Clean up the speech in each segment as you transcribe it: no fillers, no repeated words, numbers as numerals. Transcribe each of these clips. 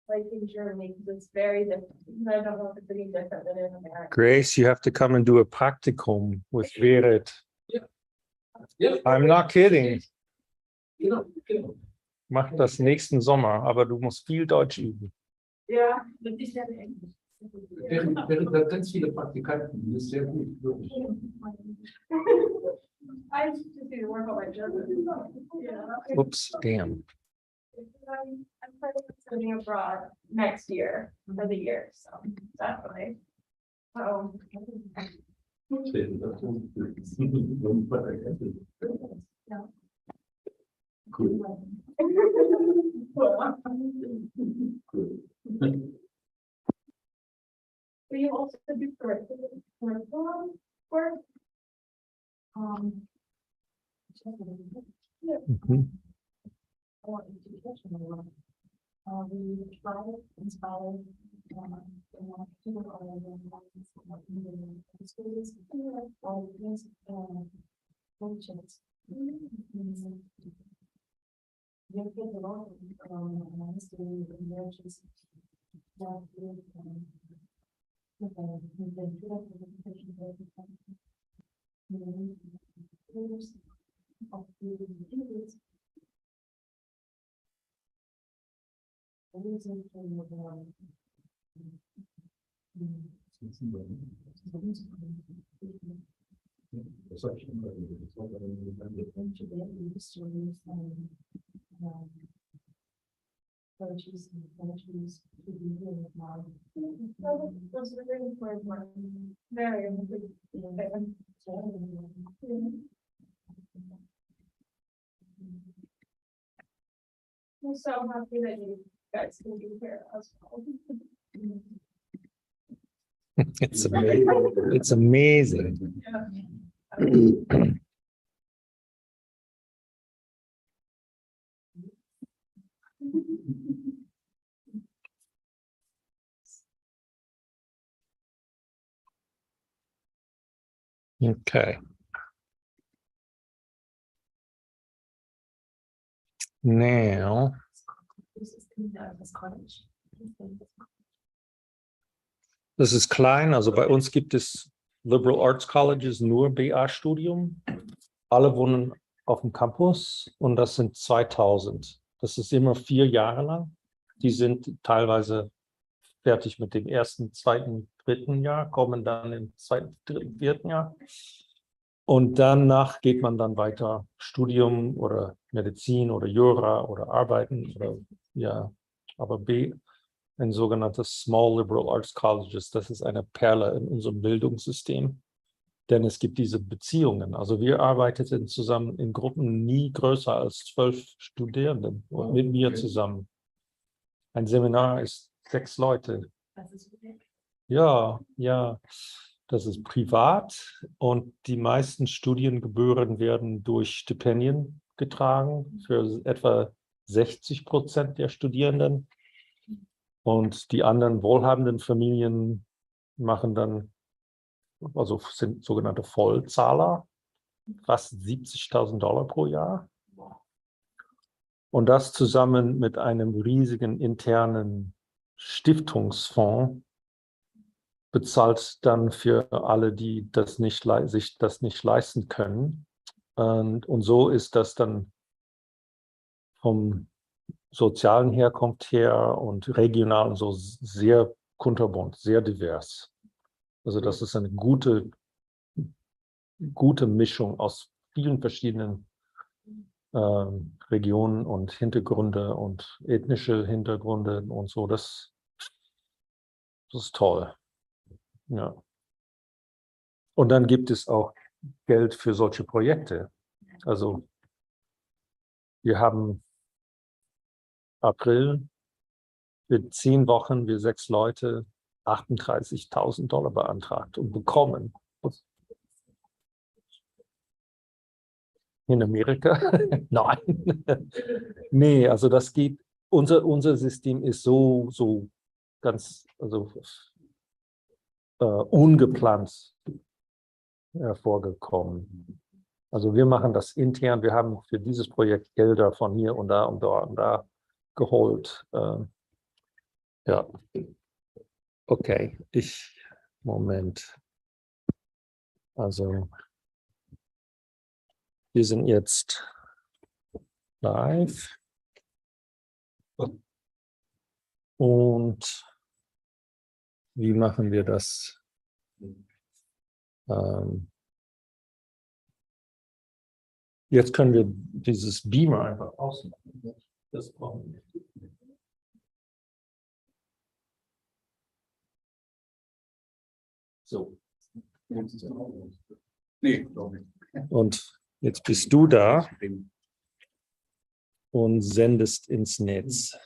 like in Germany, because it's very different. I don't know if it's any different than in America. Grace, you have to come and do a practicum with Verit. Yeah. I'm not kidding. Genau. Mach das nächsten Sommer, aber du musst viel Deutsch üben. Ja, das ist ja Englisch. Während da ganz viele Praktikanten, das ist sehr gut, wirklich. I just need to work on my German. Yeah. Oops, damn. I'm planning on studying abroad next year for the year, so definitely. So. Yeah. Cool. Do you also do curriculum work? Yeah. Mhm. Or educational work. We try to inspire people in schools or coaches. You get a lot of history and emergency. Those are really important. Very important. I'm so happy that you guys can be here as well. It's amazing. Yeah. Okay. Now, das ist klein, also bei uns gibt es Liberal Arts Colleges nur BA-Studium. Alle wohnen auf dem Campus und das sind 2000. Das ist immer 4 Jahre lang. Die sind teilweise fertig mit dem ersten, zweiten, dritten Jahr, kommen dann im zweiten, dritten, vierten Jahr. Und danach geht man dann weiter Studium oder Medizin oder Jura oder Arbeiten oder ja, aber ein sogenanntes Small Liberal Arts Colleges, das ist eine Perle in unserem Bildungssystem, denn es gibt diese Beziehungen. Also wir arbeiteten zusammen in Gruppen nie größer als 12 Studierenden und mit mir zusammen. Ein Seminar ist 6 Leute. Das ist wirklich. Ja, ja, das ist privat und die meisten Studiengebühren werden durch Stipendien getragen für etwa 60% der Studierenden. Und die anderen wohlhabenden Familien machen dann, also sind sogenannte Vollzahler, fast $70.000 pro Jahr. Und das zusammen mit einem riesigen internen Stiftungsfonds bezahlt dann für alle, die das sich das nicht leisten können. Und so ist das dann vom sozialen Herkunft her und regional und so sehr kunterbunt, sehr divers. Also das ist eine gute Mischung aus vielen verschiedenen Regionen und Hintergründe und ethnische Hintergründe und so. Das ist toll. Ja. Und dann gibt es auch Geld für solche Projekte. Also wir haben April für 10 Wochen, wir 6 Leute, $38.000 beantragt und bekommen. In Amerika? Nein. Nee, also das geht, unser System ist so ganz, also ungeplant hervorgekommen. Also wir machen das intern, wir haben für dieses Projekt Gelder von hier und da und dort und da geholt. Ja. Okay, Moment. Also, wir sind jetzt live. Und wie machen wir das? Jetzt können wir dieses Beamer einfach ausmachen. Das brauchen wir. So. Nee, glaube ich. Und jetzt bist du da und sendest ins Netz.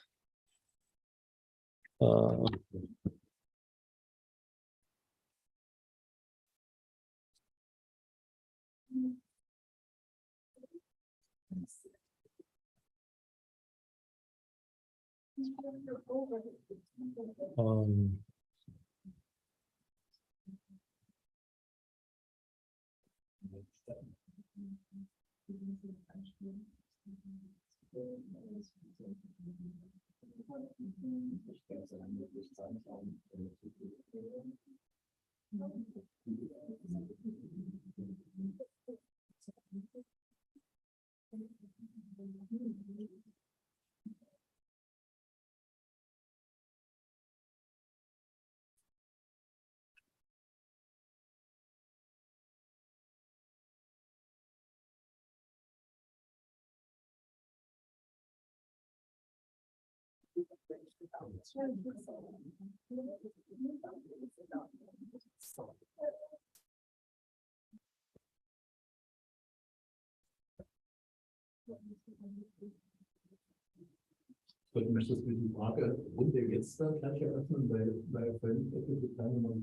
Ich möchte die Frage, sind wir jetzt dann gleich eröffnen, weil etliche Teilnehmer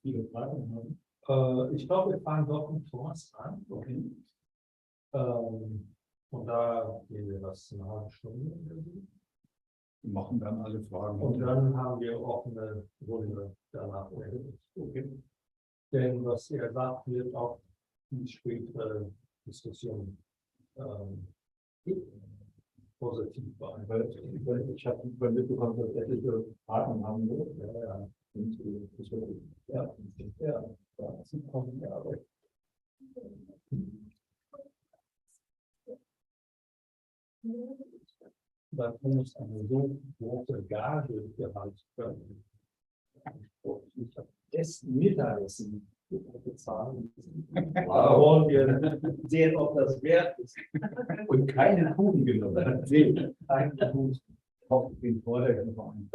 viele Fragen haben? Ich glaube, wir fangen doch mit Thomas an. Okay. Und da gehen wir das eine halbe Stunde. Wir machen dann alle Fragen. Und dann haben wir auch eine Runde danach. Okay. Denn was er sagt, wird auch die spätere Diskussion positiv beantworten. Weil ich habe mitbekommen, dass etliche Fragen haben. Ja. Und das wird gut. Ja. Das kommt ja aber. Da muss eine so große Gage gehalten werden. Ich habe Essen, Mittagessen bezahlen. Da wollen wir sehen, ob das wert ist. Und keine Kuchen genommen. Nee, kein Kuchen. Auf den Vorteil gefahren.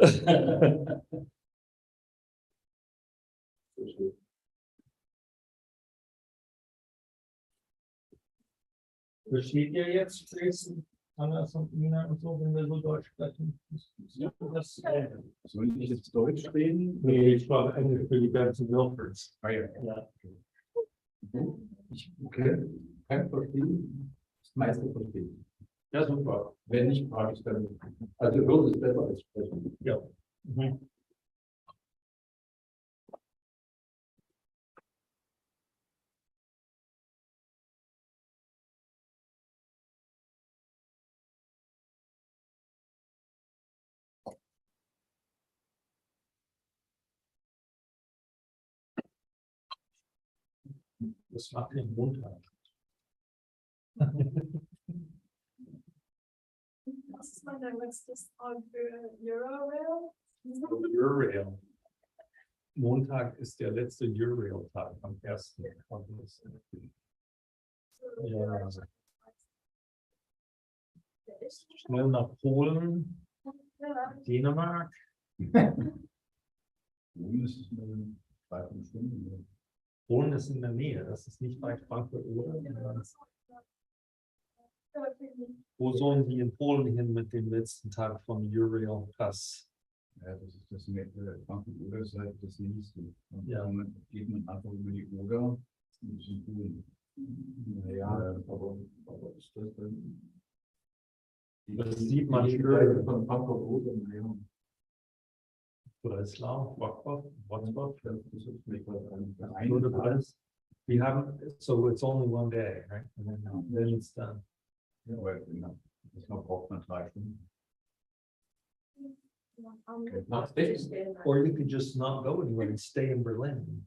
Versteht ihr jetzt Dresden, Anders und Ina und so, wenn wir so Deutsch sprechen? Ja. Das, Soll ich jetzt Deutsch reden? nee, ich sprach Englisch für die ganzen Wilfords. Ah, ja. Ja. Okay, kein Verstehen. Das meiste verstehen. Ja, super. Wenn nicht, frage ich dann. Also hören ist besser als sprechen. Ja. Mhm. Das macht den Montag. Was ist mein letztes Tag für Eurorail? Eurail. Montag ist der letzte Eurail-Tag am 1. August. Ja. Schnell nach Polen, Ja. Dänemark. Nun ist es eine Dreiviertelstunde. Polen ist in der Nähe, das ist nicht bei Frankfurt oder? Wo sollen die in Polen hin mit dem letzten Tag von Eurail Pass? Ja, das ist das Frankfurt-Oder-Seite das nächste. Und Ja. dann geht man einfach über die Oder und ist in Polen. Naja, aber ist das dann? Das sieht man die schön. Seite von Frankfurt-Oder, naja. Breslau, Wrocław, Das ist vielleicht was Nur ein the Brest. We have, so it's only one day, right? And then it's done. Ja, aber das braucht man 3 Stunden. Not fixed. Or you could just not go anywhere and stay in Berlin.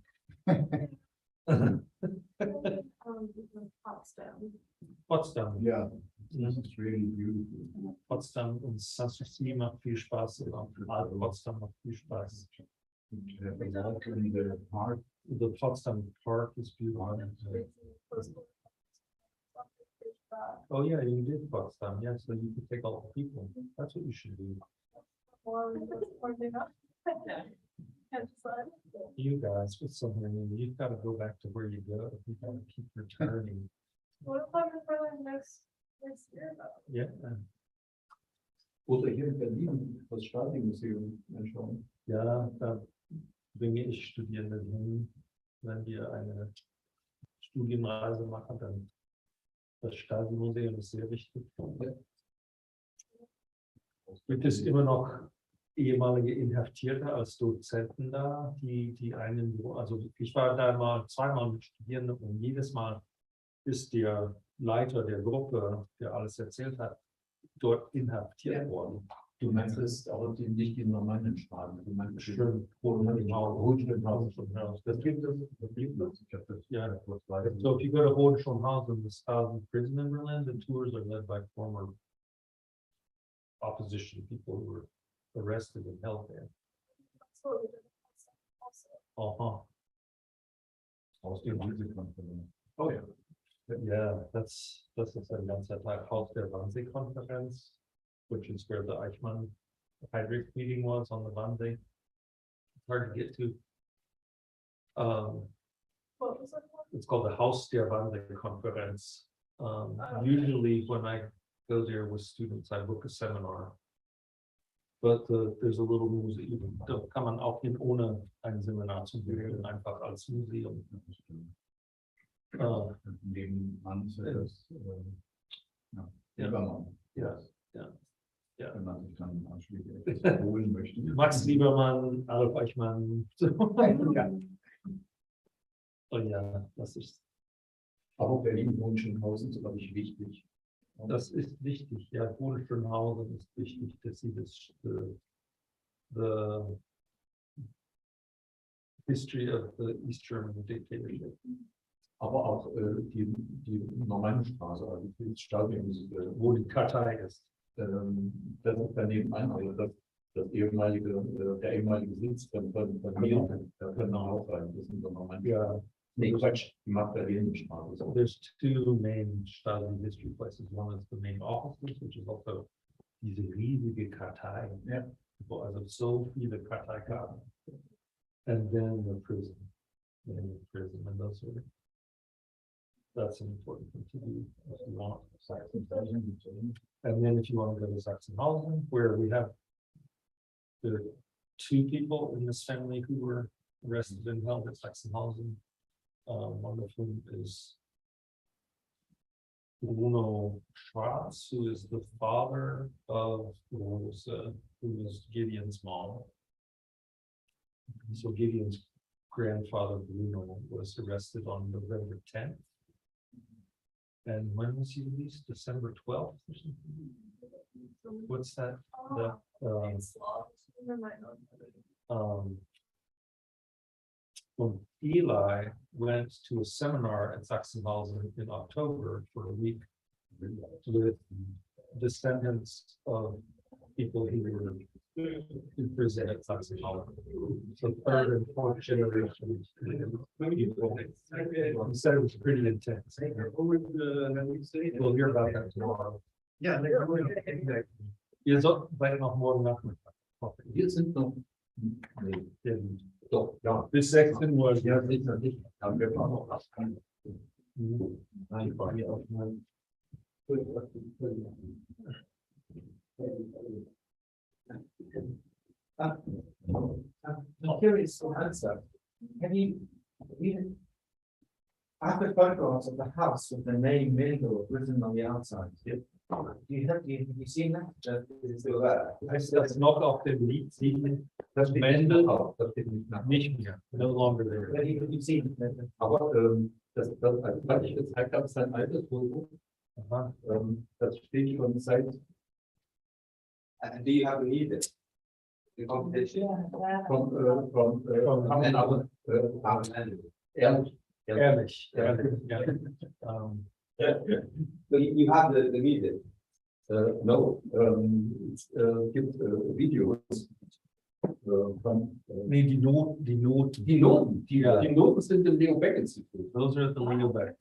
Potsdam. Yeah, it's really beautiful. Potsdam und Sanssouci macht viel Spaß. Und auch Potsdam macht viel Spaß. You have a walk in the park. The Potsdam Park is beautiful. Oh yeah, you did Potsdam. Yeah, so you could take all the people. That's what you should do. You guys, with something, you've got to go back to where you go. You've got to keep returning. What if I'm in Berlin next year though? Yeah. Oder hier in Berlin das Stasi-Museum anschauen. Ja, da bringe ich Studierende hin, wenn wir eine Studienreise machen, dann das Stasi-Museum ist sehr wichtig. Gibt es immer noch ehemalige Inhaftierte als Dozenten da, die einen, also ich war da mal zweimal mit Studierenden und jedes Mal ist der Leiter der Gruppe, der alles erzählt hat, dort inhaftiert worden. Du meinst es auch nicht die normalen Sprachen. Du meinst Schön. Das gibt es. Ich habe das Yeah. kurz weiter. So if you go to Hohenschönhausen, the Stasi prison in Berlin, the tours are led by former opposition people who were arrested and held there. Uh-huh. Aus dem Konferenz. Oh yeah. Yeah, das ist ein ganzer Tag Haus der Wannsee-Konferenz, which is where the Eichmann Heydrich meeting was on the Wannsee. It's hard to get to. What was it called? It's called the Haus der Wannsee-Konferenz. Usually when I go there with students, I book a seminar. But there's a little museum, da kann man auch hin, ohne ein Seminar zu buchen, einfach als Museum. Nebenan ist das Liebermann. Ja. Wenn man sich dann anschließend etwas holen möchte. Max Liebermann, Adolf Eichmann. Ja. Oh ja, das ist Berlin-Hohenschönhausen ist, glaube ich, wichtig. Das ist wichtig, ja, Hohenschönhausen ist wichtig, dass sie das, the history of the East German dictatorship. Aber auch die normale Straße, also die Stadion, Wo die Kartei ist. das ist daneben ein, also der ehemalige Sitz von mir, da können wir auch rein, das sind so normale. Ja. Nee, Quatsch, die Magdalenenstraße. So. There's two main Stasi history places. One is the main offices, which is also diese riesige Kartei. Ja. Wo also so viele Karteikarten. And then the prison. And those are, that's an important thing to do if you want. And then if you want to go to Sachsenhausen, where we have the two people in this family who were arrested and held at Sachsenhausen. One of whom is Bruno Schwarz, who is the father of who was Gideon's mom. So Gideon's grandfather Bruno was arrested on November 10th. And when was he released? December 12th or something? What's that? When Eli went to a seminar at Sachsenhausen in October for a week with descendants of people who were in prison at Sachsenhausen. So third and fourth generation people. He said it was pretty intense. We'll hear about that tomorrow. Ja, Ihr sollt vielleicht noch morgen Nachmittag. wir sind noch. Doch, ja. Bis 16 Uhr. Ja, sicher nicht. Dann wir noch was. Nein, ich war hier auf meinem. I'm curious to answer. Have you after photographs of the house with the name Mindel written on the outside? Have you seen that? Is it still there? Heißt das noch auf dem Lied sehen? Das steht Mendel? auch, das steht nicht nach. Nicht mehr. No longer there. Have you seen it? Aber was ich gezeigt habe, ist ein altes Foto. Aha. Das steht schon seit. And do you have a leader? competition. Ehrlich. Ehrlich, ehrlich, ja. So you have the music. No, es gibt Videos von Nee, die Noten. die Noten. Ja. Die Noten sind im Leo Beck Institut. Those are at the Leo Beck.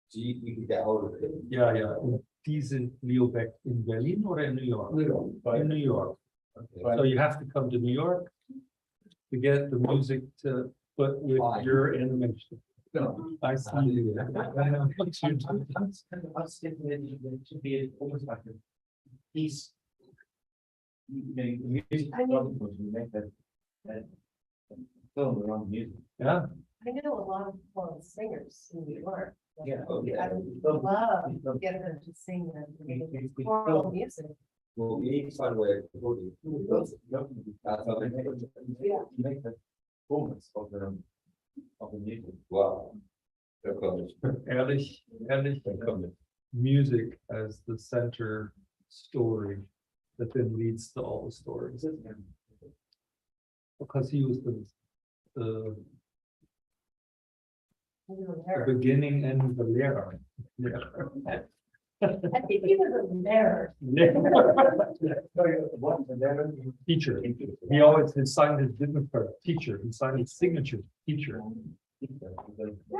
So you can get hold of it. Ja, ja. Und die sind Leo Beck in Berlin oder in New York? In New York. Okay. So you have to come to New York to get the music to put with your animation. Genau. I see. You. I was thinking that it should be almost like a piece. You know, the music development, you make that film around music. Yeah. I know a lot of singers in New York. Yeah. I would love to get them to sing them, choral music. Well, you need to find a way to put it. That's how they make it. Yeah. You make the performance of the music. Wow. Ehrlich, music as the center story that then leads to all the stories. Because he was the beginning and the Lehrer. I think he was a mayor. Teacher. He always signed his business card, teacher. He signed his signature, teacher.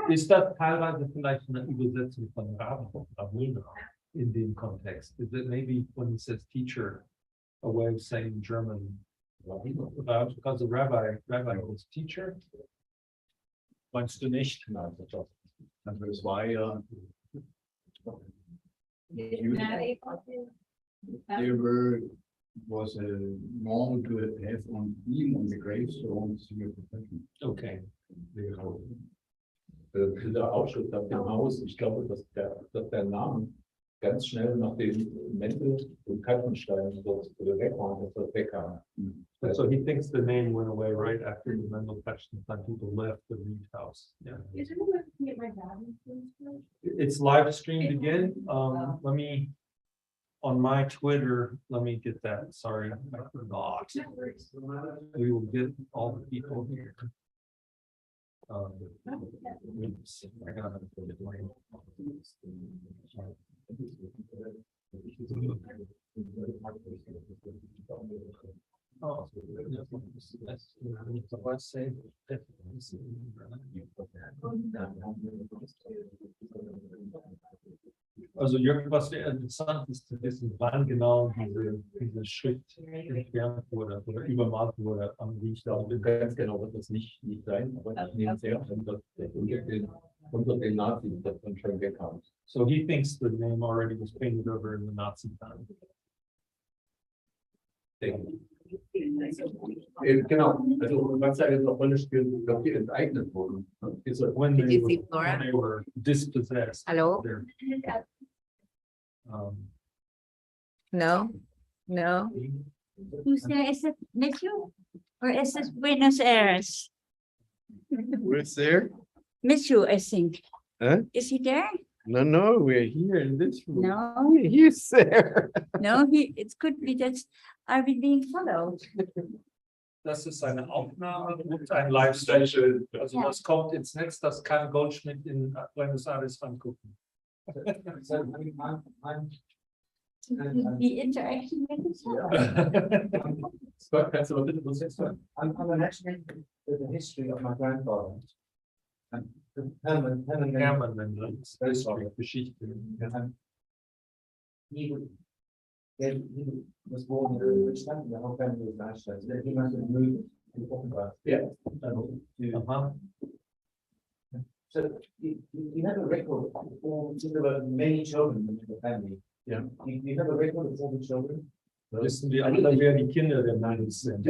Ist das teilweise vielleicht eine Übersetzung von Rabuna in dem Kontext? Is it maybe when he says teacher, a way of saying German? Because the rabbi was teacher. Meinst du nicht? Nein, also es war ja. There was a norm to have on him on the gravestones to your profession. Okay. Der Aufschrift auf dem Haus, ich glaube, dass der Name ganz schnell nach dem Mendel und Kaltenstein weg war, dass das wegkam. And so he thinks the name went away right after the Mendel touched and some people left the Reed house. Yeah. Is anyone looking at my dad? It's live streamed again. Let me, on my Twitter, let me get that. Sorry, I forgot. We will get all the people here. Oops, I gotta put it away. Oh, let's say. Also Jörg, was interessant ist zu wissen, wann genau diese Schrift entfernt wurde oder übermalt wurde am Riechtal. Ganz genau wird das nicht sein, aber ich nehme es her, dass unter den Nazis das dann schon wegkam. So he thinks the name already was painted over in the Nazi time. Genau, also was da jetzt eine Rolle spielt, ich glaube, die enteignet wurden. When Did they you see Flora? when they were dispossessed. Hello? They're, No, no. Who's there? Is it Mitchell? Or is it Buenos Aires? Where's there? Mitchell, I think. Huh? Is he there? No, we're here in this room. No, He's there. no, it could be that I've been being followed. Das ist eine Aufnahme und ein Live-Stream. Also das kommt ins Netz, das kann Goldschmidt in Buenos Aires angucken. So The interaction with each other. Scott, kannst du mal bitte das jetzt sagen? I'm imagining the history of my grandfather. And Herman, Hermann, das ist Geschichte. he was born in a rich family, the whole family was Ashton, so he must have moved to Portugal. Ja. Aha. So you have a record of all, so there were many children in the family. Yeah. You have a record of all the children? Wissen wir alle, wer die Kinder der Nannies sind?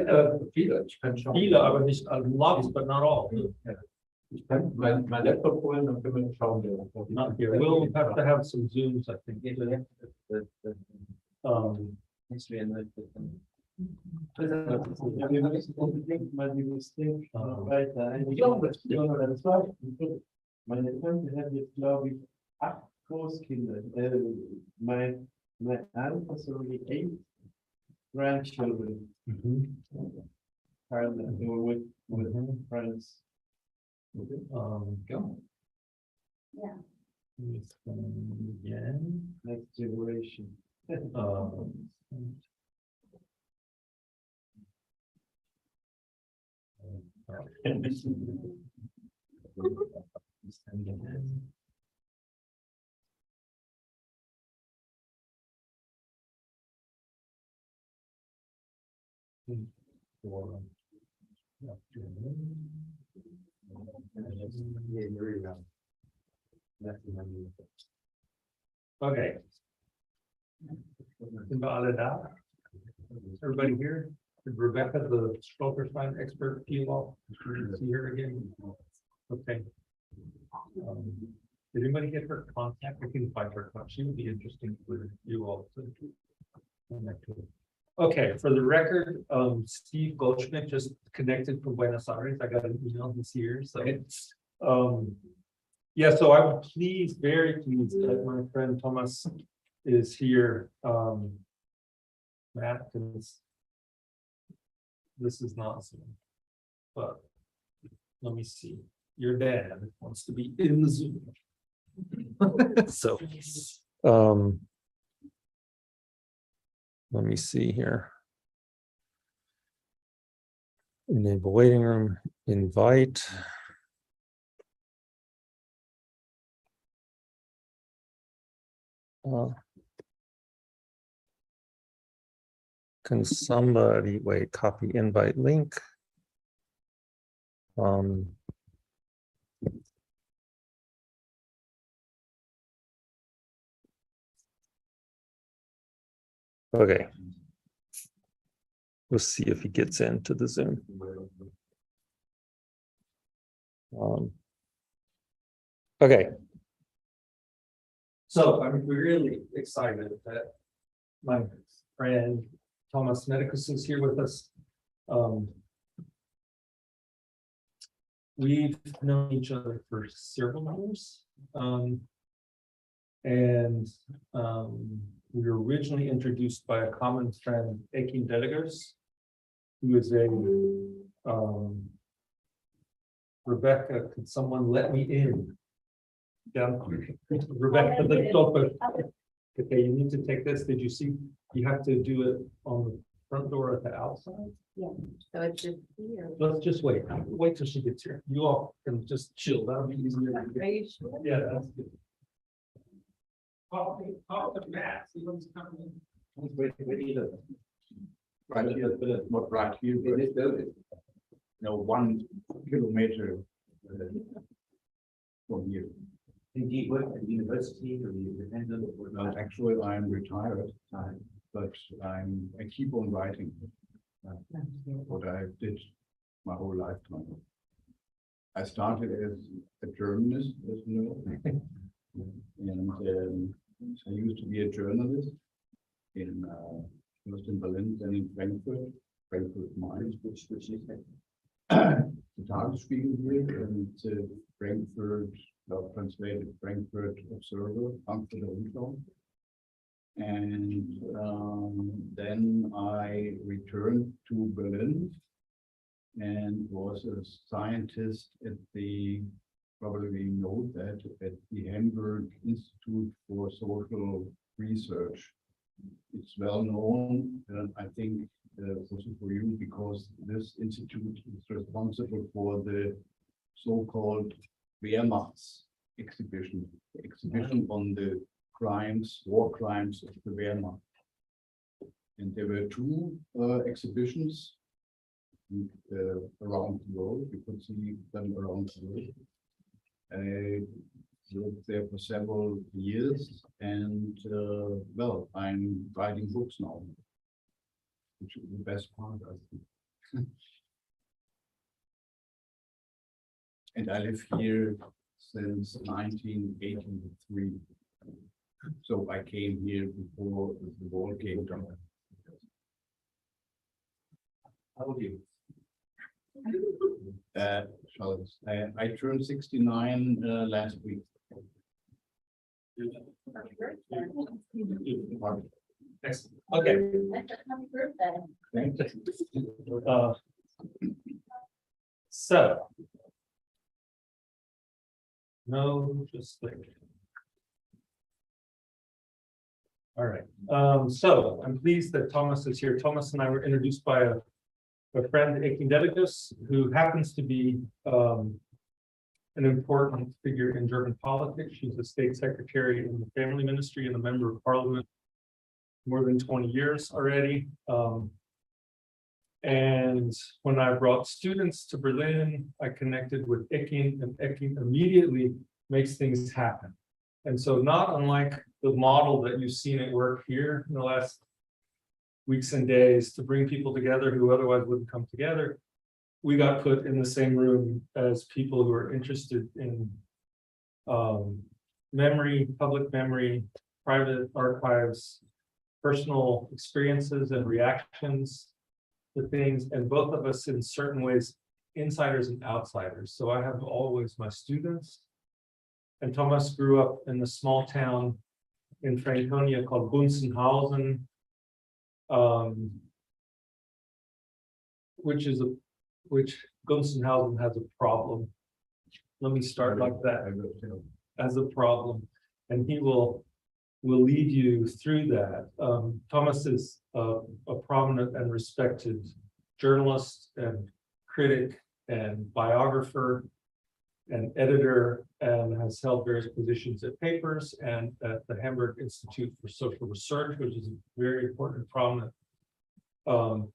Viele, ich kann schauen. Viele, aber nicht alle. Lots, but not all. Ich kann mein Laptop holen, dann können wir schauen. Not here. We'll have to have some Zooms, I think. The history and the. Meine Tante hat jetzt, glaube ich, 8 Großkinder. My aunt has already 8 grandchildren. Ireland, with friends. Go. Yeah. Again. Next generation. Um, Yeah, very well. Okay. Sind wir alle da? Everybody here? Rebecca, the Stolperstein expert, Kilo, see her again? Okay. Did anybody get her contact? I can find her. She would be interesting for you all to connect with. Okay, for the record, Steve Goldschmidt just connected from Buenos Aires. I got an email, he's here, so. Yeah, so I'm pleased, very pleased that my friend Thomas is here. Matt, this is not Zoom, but let me see. Your dad wants to be in the Zoom. So, let me see here. Enable waiting room, invite. Can somebody wait, copy invite link? Okay. We'll see if he gets into the Zoom. Okay. So I'm really excited that my friend Thomas Medicus is here with us. We've known each other for several years. We were originally introduced by a common friend, Ekin Delegers, who is a Rebecca, could someone let me in? Down, Rebecca, the doctor. Okay, you need to take this. Did you see? You have to do it on the front door at the outside. So it's just here. Let's just wait. Wait till she gets here. You all can just chill. That'll be easier. Are you sure? Yeah, that's good. Oh, the Matt. See what's coming. We need a. Right here, but not right here, but it's building. No, 1 kilometer. From here. Did you work at the university or the independent? Well, actually, I'm retired, but I keep on writing what I did my whole lifetime. I started as a journalist, as you know, and I used to be a journalist in first in Berlin, then in Frankfurt, Mainz, which is the Tagesspiegel here, and Frankfurt, translated Frankfurt Observer, Frankfurter Rundschau. And then I returned to Berlin and was a scientist at the, probably know that, at the Hamburg Institute for Social Research. It's well known, I think, also for you, because this institute is responsible for the so-called Wehrmachts exhibition, on the crimes, war crimes of the Wehrmacht. And there were 2 exhibitions around the world. You could see them around the world. I worked there for several years, and well, I'm writing books now, which is the best part, I think. And I live here since 1983. So I came here before the wall came down. How old are you? Charles, I turned 69 last week. Okay. Happy birthday. Thank you. So. No, just think. All right, so I'm pleased that Thomas is here. Thomas and I were introduced by a friend, Ekin Delegus, who happens to be an important figure in German politics. She's a state secretary in the family ministry and a member of parliament more than 20 years already. And when I brought students to Berlin, I connected with Ekin, and Ekin immediately makes things happen. And so not unlike the model that you've seen at work here in the last weeks and days to bring people together who otherwise wouldn't come together, we got put in the same room as people who are interested in memory, public memory, private archives, personal experiences and reactions to things, and both of us in certain ways, insiders and outsiders. So I have always my students, and Thomas grew up in a small town in Franconia called Gunzenhausen, which Gunzenhausen has a problem. Let me start like that, as a problem, and he will lead you through that. Thomas is a prominent and respected journalist and critic and biographer and editor, and has held various positions at Papers and at the Hamburg Institute for Social Research, which is a very important, prominent,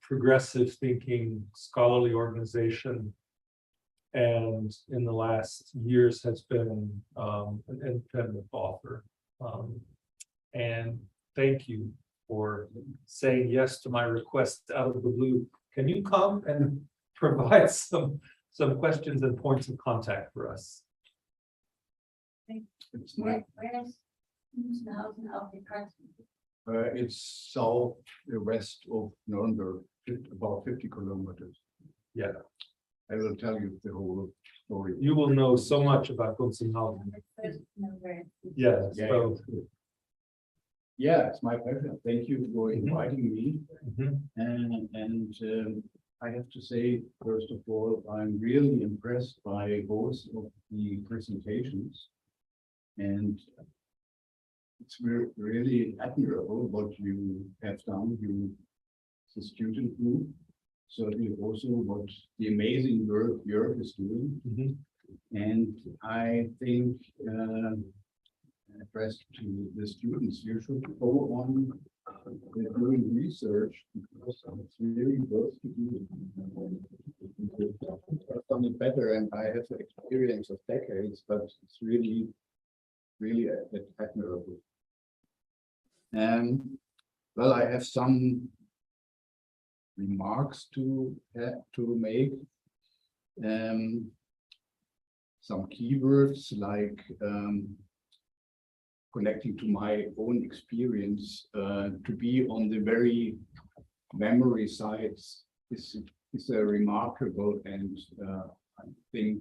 progressive thinking scholarly organization. And in the last years has been an independent author. And thank you for saying yes to my request out of the blue. Can you come and provide some questions and points of contact for us? It's my, Where's Gunzenhausen auf the cards? it's south west of Nuremberg, about 50 kilometers. Yeah, I will tell you the whole story. you will know so much about Gunzenhausen. Yeah, so. Yeah, it's my pleasure. Thank you for inviting me. Mhm. And I have to say, first of all, I'm really impressed by both of the presentations. And it's really admirable what you have done, you, the student group. Certainly also what the amazing work Jörg is doing. Mhm. And I think addressed to the students, you should go on doing research, because it's really worth to do. I've done it better, and I have experience of decades, but it's really admirable. Well, I have some remarks to make. Some keywords like connecting to my own experience, to be on the very memory sides is a remarkable and I think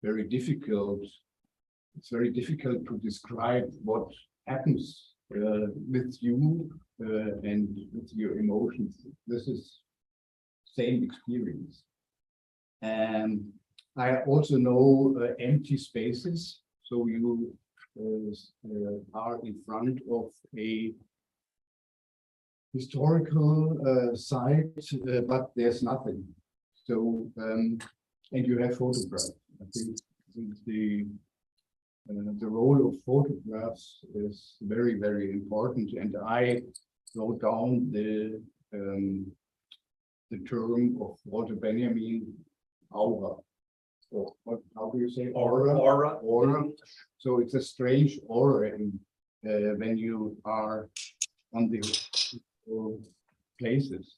very difficult. It's very difficult to describe what happens with you and with your emotions. This is same experience. And I also know empty spaces. So you are in front of a historical site, but there's nothing. So, and you have photographs. I think the role of photographs is very important. And I wrote down the term of Walter Benjamin, aura. Or what? How do you say aura? Aura. So it's a strange aura when you are on the places.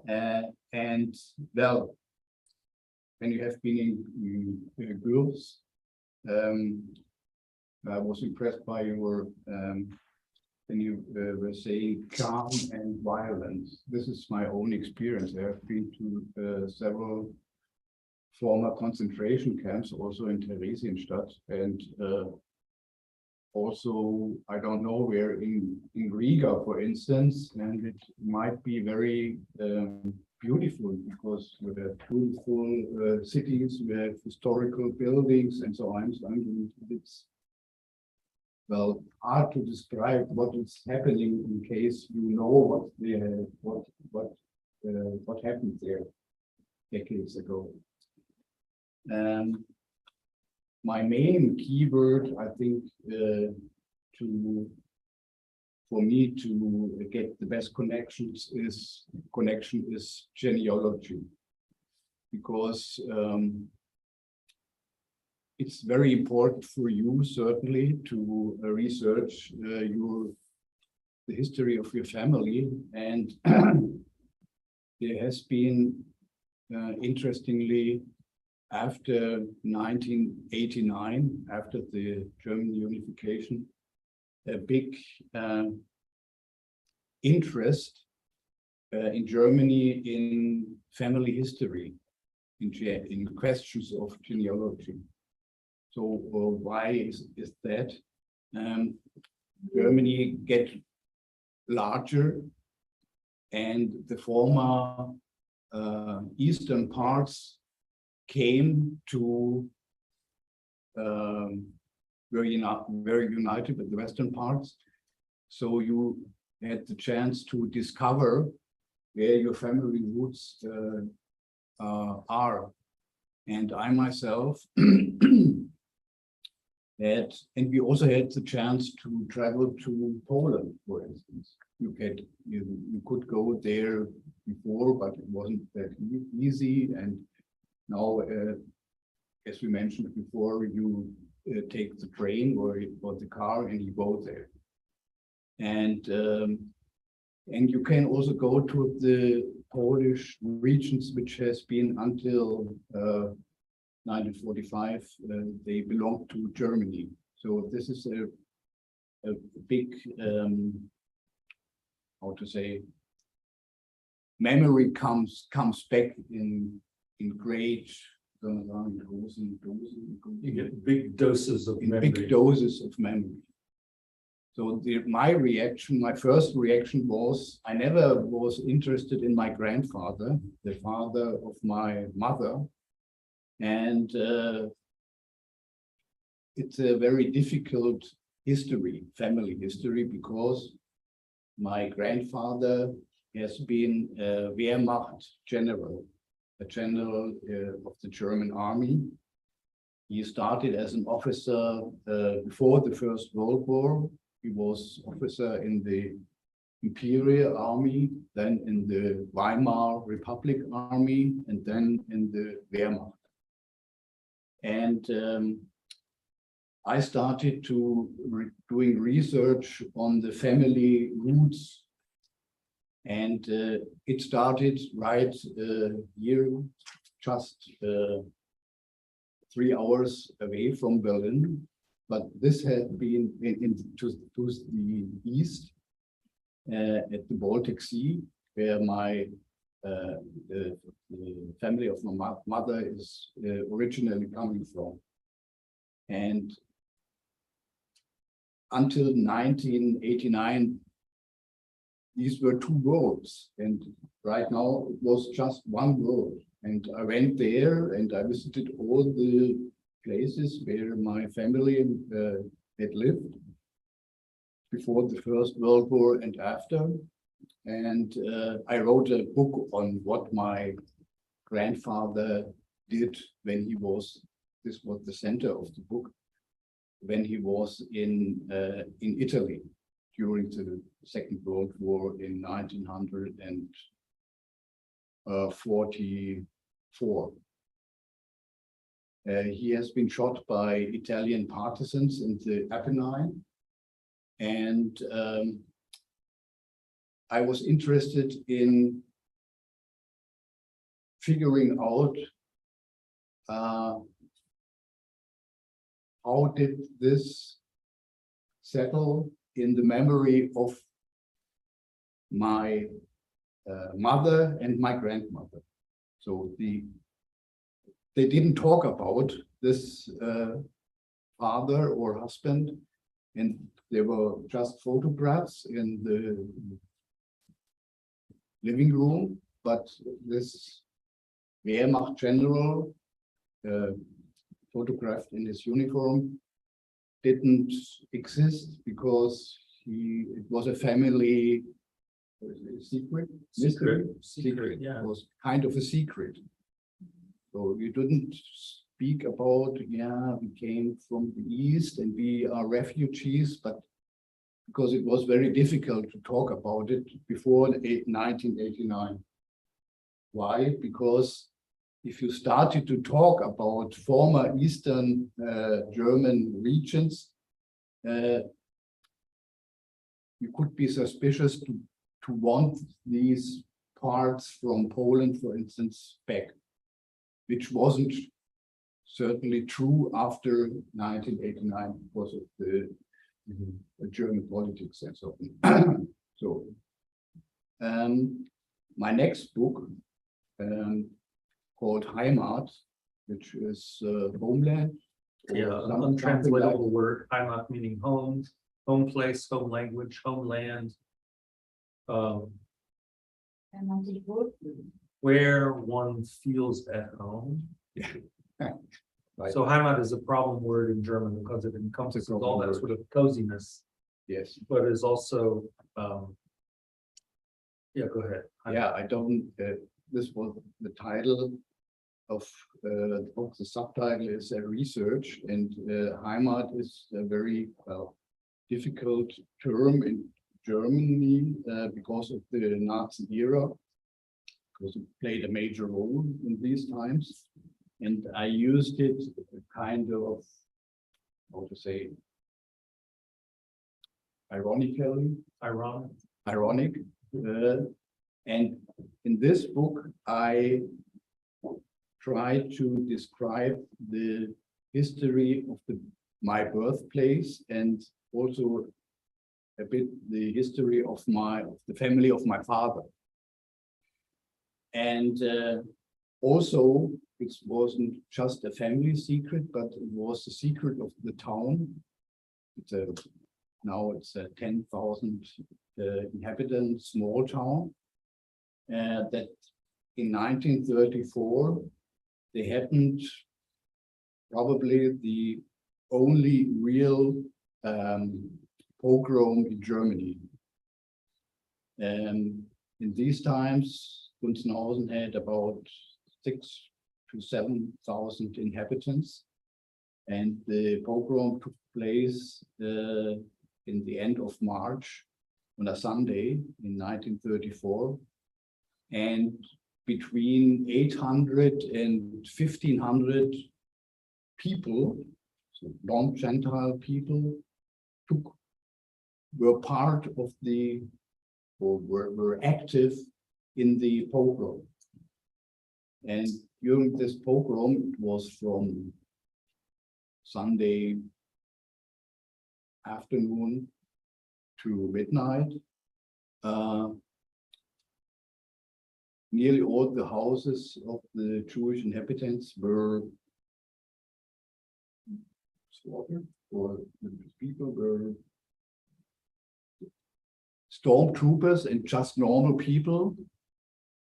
And well, when you have been in groups, I was impressed by your when you were saying calm and violence. This is my own experience. I have been to several former concentration camps, also in Theresienstadt, and also, I don't know where in Riga, for instance, and it might be very beautiful because we have beautiful cities, we have historical buildings and so on. So it's well hard to describe what is happening in case you know what happened there decades ago. My main keyword, I think, for me to get the best connections is genealogy, because it's very important for you certainly to research the history of your family, and there has been interestingly, after 1989, after the German unification, a big interest in Germany in family history, in questions of genealogy. So why is that? Germany get larger, and the former eastern parts came to very united with the western parts. So you had the chance to discover where your family roots are. And I myself and we also had the chance to travel to Poland, for instance. You could go there before, but it wasn't that easy. And now, as we mentioned before, you take the train or the car and you go there. And you can also go to the Polish regions, which has been until 1945, they belonged to Germany. So this is a big, how to say, memory comes back in great, You get big doses of memory. big doses of memory. So my first reaction was, I never was interested in my grandfather, the father of my mother. And it's a very difficult history, family history, because my grandfather has been a Wehrmacht general, a general of the German army. He started as an officer before the First World War. He was officer in the Imperial Army, then in the Weimar Republic Army, and then in the Wehrmacht. And I started doing research on the family roots, and it started right here, just 3 hours away from Berlin. But this had been to the east, at the Baltic Sea, where the family of my mother is originally coming from. And until 1989, these were two roads, and right now it was just one road. And I went there and I visited all the places where my family had lived before the First World War and after. And I wrote a book on what my grandfather did when he was, this was the center of the book, when he was in Italy during the Second World War in 1944. He has been shot by Italian partisans in the Apennine, and I was interested in figuring out how did this settle in the memory of my mother and my grandmother. So they didn't talk about this father or husband, and there were just photographs in the living room, but this Wehrmacht general, photographed in his uniform, didn't exist because it was a family secret. Mystery? Secret, yeah. It was kind of a secret. So you didn't speak about, yeah, we came from the East and we are refugees, but because it was very difficult to talk about it before 1989. Why? Because if you started to talk about former Eastern German regions, you could be suspicious to want these parts from Poland, for instance, back, which wasn't certainly true after 1989 because of the German politics and so on. So, my next book, called Heimat, which is homeland. or Yeah, something untranslatable like- word, Heimat meaning home, home place, home language, homeland. Where one feels at home. Right. So Heimat is a problem word in German because it encompasses all that sort of coziness, Yes, but is also, yeah, go ahead. yeah, I don't, this was the title of the book. The subtitle is a research, and Heimat is a very difficult term in Germany because of the Nazi era, because it played a major role in these times. And I used it kind of, how to say, ironically, ironic. And in this book, I try to describe the history of my birthplace and also a bit the history of the family of my father. And also, it wasn't just a family secret, but it was the secret of the town. Now it's a 10,000 inhabitant small town. That in 1934, they hadn't probably the only real pogrom in Germany. In these times, Gunzenhausen had about 6,000 to 7,000 inhabitants, and the pogrom took place in the end of March on a Sunday in 1934, and between 800 and 1,500 people, so non-Gentile people, were part of or were active in the pogrom. And during this pogrom, it was from Sunday afternoon to midnight. Nearly all the houses of the Jewish inhabitants were slaughtered, or the people were stormtroopers, and just normal people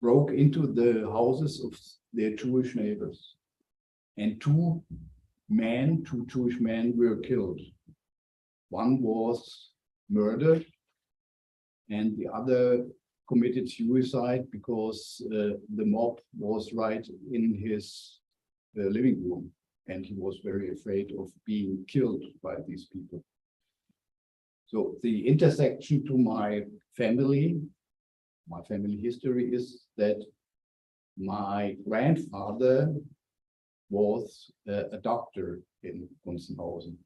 broke into the houses of their Jewish neighbors. And two Jewish men were killed. One was murdered, and the other committed suicide because the mob was right in his living room, and he was very afraid of being killed by these people. So the intersection to my family history is that my grandfather was a doctor in Gunzenhausen.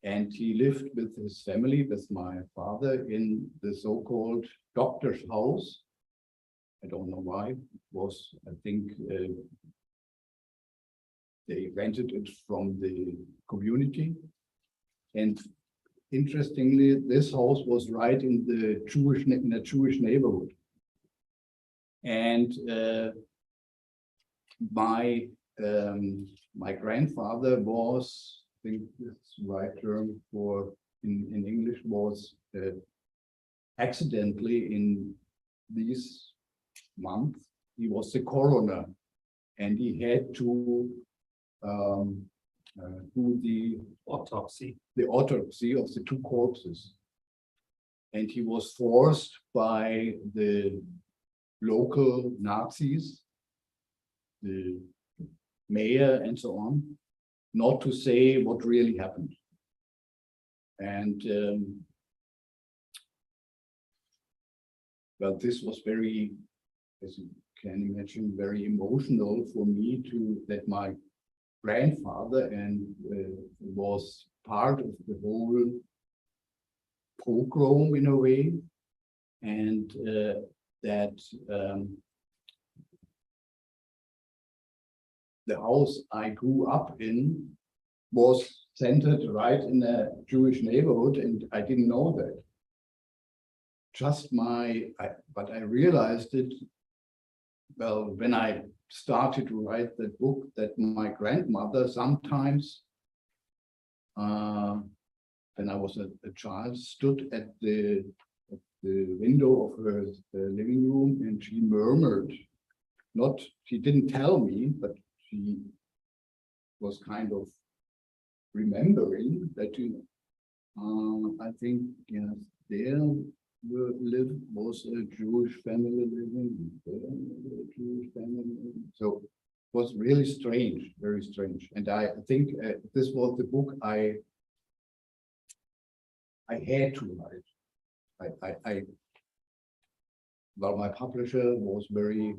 And he lived with his family, with my father, in the so-called doctor's house. I don't know why. It was, I think, they rented it from the community. And interestingly, this house was right in a Jewish neighborhood. And my grandfather was, I think that's the right term for in English, was accidentally in these month, he was the coroner, and he had to do the Autopsy. autopsy of the two corpses. And he was forced by the local Nazis, the mayor and so on, not to say what really happened. And well, this was very, as you can imagine, very emotional for me to that my grandfather and was part of the whole pogrom in a way, and that the house I grew up in was centered right in a Jewish neighborhood, and I didn't know that. Just but I realized it, well, when I started to write that book, that my grandmother sometimes, when I was a child, stood at the window of her living room, and she murmured, she didn't tell me, but she was kind of remembering that, I think, yes, there was a Jewish family living, so it was really strange, very strange. And I think this was the book I had to write. Well, my publisher was very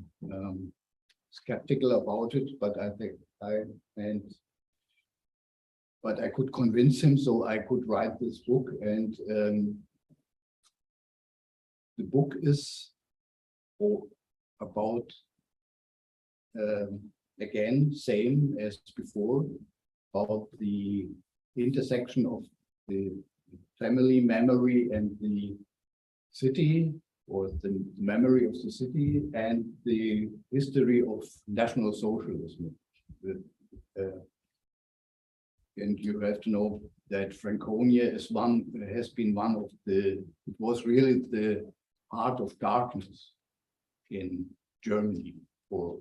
skeptical about it, but I think but I could convince him, so I could write this book. And the book is about, again, same as before, about the intersection of the family memory and the city, or the memory of the city, and the history of National Socialism. And you have to know that Franconia has been one of it was really the heart of darkness in Germany, for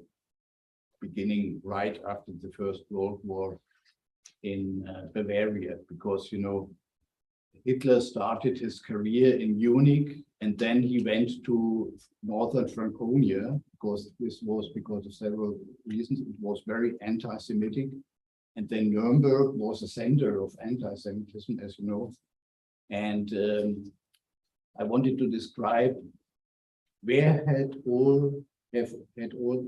beginning right after the First World War in Bavaria, because, Hitler started his career in Munich, and then he went to northern Franconia, because this was because of several reasons. It was very anti-Semitic. And then Nuremberg was a center of anti-Semitism, as you know. And I wanted to describe where had all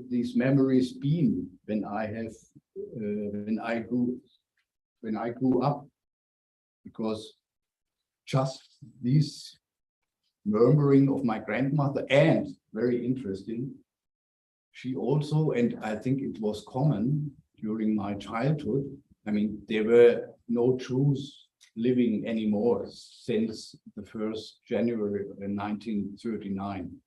these memories been when I grew up, because just this murmuring of my grandmother, and very interesting, she also, and I think it was common during my childhood, I mean, there were no Jews living anymore since the 1st January 1939.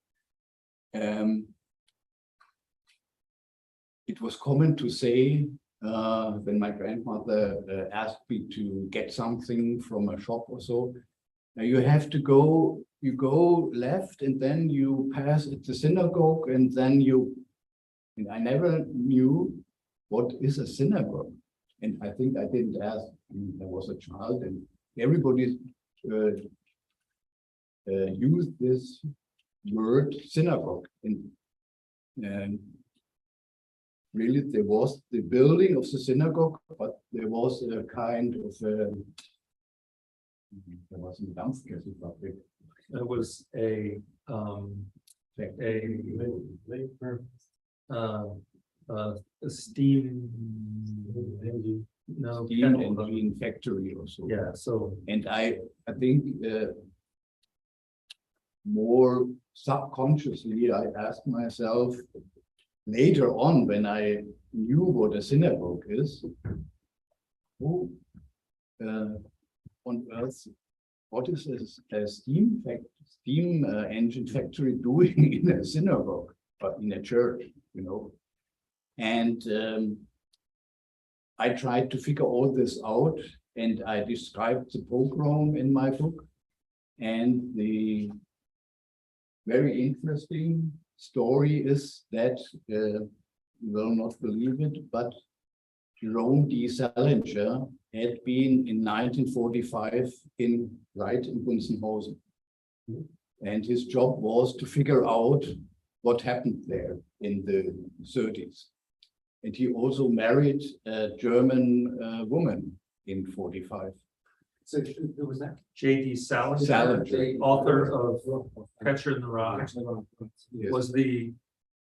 It was common to say, when my grandmother asked me to get something from a shop or so, you have to go, you go left, and then you pass at the synagogue, and then and I never knew what is a synagogue. And I think I didn't ask, I was a child, and everybody used this word synagogue. And really, there was the building of the synagogue, but there was a kind of there was a Dampfkesselfabrik. It was a steam, no, Steam engine factory or so. yeah, so And I think more subconsciously, I asked myself later on, when I knew what a synagogue is, who on earth, what is a steam engine factory doing in a synagogue, but in a church, And I tried to figure all this out, and I described the pogrom in my book. And the very interesting story is that you will not believe it, but Jerome D. Salinger had been in 1945 right in Gunzenhausen. And his job was to figure out what happened there in the 30s. And he also married a German woman in 45. So who was that? J.D. Salinger, Salinger. author of Catcher in the Rye, Yes. was the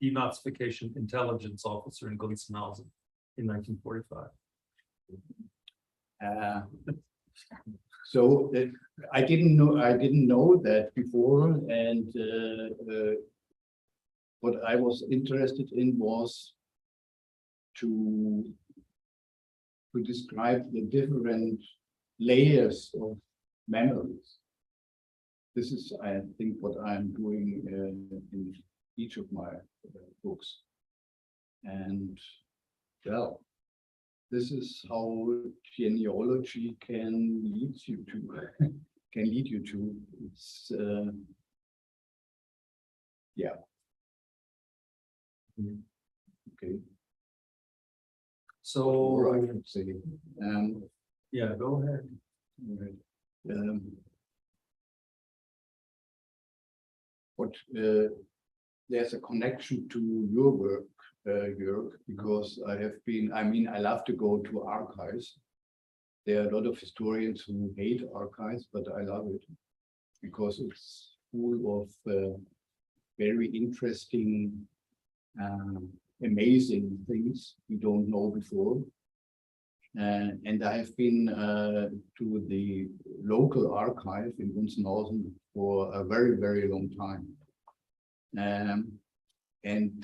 denazification intelligence officer in Gunzenhausen in 1945. So I didn't know that before, and what I was interested in was to describe the different layers of memories. This is, I think, what I'm doing in each of my books, and well, this is how genealogy can lead you to. It's yeah. Okay. So, Or I can say, yeah, go ahead. right. What there's a connection to your work, Jörg, because I love to go to archives. There are a lot of historians who hate archives, but I love it because it's full of very interesting, amazing things we don't know before. And I have been to the local archive in Gunzenhausen for a very, very long time. And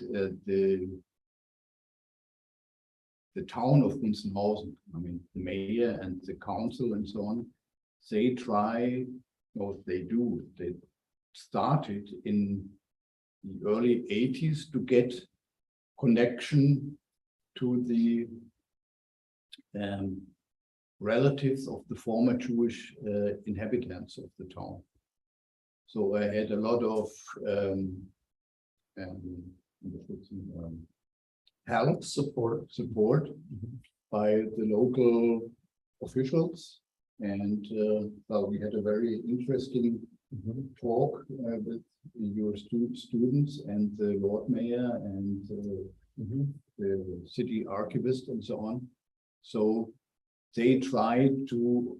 the town of Gunzenhausen, I mean, the mayor and the council and so on, they try, or they do, they started in the early 80s to get connection to the relatives of the former Jewish inhabitants of the town. So I had a lot of help, support by the local officials, and well, we had a very interesting talk with your students and the Lord Mayor and the city archivist and so on. So they tried to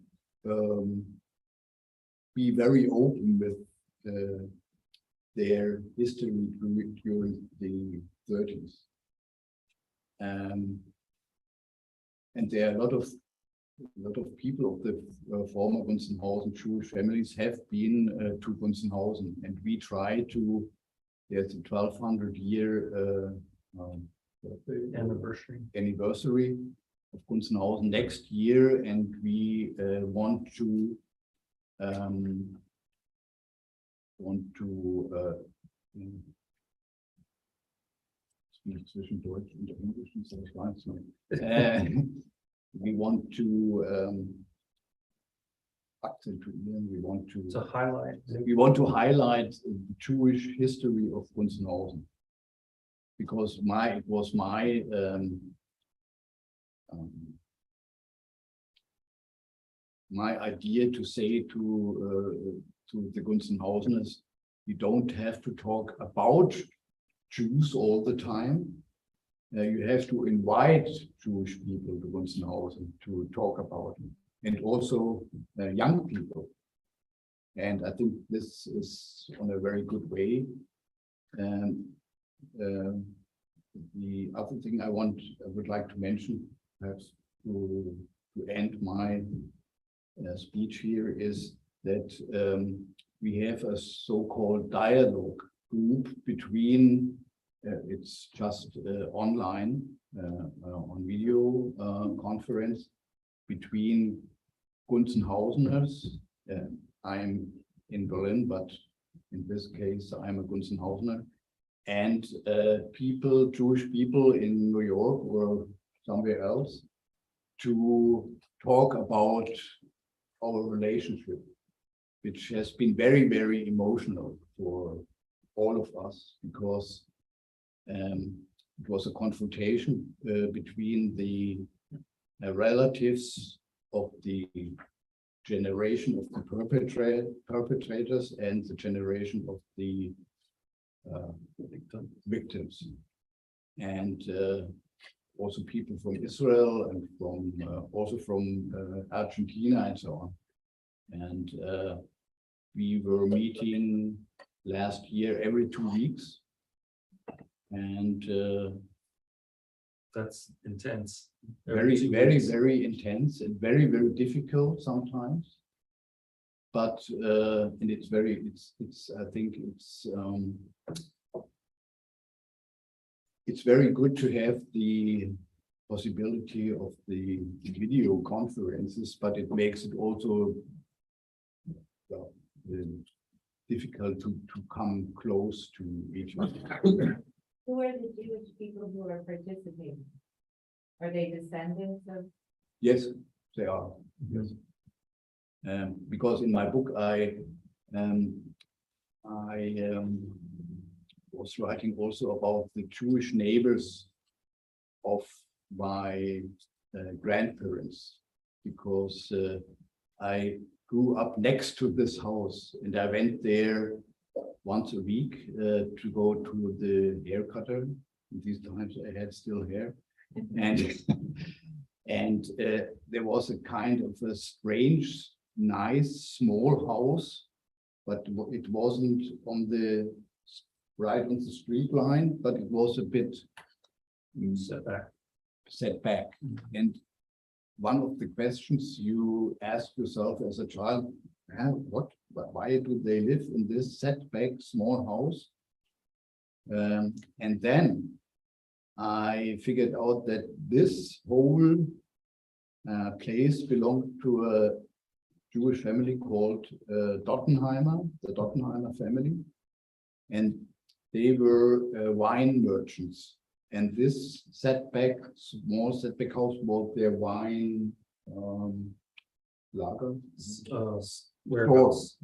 be very open with their history during the 30s. And there are a lot of people of the former Gunzenhausen Jewish families have been to Gunzenhausen, and we try to. There's a 1200-year anniversary of Gunzenhausen next year, and we want to zwischen Deutsch und Englisch, ich weiß nicht. We want to highlight the Jewish history of Gunzenhausen, because it was my idea to say to the Gunzenhauseners, you don't have to talk about Jews all the time. You have to invite Jewish people to Gunzenhausen to talk about it, and also young people. And I think this is on a very good way. And the other thing I would like to mention, perhaps to end my speech here, is that we have a so-called dialogue group between. It's just online on video conference between Gunzenhauseners. I'm in Berlin, but in this case, I'm a Gunzenhausener, and Jewish people in New York or somewhere else, to talk about our relationship, which has been very, very emotional for all of us, because it was a confrontation between the relatives of the generation of the perpetrators and the generation of the victims. And also people from Israel and from also from Argentina and so on. And we were meeting last year every 2 weeks. And That's intense. very, very, very intense and very, very difficult sometimes. But and it's very, it's I think it's very good to have the possibility of the video conferences, but it makes it also well, difficult to come close to each other. Who are the Jewish people who are participating? Are they descendants of? Yes, they are. Yes. Because in my book I was writing also about the Jewish neighbors of my grandparents, because I grew up next to this house and I went there once a week to go to the hair cutter. In these times I had still hair, and there was a kind of a strange, nice, small house, but it wasn't on the right on the street line, but it was a bit set back. And one of the questions you ask yourself as a child, why do they live in this setback small house? And then I figured out that this whole place belonged to a Jewish family called Dottenheimer, the Dottenheimer family. And they were wine merchants. And this small setback house was their wine lager. Warehouse,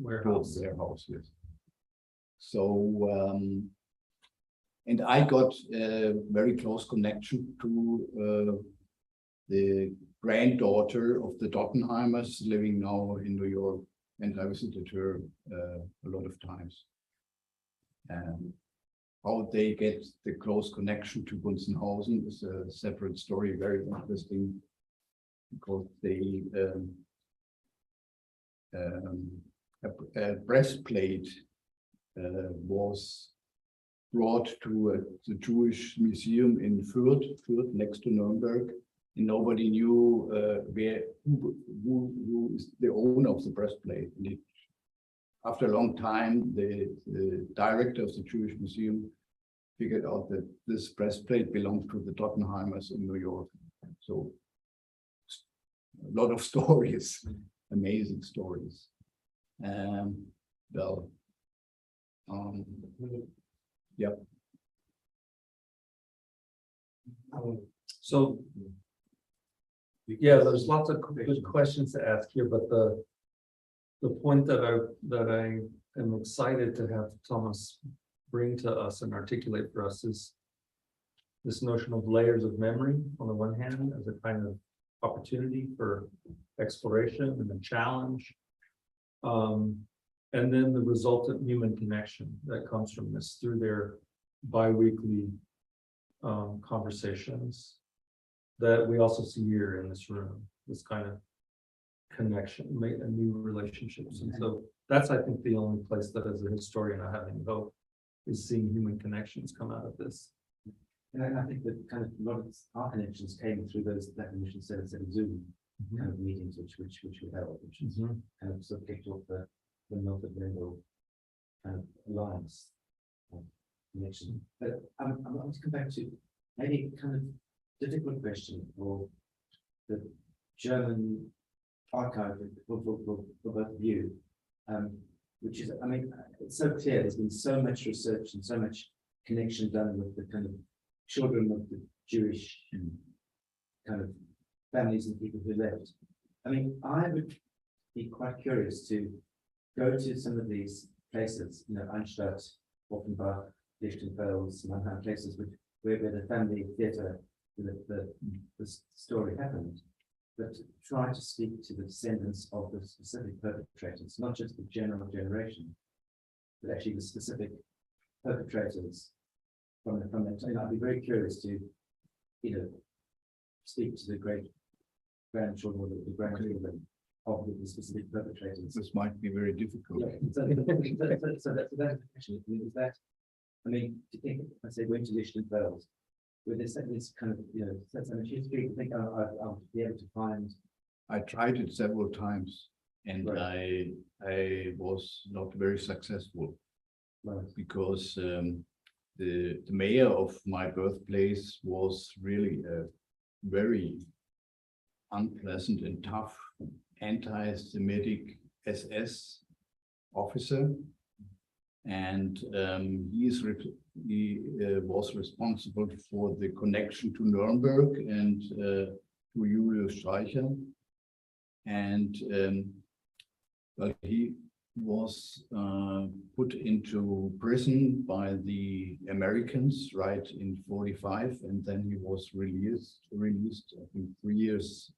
yes. So, and I got a very close connection to the granddaughter of the Dottenheimers living now in New York, and I visited her a lot of times. How they get the close connection to Gunzenhausen is a separate story, very interesting, because they a breastplate was brought to the Jewish museum in Fürth next to Nuremberg, and nobody knew who is the owner of the breastplate. And after a long time, the director of the Jewish Museum figured out that this breastplate belonged to the Dottenheimers in New York. So a lot of stories, amazing stories. Well, yeah. So, yeah, there's lots of good questions to ask here, but the point that I am excited to have Thomas bring to us and articulate for us is this notion of layers of memory on the one hand as a kind of opportunity for exploration and a challenge, and then the resultant human connection that comes from this through their bi-weekly conversations that we also see here in this room, this kind of connection, make a new relationships. And so that's, I think, the only place that as a historian I have any hope is seeing human connections come out of this. And I think that kind of a lot of our connections came through those definition sets and Zoom kind of meetings which we held, which is kind of sort of kicked off the Milford Mendel kind of alliance connection. But I want to come back to maybe kind of difficult question for the German archive for both of you, which is, I mean, it's so clear there's been so much research and so much connection done with the kind of children of the Jewish kind of families and people who left. I mean, I would be quite curious to go to some of these places, you know, Anstatt, Offenbach, Lichtenfels, Mannheim, places where the family theatre, the story happened. But try to speak to the descendants of the specific perpetrators, not just the general generation, but actually the specific perpetrators from that time. I'd be very curious to, speak to the great grandchildren or the grandchildren of the specific perpetrators. This might be very difficult. Yeah, so that's actually, is that, I mean, do you think, I say, went to Lichtenfels, with this kind of, that's an history, I think I'll be able to find. I tried it several times and Right. I was not very successful because the mayor of my birthplace was really a very unpleasant and tough anti-Semitic SS officer. And he was responsible for the connection to Nuremberg and to Julius Streicher. And well, he was put into prison by the Americans right in 45, and then he was released I think 3 years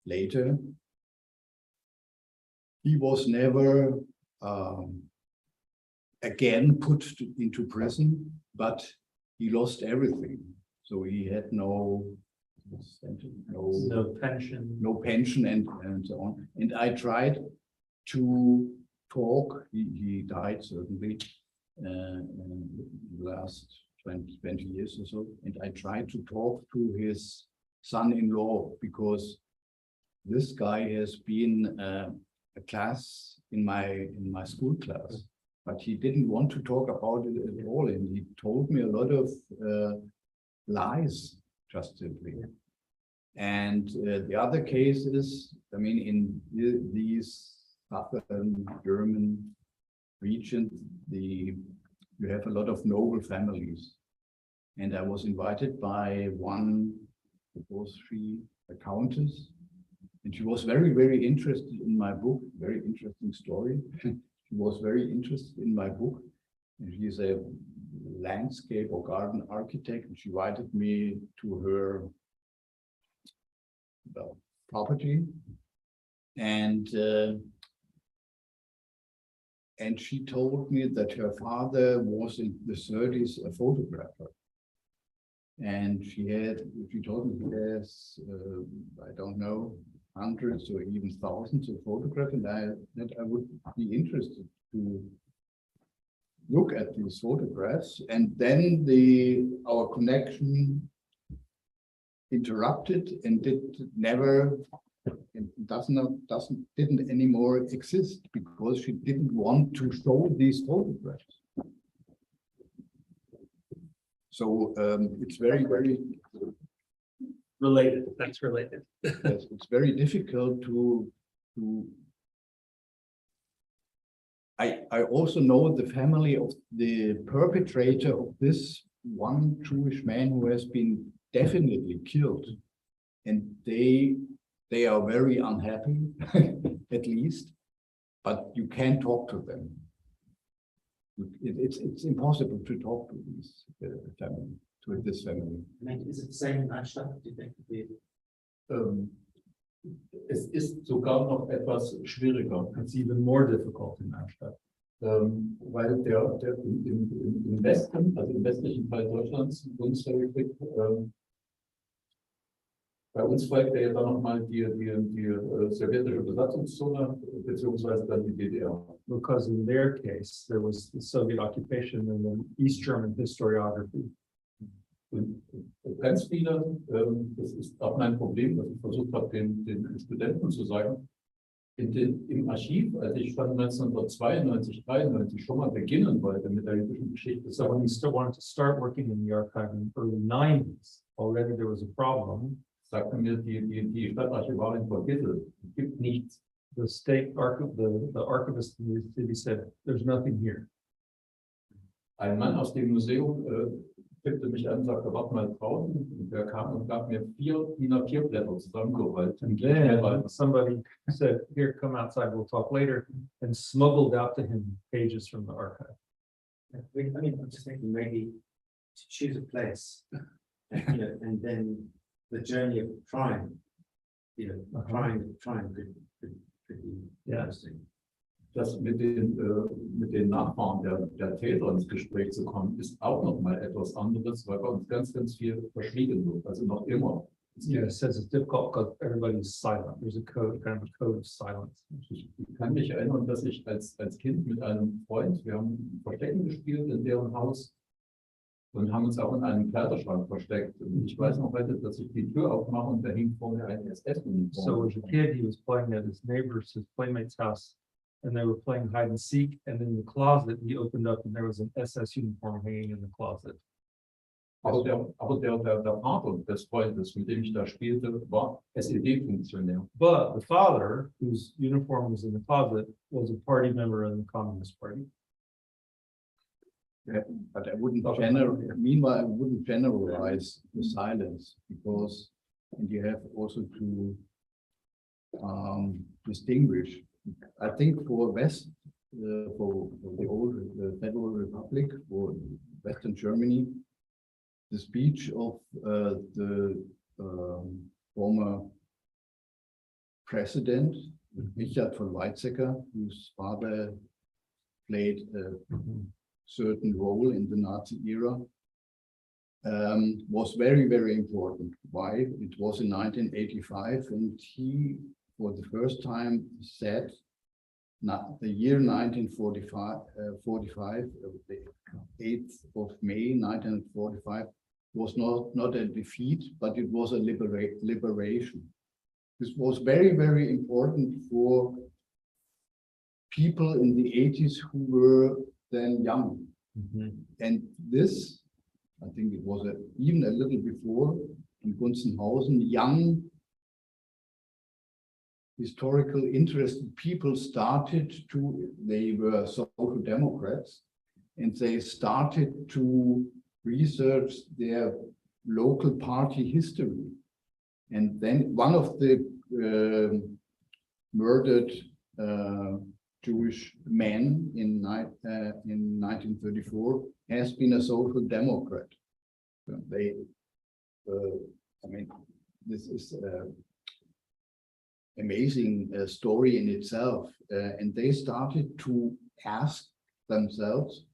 later. He was never again put into prison, but he lost everything. So he had no pension and so on. And I tried to talk. He died certainly in the last 20 years or so. And I tried to talk to his son-in-law because this guy has been a class in my school class. But he didn't want to talk about it at all, and he told me a lot of lies, just simply. And the other case is, I mean, in these southern German regions, you have a lot of noble families. And I was invited by a countess, and she was very, very interested in my book, very interesting story. She was very interested in my book, and she is a landscape or garden architect, and she invited me to her property, and she told me that her father was in the 30s a photographer, and she told me he has I don't know, hundreds or even thousands of photographs, and that I would be interested to look at these photographs. And then our connection interrupted and didn't anymore exist because she didn't want to show these photographs. So it's very, very related. That's related. Yes, it's very difficult to I also know the family of the perpetrator of this one Jewish man who has been definitely killed, and they are very unhappy at least, but you can't talk to them. It's impossible to talk to this family. I mean, is it the same in Einstein, do you think? Es ist sogar noch etwas schwieriger. It's even more difficult in Darmstadt. Weil der im Westen, also im westlichen Teil Deutschlands, Bundesrepublik, bei uns folgt ja dann nochmal die sowjetische Besatzungszone, beziehungsweise dann die DDR. Because in their case, there was the Soviet occupation and then East German historiography. Und ganz viele, das ist auch mein Problem, was ich versucht habe, den Studenten zu sagen, im Archiv, als ich schon 1992, 93 schon mal beginnen wollte mit der jüdischen Geschichte. So when you still wanted to start working in the archive in the early 90s, already there was a problem. Sagte mir die Stadtarchivarin von Gittel, es gibt nichts. The state archive, the archivist in the city said, there's nothing here. Ein Mann aus dem Museum tippte mich an und sagte, warte mal draußen. Und der kam und gab mir 4 DIN A4 Blätter zusammengerollt. And then somebody said, here, come outside, we'll talk later, and smuggled out to him pages from the archive. I mean, I'm just thinking maybe to choose a place, and, you know, and then the journey of trying, you know, trying could be interesting. Das mit den Nachfahren der Täter ins Gespräch zu kommen, ist auch noch mal etwas anderes, weil bei uns ganz viel verschwiegen wird, also noch immer. Yeah, it says it's difficult because everybody's silent. There's a code, kind of a code of silence. Ich kann mich erinnern, dass ich als Kind mit einem Freund, wir haben Verstecken gespielt in deren Haus und haben uns auch in einem Kleiderschrank versteckt. Und ich weiß noch heute, dass ich die Tür aufmache und da hing vor mir ein SS-Uniform. So as a kid, he was playing at his neighbor's, his playmate's house, and they were playing hide and seek. And in the closet, he opened up and there was an SS uniform hanging in the closet. Aber der Vater des Freundes, mit dem ich da spielte, war SED-Funktionär. But the father, whose uniform was in the closet, was a party member in the Communist Party. Yeah, but I wouldn't meanwhile, I wouldn't generalize the silence because, and you have also to distinguish. I think for West, for the old Federal Republic, for Western Germany, the speech of the former president, Richard von Weizsäcker, whose father played a certain role in the Nazi era, was very important. Why? It was in 1985, and he, for the first time, said, the year 1945, the 8th of May 1945, was not a defeat, but it was a liberation. This was very important for people in the 80s who were then young. And this, I think it was even a little before, in Gunzenhausen, young historical interested people started to, they were social democrats, and they started to research their local party history. And then one of the murdered Jewish men in 1934 has been a social democrat. They, I mean, this is amazing story in itself. And they started to ask themselves,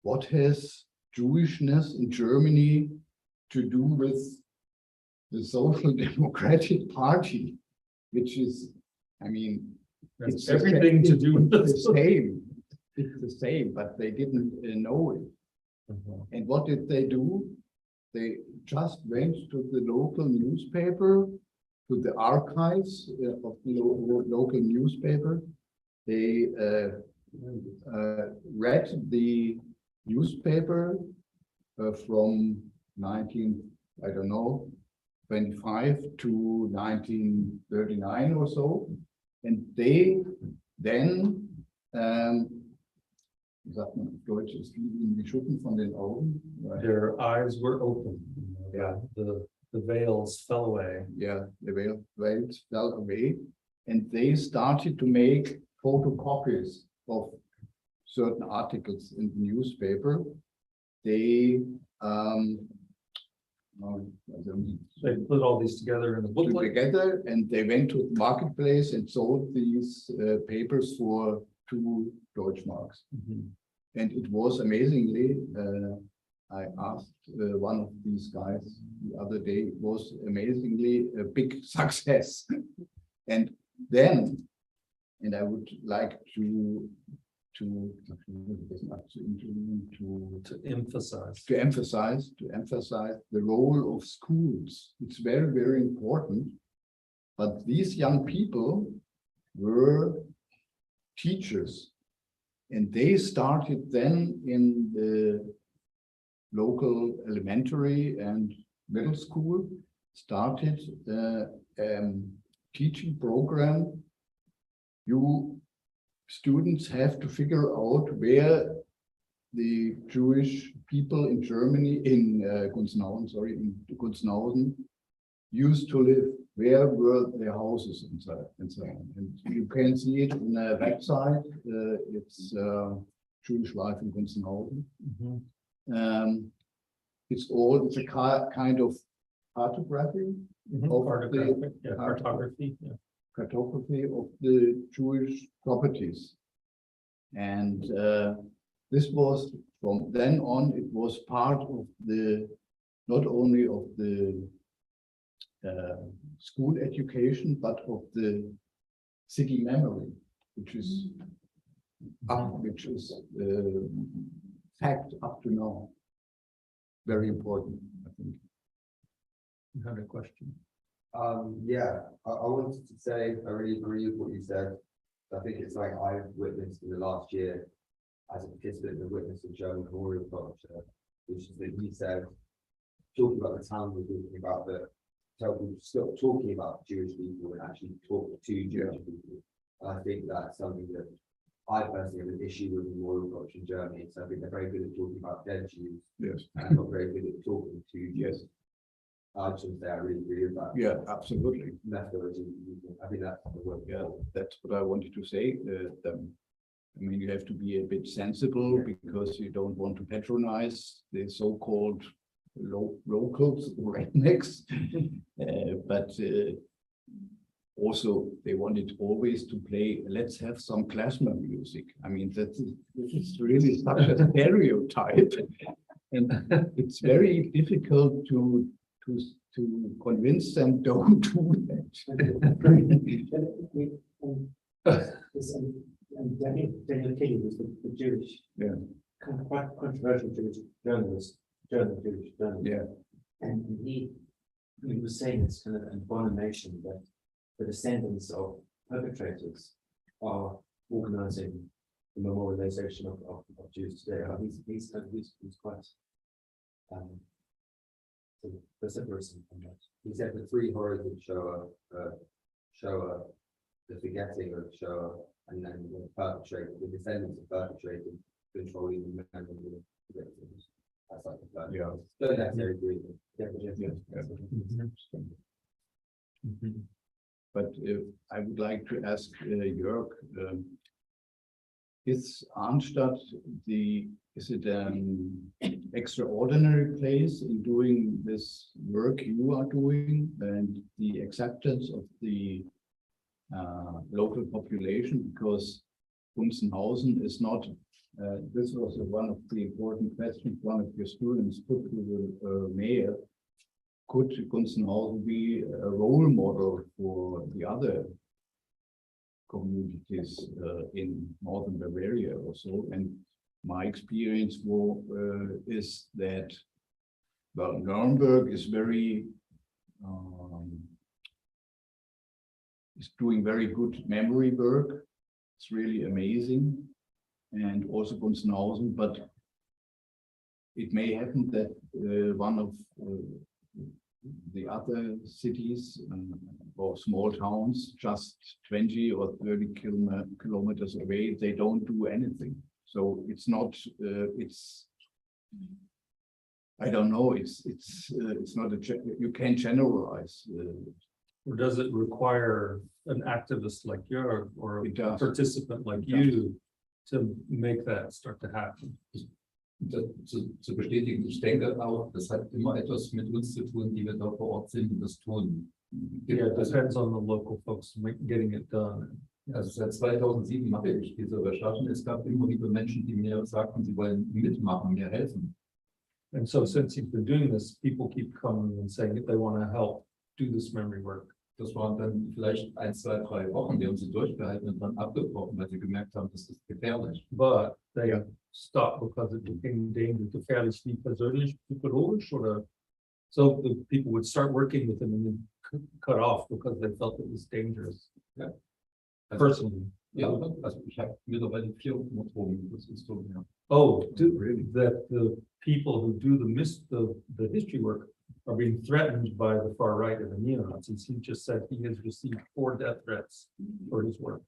what has Jewishness in Germany to do with the Social Democratic Party, which is, I mean, It's everything to do with the same. It's the same, but they didn't know it. And what did they do? They just went to the local newspaper, to the archives of the local newspaper. They read the newspaper from 25 to 1939 or so. And they then, wie sagt man auf Deutsch, es fiel ihnen die Schuppen von den Augen. Their eyes were open. Yeah. The veils fell away. Yeah, the veils fell away, and they started to make photocopies of certain articles in the newspaper. They They put all these together in a booklet. together, and they went to the marketplace and sold these papers for 2 Deutschmarks. And it was amazingly, I asked one of these guys the other day, it was amazingly a big success. And then, and I would like to emphasize the role of schools. It's very important. But these young people were teachers, and they started then in the local elementary and middle school, started teaching program. You students have to figure out where the Jewish people in Germany, in Gunzenhausen, used to live. Where were their houses and so on. And you can see it in a website. It's Jewish life in Gunzenhausen. Mhm. It's a kind of cartography, Of Cartographic, yeah, cartography, yeah. cartography of the Jewish properties. And this was, from then on, it was part of the, not only of the school education, but of the city memory, which is fact up to now. Very important, I think. You had a question? Yeah, I wanted to say, I really agree with what you said. I think it's like I've witnessed in the last year, as a participant, the witness of German memorial culture, which is that you said, talking about the town we're talking about, that tell people to stop talking about Jewish people and actually talk to Jewish people. And I think that's something that I personally have an issue with memorial culture in Germany. So I think they're very good at talking about dead Jews. Yes. And not very good at talking to Jews. Yes. I just want to say I really agree with that. Yeah, absolutely. Methodology. I think that's the word. Yeah, that's what I wanted to say. I mean, you have to be a bit sensible because you don't want to patronize the so-called locals, rednecks. But also they wanted always to play, let's have some klezmer music. I mean, this is really such a stereotype. And it's very difficult to convince them don't do that. Daniel Kelly was the Jewish, Yeah. kind of quite controversial Jewish journalist, German Jewish journalist. Yeah. And he was saying it's kind of an abomination that the descendants of perpetrators are organizing the memorialization of Jews today. He's quite vociferous on that. He said the three horrors of Shoah, the forgetting of Shoah, and then the perpetrator, the descendants of perpetrators controlling the men and the victims. That's like the third. Yeah. Don't necessarily agree with Mhm. But I would like to ask Jörg, is Arnstadt is it an extraordinary place in doing this work you are doing and the acceptance of the local population? Because Gunzenhausen is not, this was one of the important questions one of your students put to the mayor. Could Gunzenhausen be a role model for the other communities in northern Bavaria or so? And my experience is that, well, Nuremberg is is doing very good memory work. It's really amazing. And also Gunzenhausen, but it may happen that one of the other cities or small towns just 20 or 30 kilometers away, they don't do anything. So it's not, I don't know, it's not you can't generalize. Or does it require an activist like you or a It does. participant like It you to make that start to happen? Zu bestätigen, ich denke auch, das hat immer etwas mit uns zu tun, die wir da vor Ort sind und das tun. Yeah, it depends on the local folks getting it done. Also seit 2007 mache ich diese Recherchen. Es gab immer wieder Menschen, die mir sagten, sie wollen mitmachen, mir helfen. And so since you've been doing this, people keep coming and saying that they want to help do this memory work. Das waren dann vielleicht 1, 2, 3 Wochen, die haben sie durchgehalten und dann abgebrochen, weil sie gemerkt haben, das ist gefährlich. But they stopped because it became dangerous, gefährlich wie persönlich, psychologisch, oder so the people would start working with them and then cut off because they felt it was dangerous. Ja. Personally. Ja, also ich habe mittlerweile 4 Motoren, das ist so, ja. Oh, really? That the people who do the history work are being threatened by the far right and the neo-Nazis. He just said he has received 4 death threats for his work.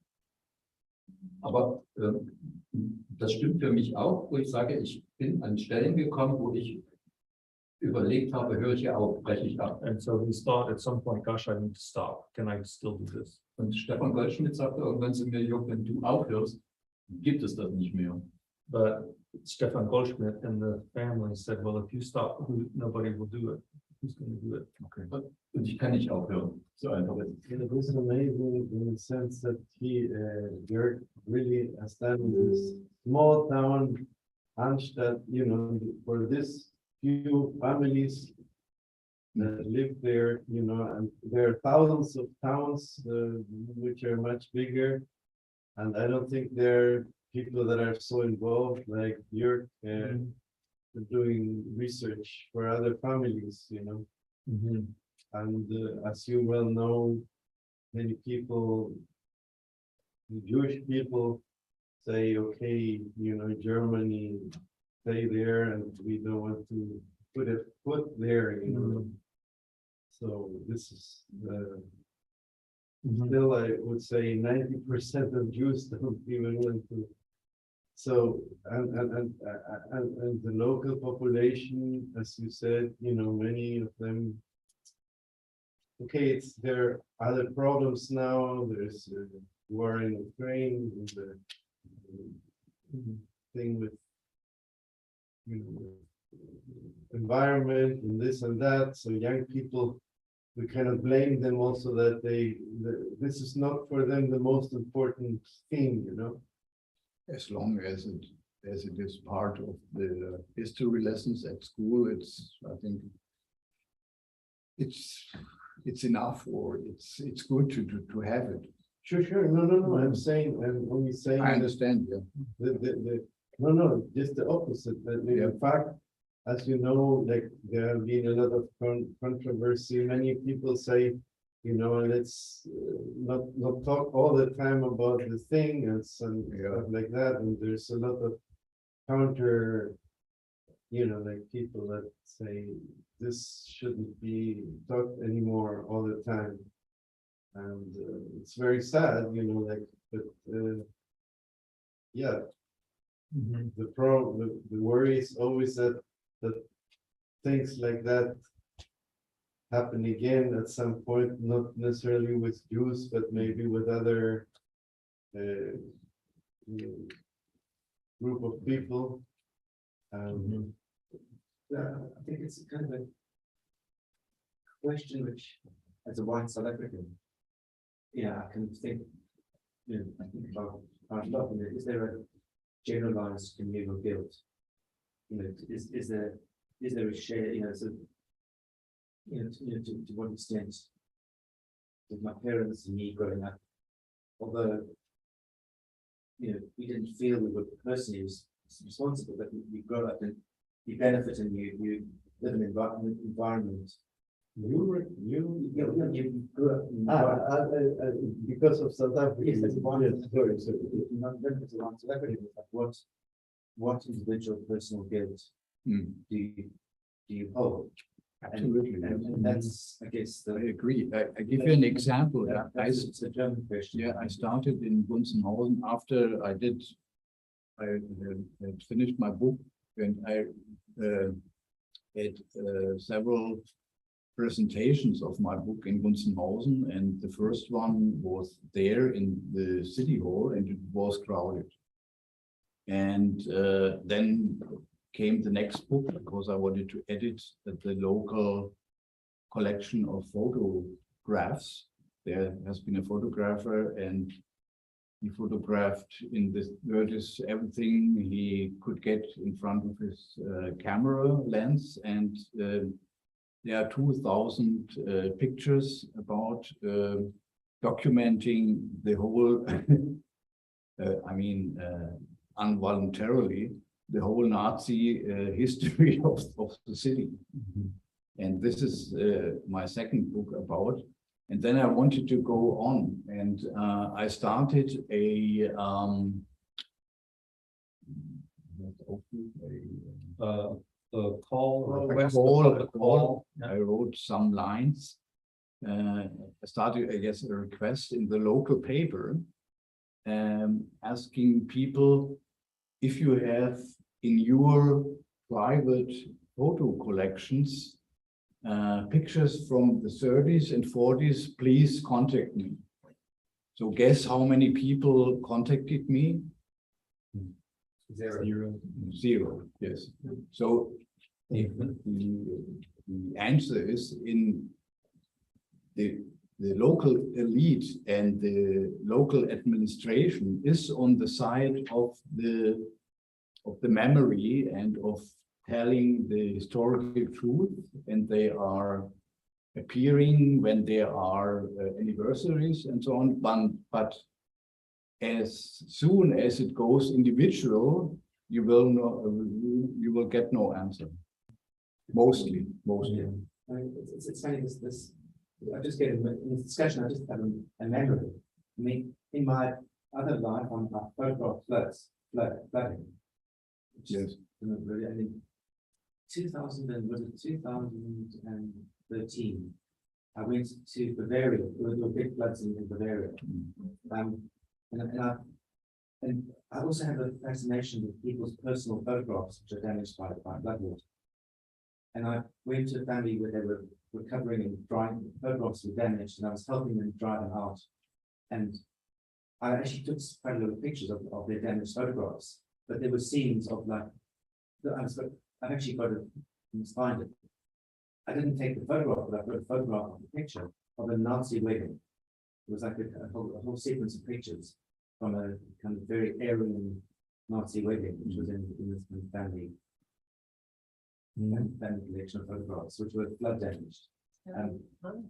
Aber das stimmt für mich auch, wo ich sage, ich bin an Stellen gekommen, wo ich überlegt habe, höre ich hier auf, breche ich ab. And so he's thought at some point, gosh, I need to stop. Can I still do this? Und Stefan Goldschmidt sagte irgendwann zu mir, Jörg, wenn du aufhörst, gibt es das nicht mehr. But Stefan Goldschmidt and the family said, well, if you stop, nobody will do it. Who's gonna do it? Und ich kann nicht aufhören. So einfach ist es. It was amazing in the sense that Jörg really established this small town, Anstatt, you know, for this few families that live there, you know, and there are thousands of towns which are much bigger. And I don't think there are people that are so involved like Jörg doing research for other families, you know. And as you well know, many people, Jewish people say, okay, you know, Germany, stay there and we don't want to put a foot there, you know. So this is still, I would say 90% of Jews don't even want to. So, and the local population, as you said, you know, many of them, okay, there are other problems now. There's war in Ukraine, and the thing with, you know, environment and this and that. So young people, we kind of blame them also that this is not for them the most important thing, you know. As long as it is part of the history lessons at school, I think it's enough, or it's good to have it. Sure. No. I'm only saying. I understand, yeah. No, just the opposite. That in fact, as you know, like there have been a lot of controversy. Many people say, you know, let's not talk all the time about the thing and stuff like that. And there's a lot of counter, you know, like people that say this shouldn't be talked anymore all the time. And it's very sad, you know, like, but yeah, the worry is always that things like that happen again at some point, not necessarily with Jews, but maybe with other group of people. Yeah, I think it's kind of a question which, as a white South African, yeah, I can think, you know, I think about is there a generalized communal guilt? You know, is there a share, you know, so, you know, to what extent did my parents and me growing up, although, you know, we didn't feel we were personally responsible, but we grow up and you benefit and you live in an environment. You grew up in because of South Africa. Yes, that's one. Sorry. Not benefits of one celebrity, but what individual personal guilt do you hold? Absolutely. And that's, I guess, I agree. I give you an example. it's a German question. Yeah, I started in Gunzenhausen after I had finished my book, and I had several presentations of my book in Gunzenhausen, and the first one was there in the city hall, and it was crowded. And then came the next book, because I wanted to edit the local collection of photographs. There has been a photographer, and he photographed in this vertice everything he could get in front of his camera lens, and there are 2,000 pictures about documenting the whole, involuntarily, the whole Nazi history of the city. And this is my second book about. And then I wanted to go on, and I started a call. I wrote some lines. I started, I guess, a request in the local paper, asking people, if you have in your private photo collections pictures from the 30s and 40s, please contact me. So guess how many people contacted me? Zero, yes. So the answer is in the local elite and the local administration is on the side of the memory and of telling the historical truth, and they are appearing when there are anniversaries and so on. But as soon as it goes individual, you will get no answer. Mostly. I mean, it's funny, this, I just get in this discussion, I just had a memory. I mean, in my other life, I'm a photograph flooding. Yes. Really, I think 2013, I went to Bavaria, there were big floods in Bavaria. And I also have a fascination with people's personal photographs, which are damaged by floodwater. And I went to a family where they were recovering and drying, photographs were damaged, and I was helping them dry them out. And I actually took quite a lot of pictures of their damaged photographs, but there were scenes of like, I've actually got to find it. I didn't take the photograph, but I've got a photograph of the picture of a Nazi wedding. It was like a whole sequence of pictures from a kind of very Aryan Nazi wedding, which was in this kind of family collection of photographs, which were flood damaged. Nazi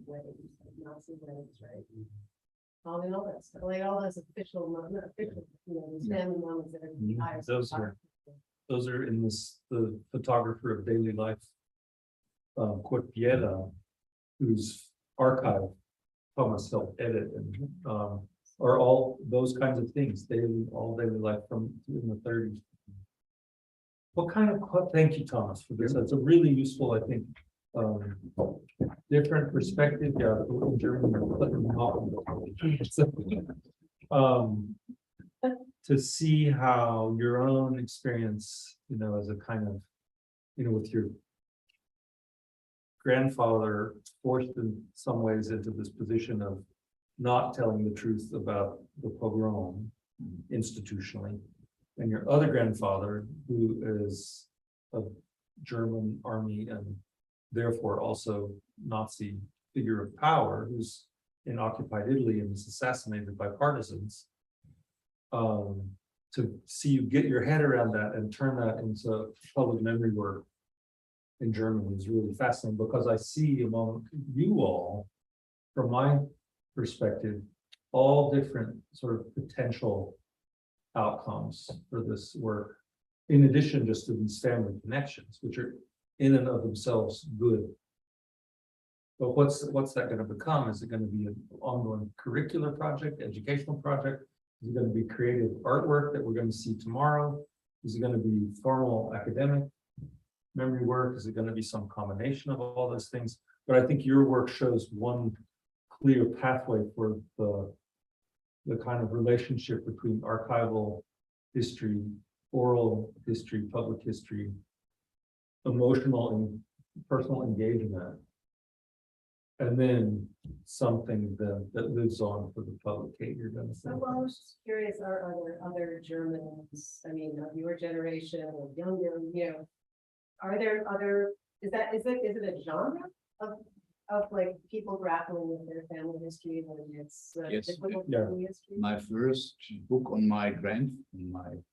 weddings, right? All that stuff, like all those official, not official, these family moments that are the highest. Those are in this, the photographer of daily life, Cortiera, whose archive Thomas helped edit, and are all those kinds of things, all daily life from in the 30s. Thank you, Thomas, for this. That's a really useful, I think, different perspective. Yeah, in German, to see how your own experience, as a kind of, with your grandfather forced in some ways into this position of not telling the truth about the pogrom institutionally, and your other grandfather, who is a German army and therefore also Nazi figure of power, who's in occupied Italy and is assassinated by partisans. To see you get your head around that and turn that into public memory work in Germany is really fascinating, because I see among you all, from my perspective, all different sort of potential outcomes for this work, in addition just to these family connections, which are in and of themselves good. But what's that going to become? Is it going to be an ongoing curricular project, educational project? Is it going to be creative artwork that we're going to see tomorrow? Is it going to be formal academic memory work? Is it going to be some combination of all those things? But I think your work shows one clear pathway for the kind of relationship between archival history, oral history, public history, emotional and personal engagement, and then something that lives on for the public. Kate, you're going to say. Well, I was just curious, are there other Germans, I mean, of your generation or younger, are there other, is it a genre of like people grappling with their family history when it's Yes, difficult yeah. family history? My first book on my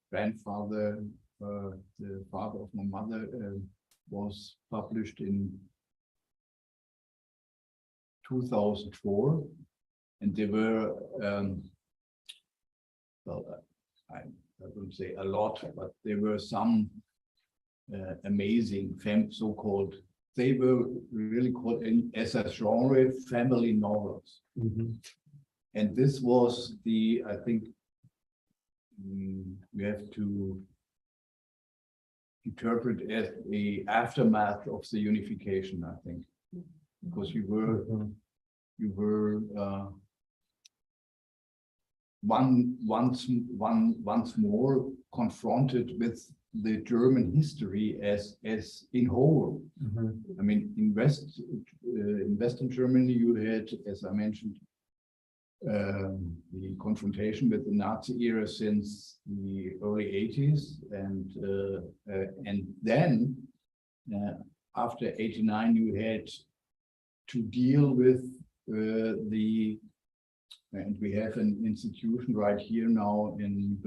grandfather, the father of my mother, was published in 2004, and there were well, I wouldn't say a lot, but there were some amazing so-called, they were really called as a genre family novels. And this was I think we have to interpret as the aftermath of the unification, I think, because you were once more confronted with the German history as in whole. I mean, in Western Germany, you had, as I mentioned, the confrontation with the Nazi era since the early 80s, and then after 89 you had to deal with and we have an institution right here now in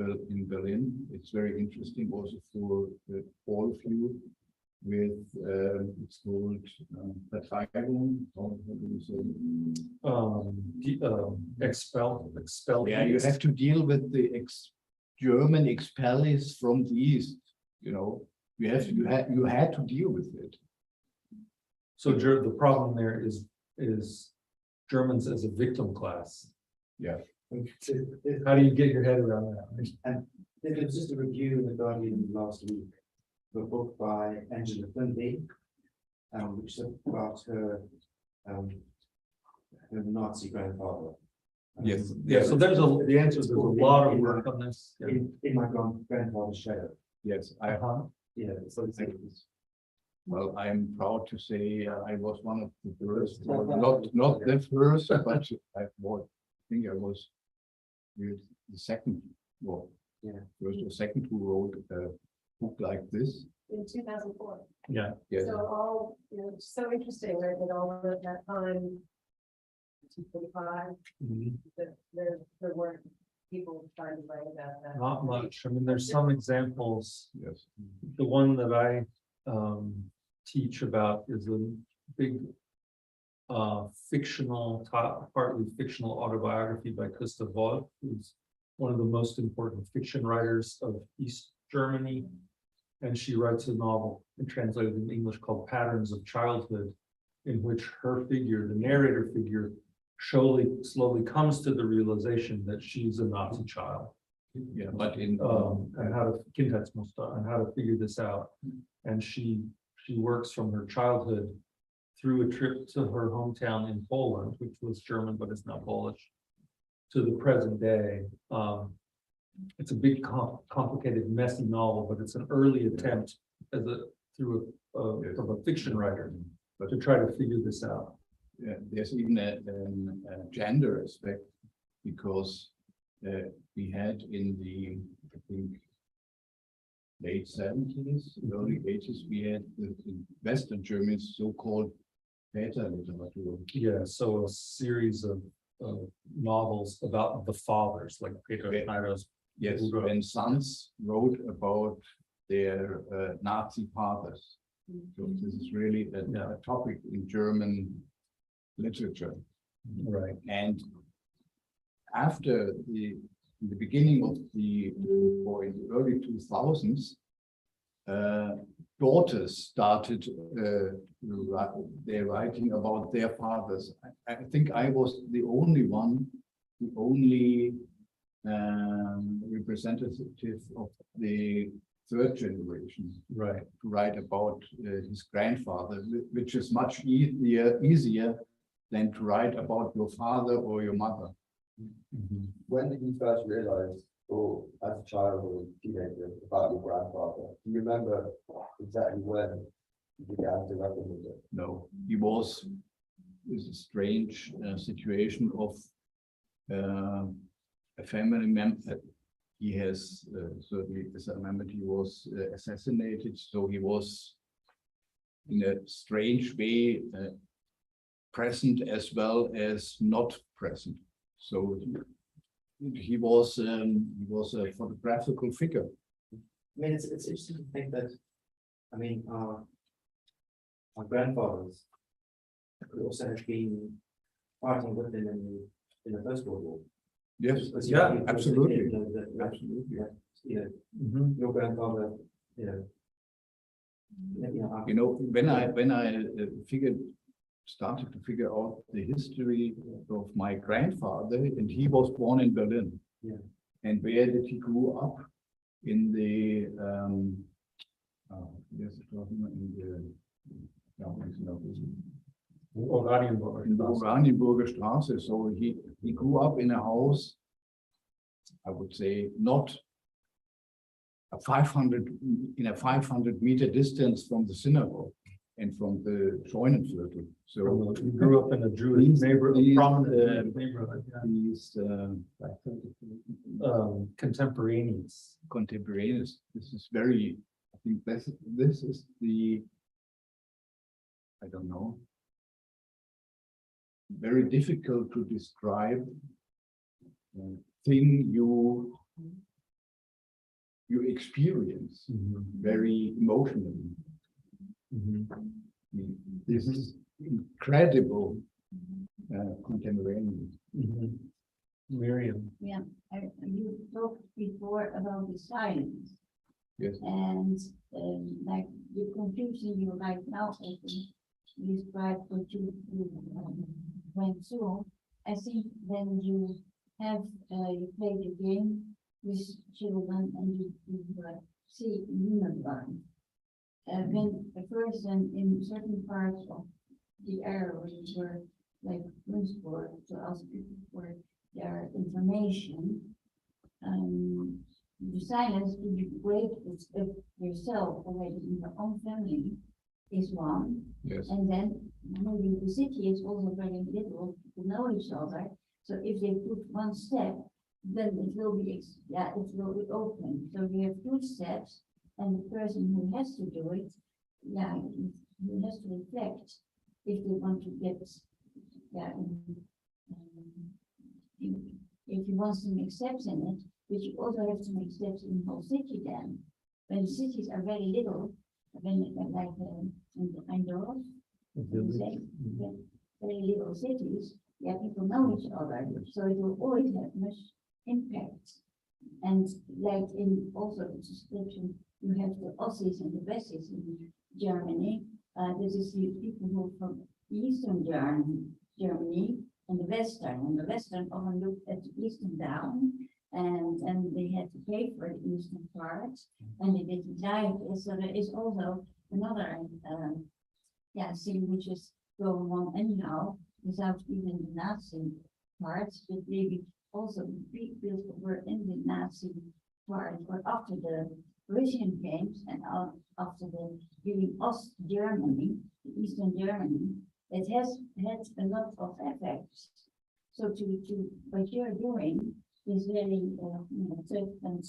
Berlin. It's very interesting also for all of you. With it's called Vertreibung. How do you say? Expel. Yeah, you have to deal with the German expellees from the east. You know, you had to deal with it. So the problem there is Germans as a victim class. Yeah. How do you get your head around that? And there was just a review in the Guardian last week, of a book by Angela Findlay, which is about her Nazi grandfather. Yes. Yeah, so the answer is there's a lot of work on this. Yeah. In my grandfather's shadow. Yes, Yeah, so it's well, I am proud to say I was one of the first, not the first, but I think I was the second, well, Yeah. first or second who wrote a book like this. In 2004. Yeah. Yes. So all, it's so interesting, right, that all at that time, 245, Mhm. there weren't people trying to write about that. Not much. I mean, there's some examples. Yes. The one that I teach about is a big partly fictional autobiography by Christa Wolf, who's one of the most important fiction writers of East Germany. And she writes a novel translated in English called Patterns of Childhood, in which her figure, the narrator figure, slowly comes to the realization that she's a Nazi child. Yeah, but in And how to Kindheitsmuster, and how to figure this out. And she works from her childhood through a trip to her hometown in Poland, which was German but is now Polish, to the present day. It's a big, complicated, messy novel, but it's an early attempt from a fiction writer to try to figure this out. there's even a gender aspect, because we had in the, I think, late 70s, early 80s, we had in Western Germany so-called Väterliteratur. Yeah, so a series of novels about the fathers, like Peter Okay. Schneider's. Yes, when sons wrote about their Nazi fathers. So this is really a topic in German literature. Right. And after in the beginning of or in the early 2000s, daughters started their writing about their fathers. I think I was the only representative of the third generation, Right. to write about his grandfather, which is much easier than to write about your father or your mother. Mhm. When did you first realize, or as a child or teenager, about your grandfather? Do you remember exactly when you began to reckon with it? No, he was a strange situation of a family member. He has certainly, as I remember, he was assassinated. So he was in a strange way present as well as not present. So he was a photographical figure. I mean, it's interesting to think that, I mean, our grandfathers could also have been fighting with them in the First World War. Yes, Because yeah, you absolutely, absolutely. Mhm. Your grandfather, when I started to figure out the history of my grandfather, and he was born in Berlin. Yeah. And where did he grow up? In the Oranienburger Straße. So he grew up in a house, I would say, not a 500 meter distance from the synagogue. and from the Scheunenviertel. So We grew up in a Jewish These- neighborhood, these, prominent neighborhood, yeah. these Contemporaneous. contemporaneous, this is very, I think this is the, I don't know, very difficult to describe thing you experience very emotionally. This is incredible contemporaneous. Miriam. Yeah, you talked before about the silence. Yes. And like the confusion you right now describe what you went through. I think when you have you play the game with children and you see unicorn. When a person in certain parts of the area were like Bloomsburg to ask people for their information, the silence to be break it yourself already in your own family is one. Yes. And then maybe the city is also very little to know each other. So if they put one step, then it will be, it will be open. So you have two steps and the person who has to do it, he has to reflect if they want to get, if he wants to make steps in it, but you also have to make steps in the whole city then. When the cities are very little, when like in the Eindhoven, very little cities, people know each other, so it will always have much impact. And like in also the description, you have the Ossis and the Wessis in Germany. This is the people who from Eastern Germany and the Western often look at the Eastern down, and they had to pay for the Eastern part, and they didn't like it. So there is also another thing which is going on anyhow, without even the Nazi parts, but maybe also the people who were in the Nazi part or after the Russian games and after the really East Germany, Eastern Germany, it has had a lot of effects. So to what you're doing is very tough and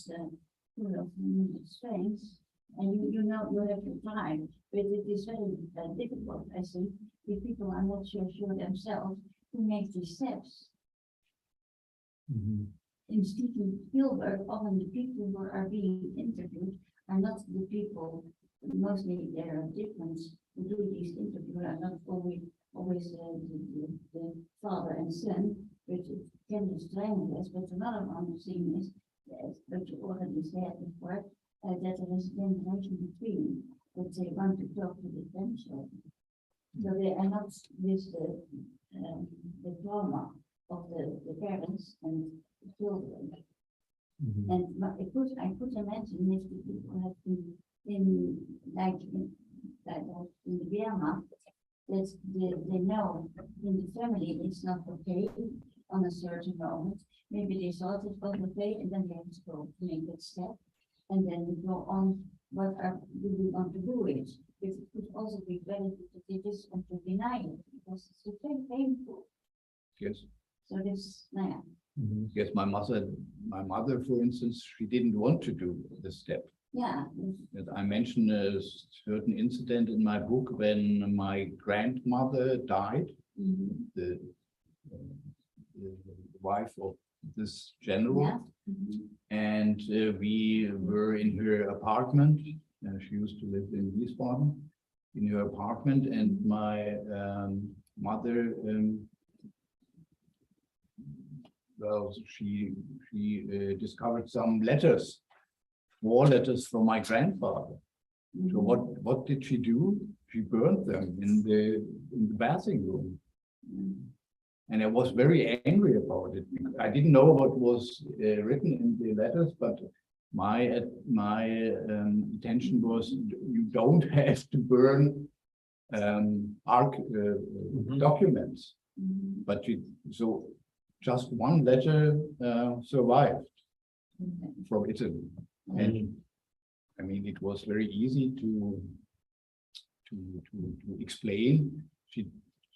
full of strengths, and you know you have to try, but it is very difficult. I think if people are not sure themselves to make these steps. In Steven Spielberg, often the people who are being interviewed are not the people, mostly there are different who do these interviews are not always the father and son, which can be stranglers, but another one thing is, but you already said before, that there is a generation between, that they want to talk to the grandchildren. So they are not with the trauma of the parents and the children. And I could imagine if the people have been in the Wehrmacht, that they know in the family it's not okay on a certain moment. Maybe they thought it was okay, and then they have to go to make that step, and then we go on. What do we want to do it? It could also be very good if they just want to deny it because it's very painful. Yes. So this, Yes, my mother, for instance, she didn't want to do this step. yeah. And I mentioned a certain incident in my book when my grandmother died, the wife of this general, Yeah. and we were in her apartment. She used to live in Wiesbaden, in her apartment, and my mother. Well, she discovered some letters, war letters from my grandfather. So what did she do? She burned them in the bathing room. And I was very angry about it. I didn't know what was written in the letters, but my intention was you don't have to burn documents. But so just one letter survived from Italy. And I mean, it was very easy to to explain.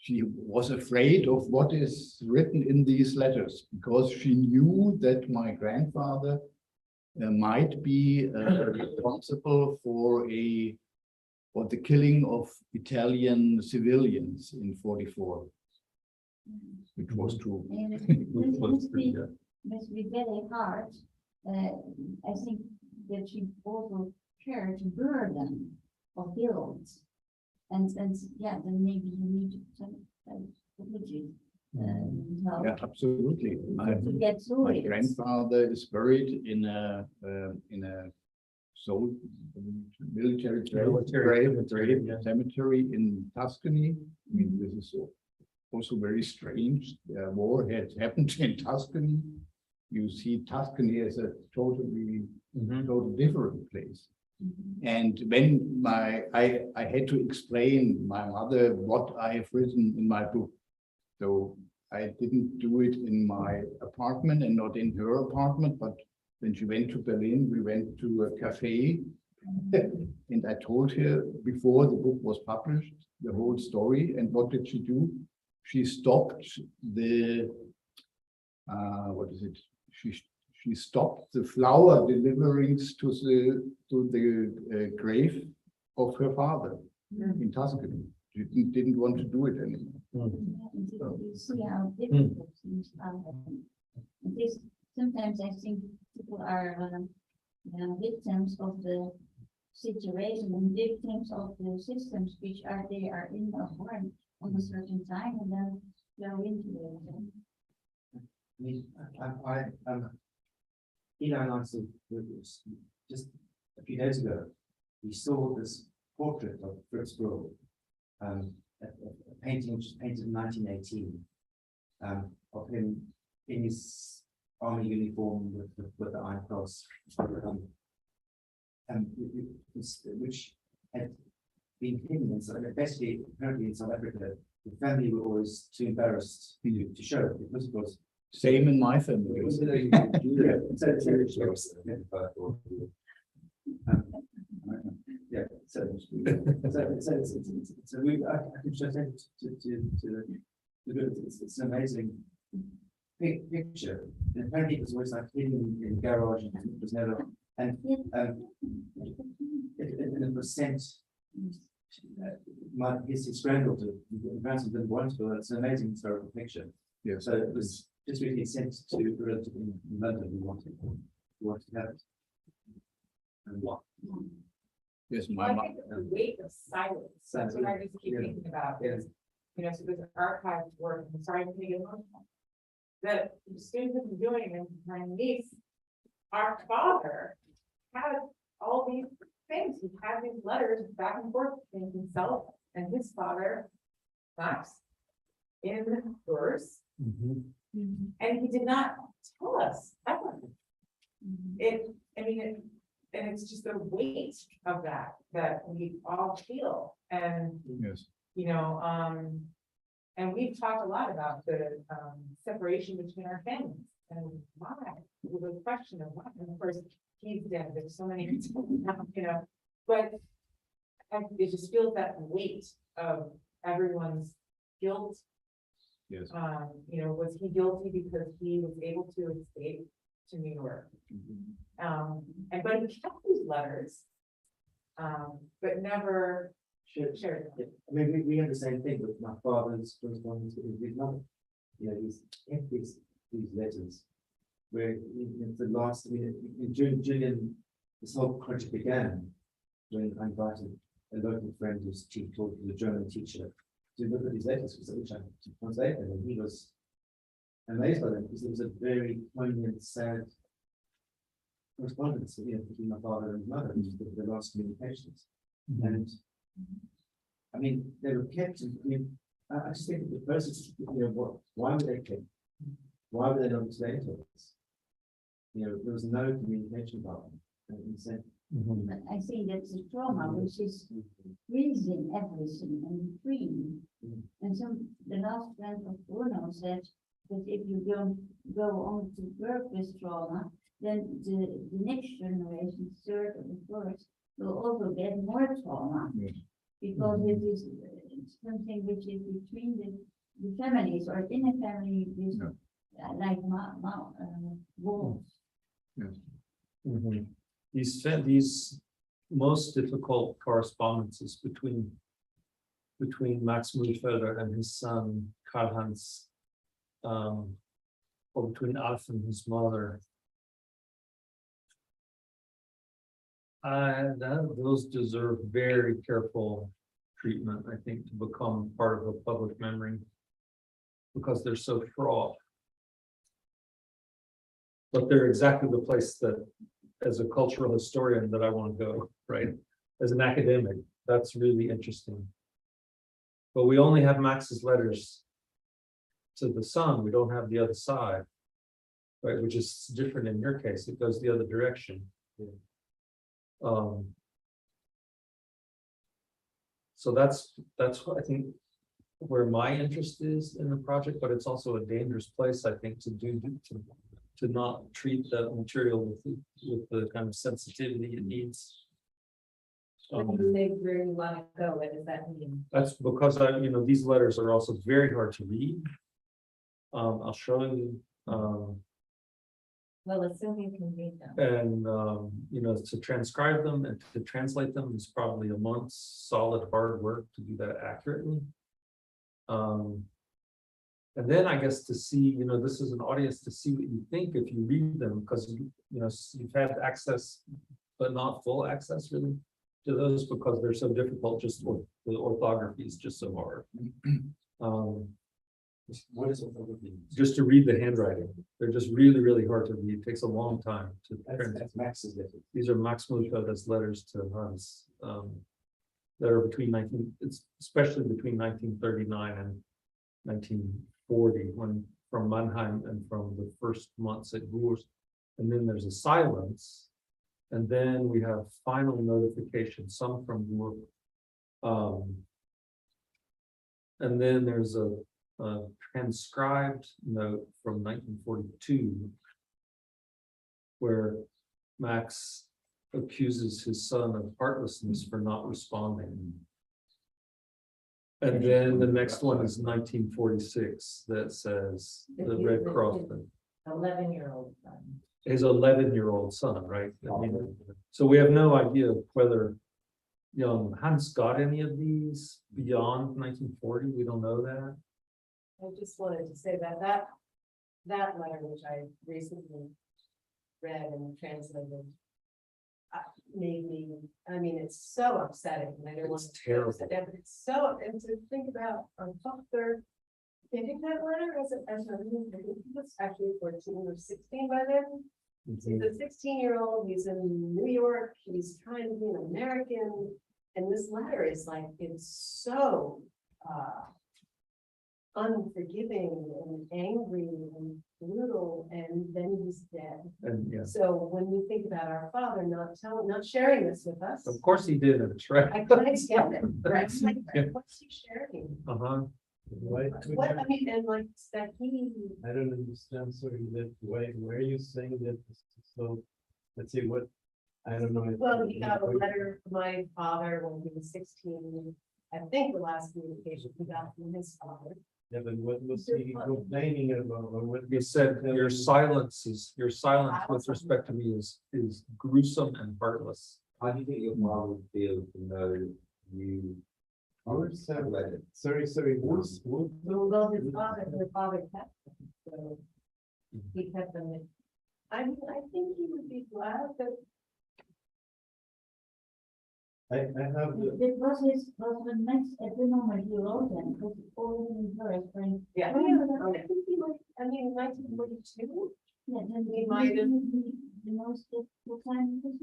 She was afraid of what is written in these letters because she knew that my grandfather might be responsible for the killing of Italian civilians in 44, which was true. And must be very hard. I think that she also carried a burden of guilt. And yeah, then maybe you need some apology. Help Yeah, absolutely. to get through My it. grandfather is buried in a military cemetery in Tuscany. I mean, this is also very strange. The war had happened in Tuscany. You see Tuscany as a totally different place. And when I had to explain my mother what I have written in my book. So I didn't do it in my apartment and not in her apartment, but when she went to Berlin, we went to a cafe. And I told her before the book was published, the whole story. And what did she do? She stopped the, what is it? She stopped the flower deliverings to the grave of her father in Tuscany. She didn't want to do it anymore. You see how difficult things are happening. And this, sometimes I think people are victims of the situation and victims of the systems which are they are in the harm on a certain time and then go into it. I mean, Eli and I saw just a few days ago, we saw this portrait of Fritz Brawl, a painting which was painted in 1918, of him in his army uniform with the Iron Cross, which had been hidden in South, especially apparently in South Africa. The family were always too embarrassed to show it because it was. Same in my family. Yeah, so we, I can just say it's an amazing picture. And apparently it was always like hidden in the garage and it was never, and it was sent, his granddaughter, grandson didn't want to, but it's an amazing historical picture. Yeah. So it was just really sent to a relative in London who wanted to have it. And what? Yes, Well, my I mom. think the weight of silence, that's what I just keep thinking about is, you know, so there's archived work, I'm sorry, I'm gonna get emotional. That the students have been doing, and my niece, our father had all these things, he had these letters back and forth between himself and his father. Max. In verse, and he did not tell us ever. And it's just the weight of that we all feel, and, Yes. you know, and we've talked a lot about the, separation between our families, and why, with the question of why, and of course, he's dead, there's so many, you know, but it just feels that weight of everyone's guilt. Yes. You know, was he guilty because he was able to escape to New York? But he kept these letters, but never shared them. I mean, we had the same thing with my father's correspondence with his mother. You know, these letters, where in the last, I mean, in Julian, this whole project began when I invited a local friend who's taught the German teacher to look at his letters, which I translated, and he was amazed by them because it was a very poignant, sad correspondence, you know, between my father and his mother, which is the last communications. And I mean, they were kept. I mean, I just think that the process, you know, why were they kept? Why were they not explained to us? You know, there was no communication about them. But I think that's a trauma which is freezing everything and freeing. And the last friend of Bruno said that if you don't go on to work with trauma, then the next generation, third or the fourth, will also get more trauma. Yes. because it is something which is between the families or in a family with like walls. Mhm. These most difficult correspondences between Max Mühlfelder and his son Karl Hans, or between Alf and his mother. Those deserve very careful treatment, I think, to become part of a public memory, because they're so fraught. But they're exactly the place that, as a cultural historian, that I want to go, right? As an academic, that's really interesting. But we only have Max's letters to the son, we don't have the other side, right? Which is different in your case, it goes the other direction. So that's what I think where my interest is in the project, but it's also a dangerous place, I think, to not treat that material with the kind of sensitivity it needs. When you say where you want to go, what does that mean? That's because these letters are also very hard to read. I'll show you. Well, assume you can read them. And to transcribe them and to translate them is probably a month's solid hard work to do that accurately. And then I guess to see, this is an audience to see what you think if you read them, because you've had access, but not full access really to those, because they're so difficult. Just the orthography is just so hard. What is orthography? Just to read the handwriting, they're just really, really hard to read. It takes a long time to. That's Max's letter. These are Max Mühlfelder's letters to Hans. That are especially between 1939 and 1940, when from Mannheim and from the first months at Gurs. And then there's a silence. And then we have final notification, some from Gurs. And then there's a transcribed note from 1942, where Max accuses his son of heartlessness for not responding. And then the next one is 1946 that says the Red Cross. 11-year-old son. His 11-year-old son, right? So we have no idea whether young Hans got any of these beyond 1940. We don't know that. I just wanted to say that letter, which I recently read and translated, made me, it's so upsetting, and I don't want to terrible. upset them, but it's so, and to think about our father getting that letter as he was actually 14 or 16 by then. He's a 16-year-old, he's in New York, he's trying to be an American, and this letter is like, it's so unforgiving and angry and brutal, and then he's dead. And yeah, So when we think about our father not sharing this with us, of course he did it, right? I couldn't get it. Right? Like, Yeah. what's he sharing? Uh-huh. Why, What, and like that I don't understand, sorry, that why are you saying that? So, let's see what, I don't know. well, he got a letter from my father when he was 16. I think the last communication he got from his father. Yeah, but what was he complaining about, or what? You said your silence with respect to me is gruesome and heartless. How do you think your mom would feel to know you? Sorry, who's? Well, his father kept them, so he kept them. I think he would be glad that. I have the. It was when Max at the moment he wrote them, because all in her friend. Yeah. I think he was, 1942. Yeah, then He might have- the most difficult time was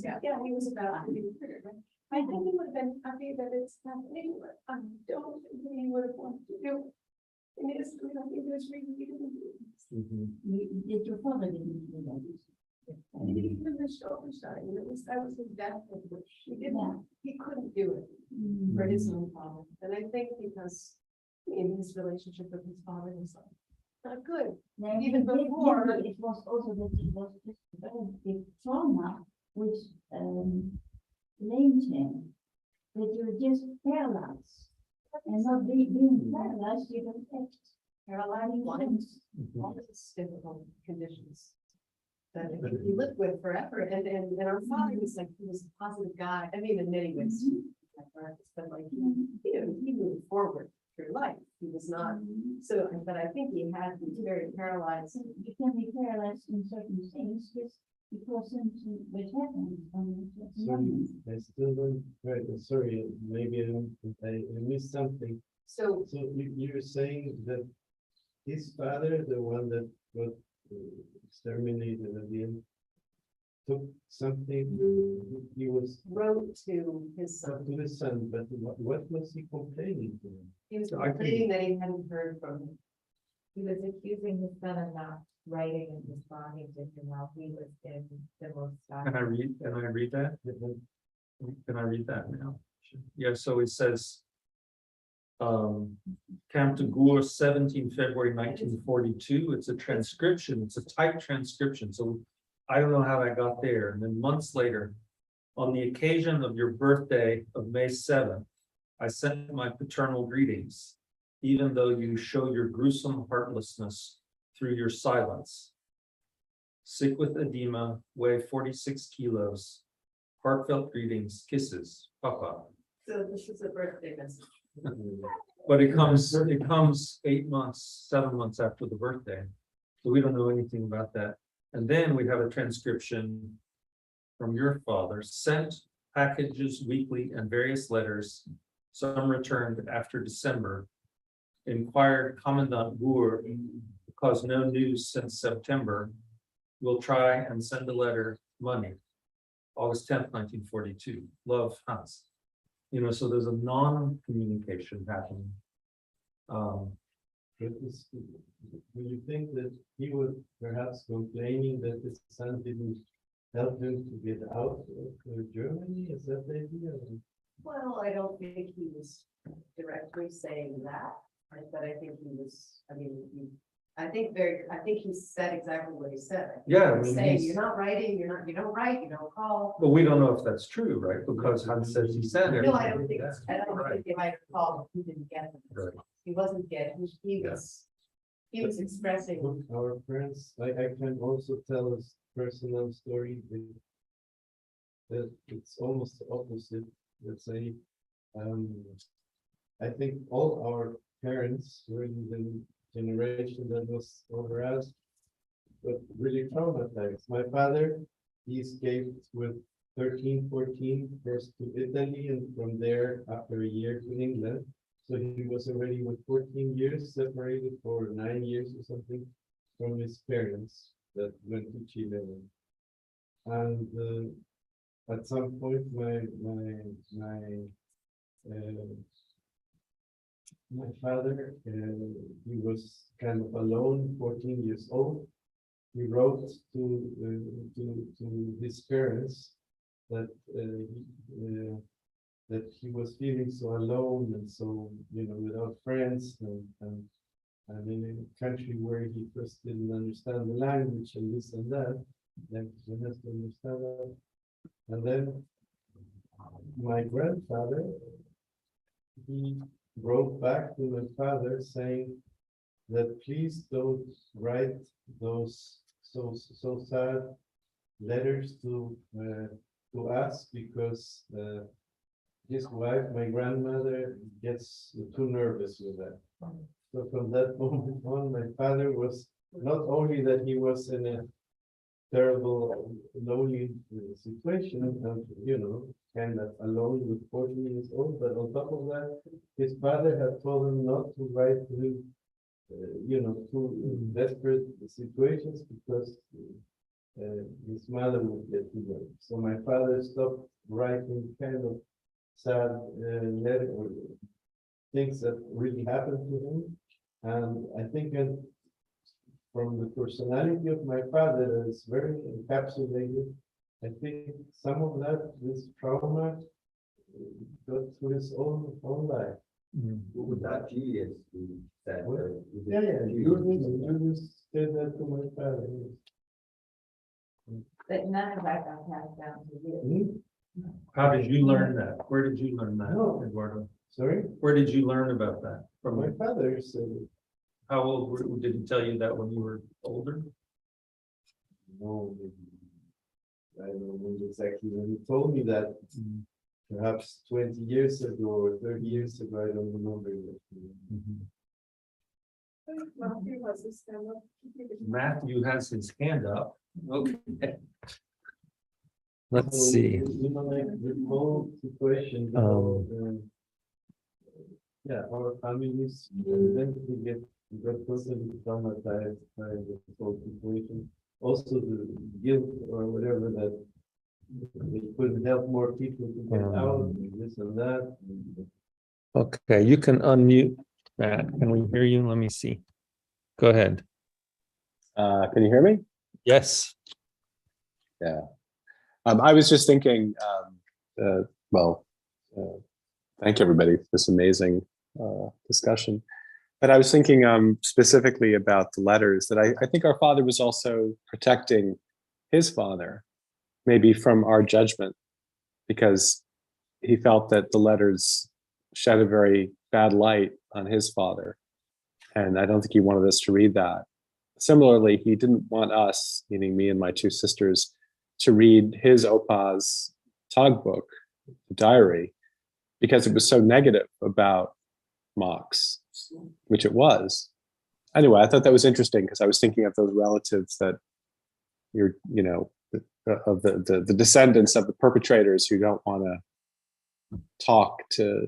now. Yeah, he was about to be triggered. I think he would have been happy that it's happening, but I don't think he would have wanted to do it. And I think there's reason he didn't do it. Did your father didn't do that? And he was a shoulder shine, and that was his death, which he couldn't do it for his own father. And I think because in his relationship with his father was not good. Now, Even it did- before- yeah, it was also that it was just a very big trauma which blamed him that you're just paralyzed. And not being paralyzed, you don't act. Paralyzed lines, all these difficult conditions. That he lived with forever, and our father was like, he was a positive guy, I mean, in many ways. But like, he moved forward through life, he was not, so, but I think he had, he was very paralyzed. You can be paralyzed in certain things just because something that happened. Sorry, I still don't, right, sorry, maybe I missed something. So, So you're saying that his father, the one that got exterminated at the end, took something, he was wrote to his son, up to his son, but what was he complaining to him? he was I think- complaining that he hadn't heard from him. He was accusing his son of not writing and responding to him while he was in the most. Can I read that? Can I read that now? Yeah, so it says. Camp de Gour, 17 February 1942. It's a transcription, it's a typed transcription, so I don't know how I got there. And then months later, on the occasion of your birthday of May 7th, I sent my paternal greetings, even though you show your gruesome heartlessness through your silence. Sick with edema, weigh 46 kilos. Heartfelt greetings, kisses, Papa. So this is a birthday message. But it comes 8 months, 7 months after the birthday. So we don't know anything about that. And then we have a transcription from your father, sent packages weekly and various letters, some returned after December. Inquired Commandant Gour, because no news since September. Will try and send a letter, money. August 10th, 1942. Love, Hans. You know, so there's a non-communication happening. But do you think that he was perhaps complaining that his son didn't help him to get out of Germany? Is that the idea? Well, I don't think he was directly saying that, right, but I think he was, I mean, I think he said exactly what he said. I think Yeah, he I was mean, saying, he's- you're not writing, you don't write, you don't call. But we don't know if that's true, right? Because Hans says he sent it. No, I don't think they might have called, he didn't get them. Right. He wasn't getting, he was expressing. Look, our parents, I can also tell a personal story that it's almost the opposite. Let's say, I think all our parents were in the generation that was over us, but really traumatized. My father, he escaped with 13, 14, first to Italy, and from there, after a year, to England. So he was already with 14 years separated for 9 years or something from his parents that went to Chile. And at some point, my father, he was kind of alone, 14 years old. He wrote to his parents that that he was feeling so alone and so, without friends and in a country where he first didn't understand the language and this and that. Then he has to understand that. And then my grandfather, he wrote back to my father saying that please don't write those so sad letters to us, because his wife, my grandmother, gets too nervous with that. So from that moment on, my father was not only that he was in a terrible, lonely situation, and kind of alone with 14 years old, but on top of that, his father had told him not to write to him, too desperate situations, because his mother would get too worried. So my father stopped writing kind of sad letter or things that really happened to him, and I think from the personality of my father, that is very encapsulated. I think some of that, this trauma, got through his own life. What would that Julius be said? Yeah, you said that to my father. But none of that got passed down to you. How did you learn that? Where did you learn that, No. Eduardo? Sorry, Where did you learn about that? From my father said, how old did he tell you that when you were older? no, I don't know exactly when he told me that. Perhaps 20 years ago or 30 years ago, I don't remember. Matthew has his hand up. Okay. Let's So, see. You know, like the whole situation, yeah, our families eventually get totally traumatized by the whole situation. Also the guilt or whatever that they couldn't help more people to get out, and this and that. Okay, you can unmute Matt. Can we hear you? Let me see. Go ahead. Can you hear me? Yes. Yeah. I was just thinking, thank everybody for this amazing discussion. But I was thinking specifically about the letters that I think our father was also protecting his father, maybe from our judgment, because he felt that the letters shed a very bad light on his father. And I don't think he wanted us to read that. Similarly, he didn't want us, meaning me and my two sisters, to read his opa's Tagebuch, the diary, because it was so negative about Max, which it was. Anyway, I thought that was interesting because I was thinking of those relatives that of the descendants of the perpetrators who don't want to talk to,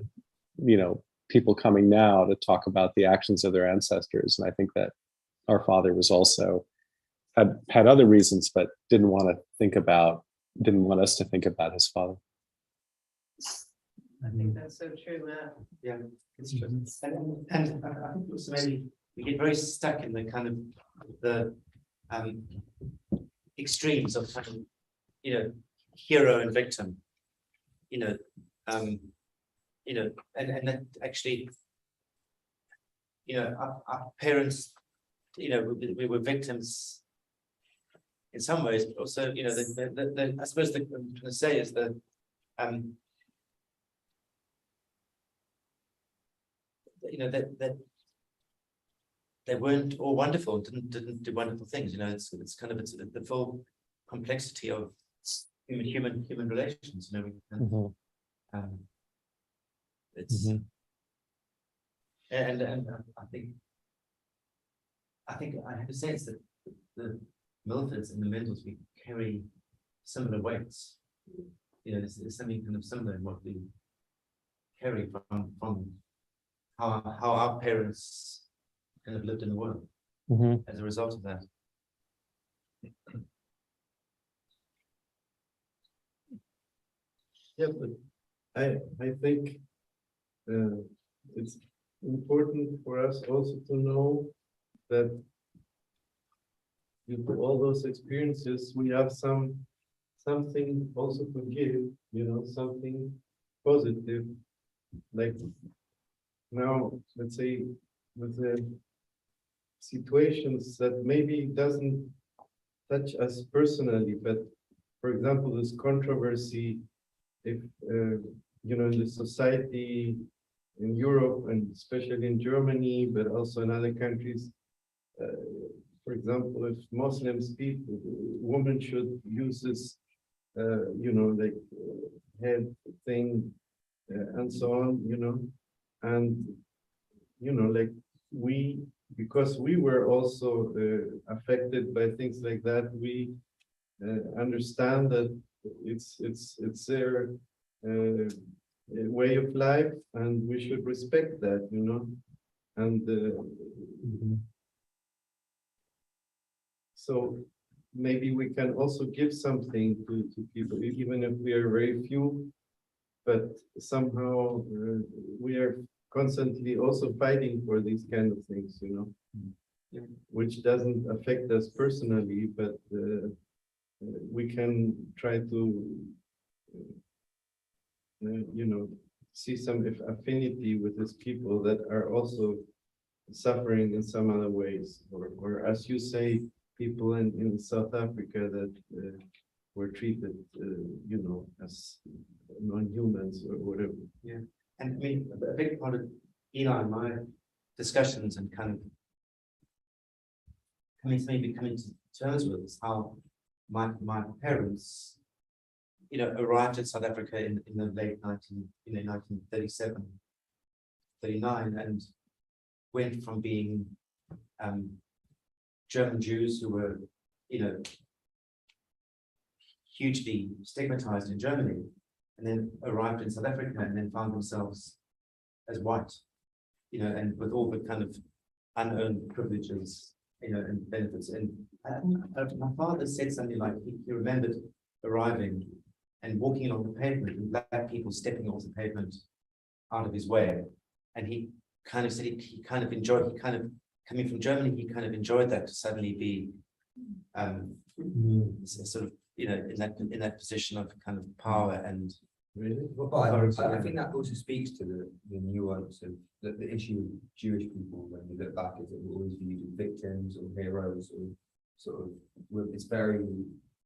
people coming now to talk about the actions of their ancestors. And I think that our father was also had other reasons, but didn't want us to think about his father. I think that's so true, Matt. Yeah, it's true. And I think also maybe we get very stuck in the kind of the extremes of kind of, hero and victim, and that actually, our parents, we were victims in some ways, but also, I suppose what I'm trying to say is that that they weren't all wonderful, didn't do wonderful things. It's kind of the full complexity of human relations. It's and I think I have a sense that the Milfords and the Mendels, we carry similar weights. There's something kind of similar in what we carry from how our parents kind of lived in the world as a result of that. Yeah, but I think it's important for us also to know that due to all those experiences, we have something also to give, something positive. Like now, let's say with the situations that maybe doesn't touch us personally, but for example, this controversy, if in the society in Europe and especially in Germany, but also in other countries, for example, if Muslims people, women should use this, head thing and so on, and like because we were also affected by things like that, we understand that it's their way of life, and we should respect that, and so maybe we can also give something to people, even if we are very few, but somehow we are constantly also fighting for these kind of things, which doesn't affect us personally, but we can try to see some affinity with these people that are also suffering in some other ways, or as you say, people in South Africa that were treated, as non-humans or whatever. And I mean, a big part of Eli and my discussions and kind of coming to terms with is how my parents, arrived in South Africa in the late 1937, 39, and went from being German Jews who were, hugely stigmatized in Germany, and then arrived in South Africa and then found themselves as white, and with all the kind of unearned privileges, and benefits. And my father said something like he remembered arriving and walking along the pavement and black people stepping off the pavement out of his way. And he kind of said he kind of coming from Germany, he kind of enjoyed that to suddenly be sort of, in that position of kind of power and Really? Well, but I think that also speaks to the nuance of the issue of Jewish people when you look back, is that we're always viewed as victims or heroes, or sort of, it's very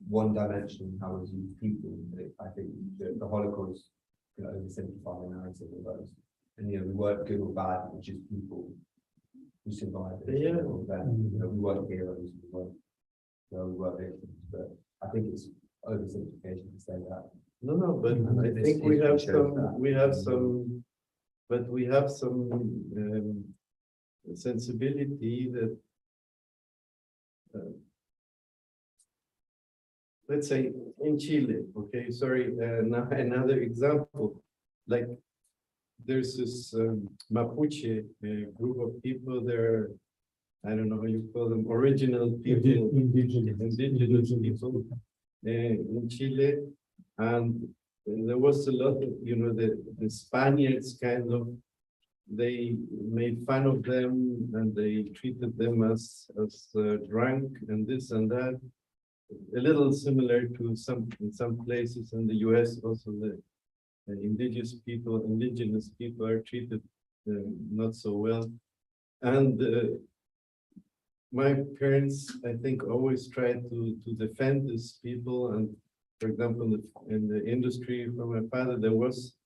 one-dimensional how we view people. I think the Holocaust can oversimplify the narrative of those. And we weren't good or bad, we were just people who survived. Yeah. We weren't heroes, we were victims. But I think it's oversimplification to say that. No, but I This think we history have shows that. we have some sensibility that, let's say in Chile, okay, sorry, now another example, like there's this Mapuche group of people, they're, I don't know how you call them, original people, indigenous people in Chile. And there was a lot of, the Spaniards kind of, they made fun of them and they treated them as drunk and this and that. A little similar to in some places in the US, also the indigenous people are treated not so well. And my parents, I think, always tried to defend these people. And for example, in the industry for my father, there was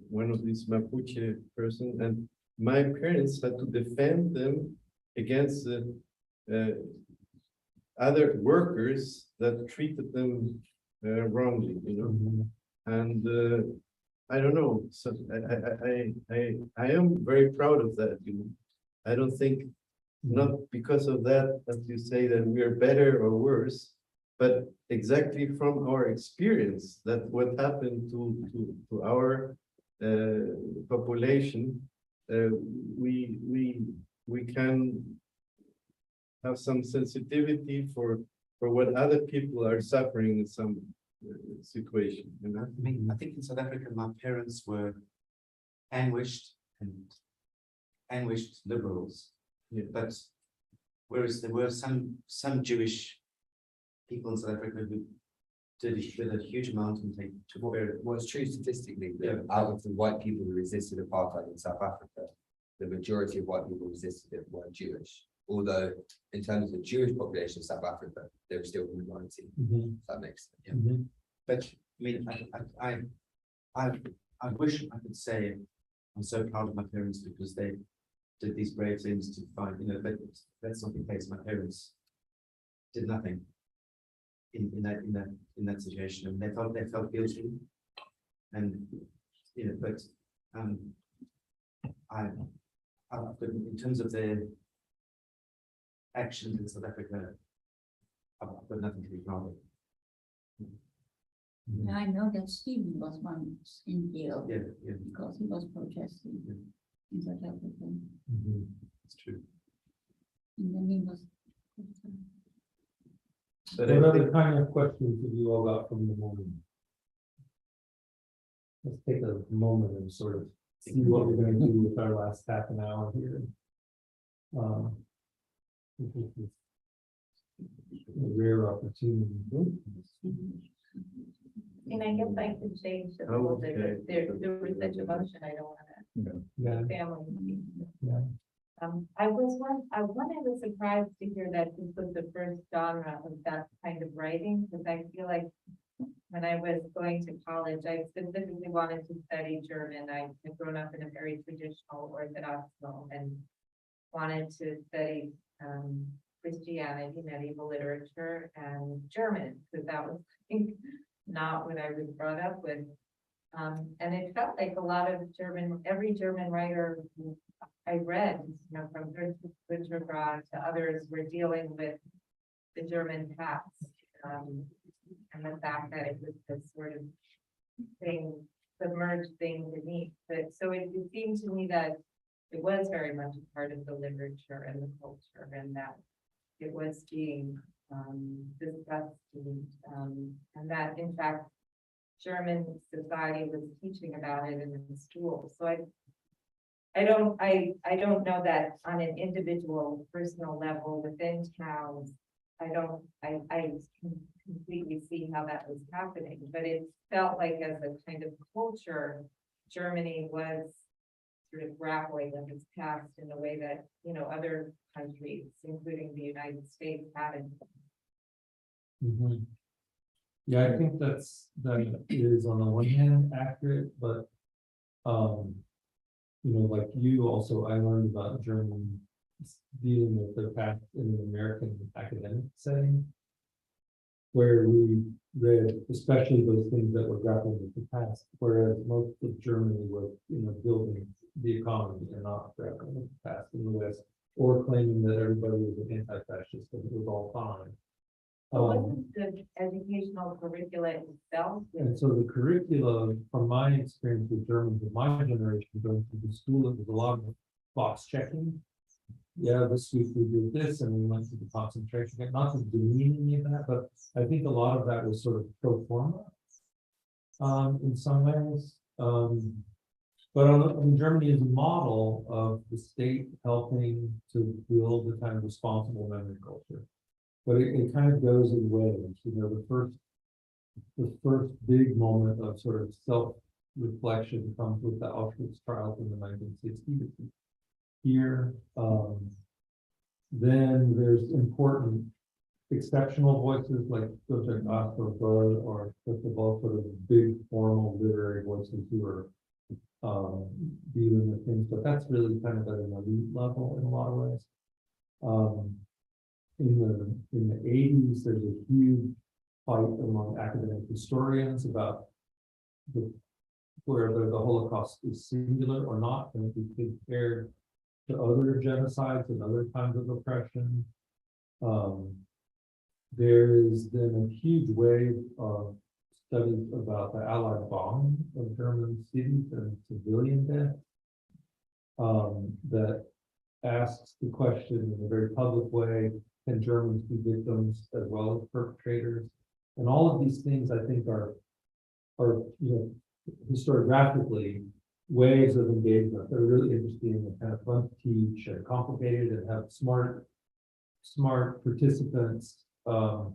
one of these Mapuche person, and my parents had to defend them against the other workers that treated them wrongly, And I don't know. So I am very proud of that. I don't think, not because of that, as you say, that we are better or worse, but exactly from our experience, that what happened to our population, we can have some sensitivity for what other people are suffering in some situation. I think in South Africa, my parents were anguished liberals. Yeah. But whereas there were some Jewish people in South Africa who did a huge amount and took very. Well, it's true statistically that Yeah. out of the white people who resisted apartheid in South Africa, the majority of white people resisted it were Jewish. Although in terms of the Jewish population of South Africa, they were still a minority. If that makes sense. Yeah. But I mean, I wish I could say I'm so proud of my parents because they did these brave things to find, but that's not the case. My parents did nothing in that situation, and they felt guilty, and but but in terms of their actions in South Africa, I've got nothing to be proud of. I know that Stephen was once in jail Yeah, because he was protesting in South Africa. it's true. And then he was. What other kind of questions have you all got from the morning? Let's take a moment and sort of see what we're going to do with our last half an hour here. This is a rare opportunity. And I guess I could change the whole thing, there was such emotion, I don't wanna. Yeah. Family. Yeah. I was surprised to hear that this was the first genre of that kind of writing, because I feel like when I was going to college, I specifically wanted to study German. I had grown up in a very traditional Orthodox home and wanted to study Christianity, medieval literature, and German, because that was, I think, not what I was brought up with. And it felt like a lot of every German writer I read, from Winterbrod to others, were dealing with the German past. And the fact that it was this sort of thing, submerged thing beneath. But so it seemed to me that it was very much a part of the literature and the culture, and that it was being discussed, and that in fact German society was teaching about it in the schools. So I don't know that on an individual personal level within towns. I can completely see how that was happening, but it felt like as a kind of culture, Germany was sort of grappling with its past in a way that, other countries, including the United States, haven't. Mhm. Yeah, I think that is on the one hand accurate, but like you also, I learned about German dealing with their past in an American academic setting, where we read especially those things that were grappling with the past, whereas most of Germany was, building the economy and not grappling with the past in the West, or claiming that everybody was an anti-fascist and it was all fine. But wasn't the educational curricula itself? And so the curricula, from my experience with Germans of my generation going to the school, it was a lot of box checking. Yeah, this week we did this and we went to the concentration camp, not to demean any of that, but I think a lot of that was sort of pro forma in some ways. But Germany is a model of the state helping to build a kind of responsible memory culture. But it kind of goes in waves, the first big moment of sort of self-reflection comes with the Auschwitz trials in the 1960s. Here, then there's important exceptional voices like Joseph Osterberg or first of all sort of big formal literary voices who are dealing with things, but that's really kind of at an elite level in a lot of ways. In the 80s, there's a huge fight among academic historians about whether the Holocaust is singular or not, and if we compare to other genocides and other kinds of oppression. There is then a huge wave of studies about the Allied bombing of German cities and civilian death that asks the question in a very public way, can Germans be victims as well as perpetrators? And all of these things I think are historiographically ways of engagement that are really interesting and kind of fun to teach and complicated and have smart participants. But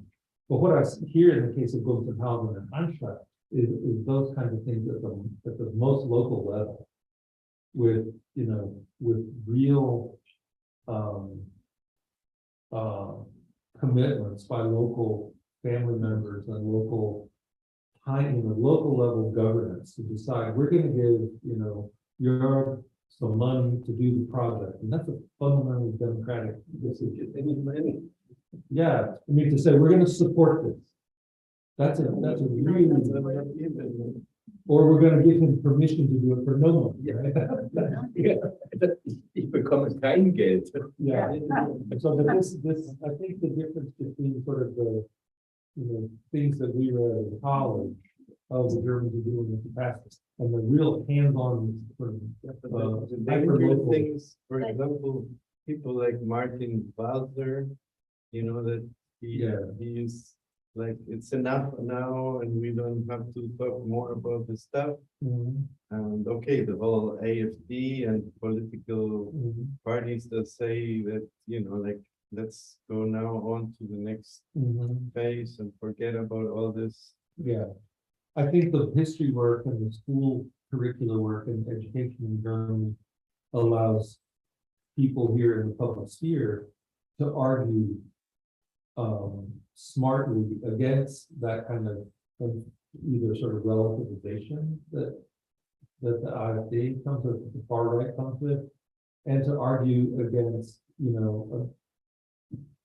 what I hear in the case of Gunzenhausen and Anschlag is those kinds of things at the most local level, with real commitments by local family members and local level governance to decide we're going to give Europe some money to do the project, and that's a fundamentally democratic decision. Yeah, I mean to say we're going to support this. That's a really, or we're going to give him permission to do it for no money. Right? Yeah. Ich bekomme kein Geld. Yeah. So this I think the difference between sort of the things that we read in college of the Germans are doing with the past and the real hands-on The dangerous things, for example, people like Martin Walser, that he is like, it's enough now and we don't have to talk more about the stuff. And okay, the whole AfD and political parties that say that, like, let's go now on to the next phase and forget about all this. Yeah, I think the history work and the school curricular work and education in Germany allows people here in the public sphere to argue smartly against that kind of either sort of relativization that the AfD comes with, the far right comes with, and to argue against, a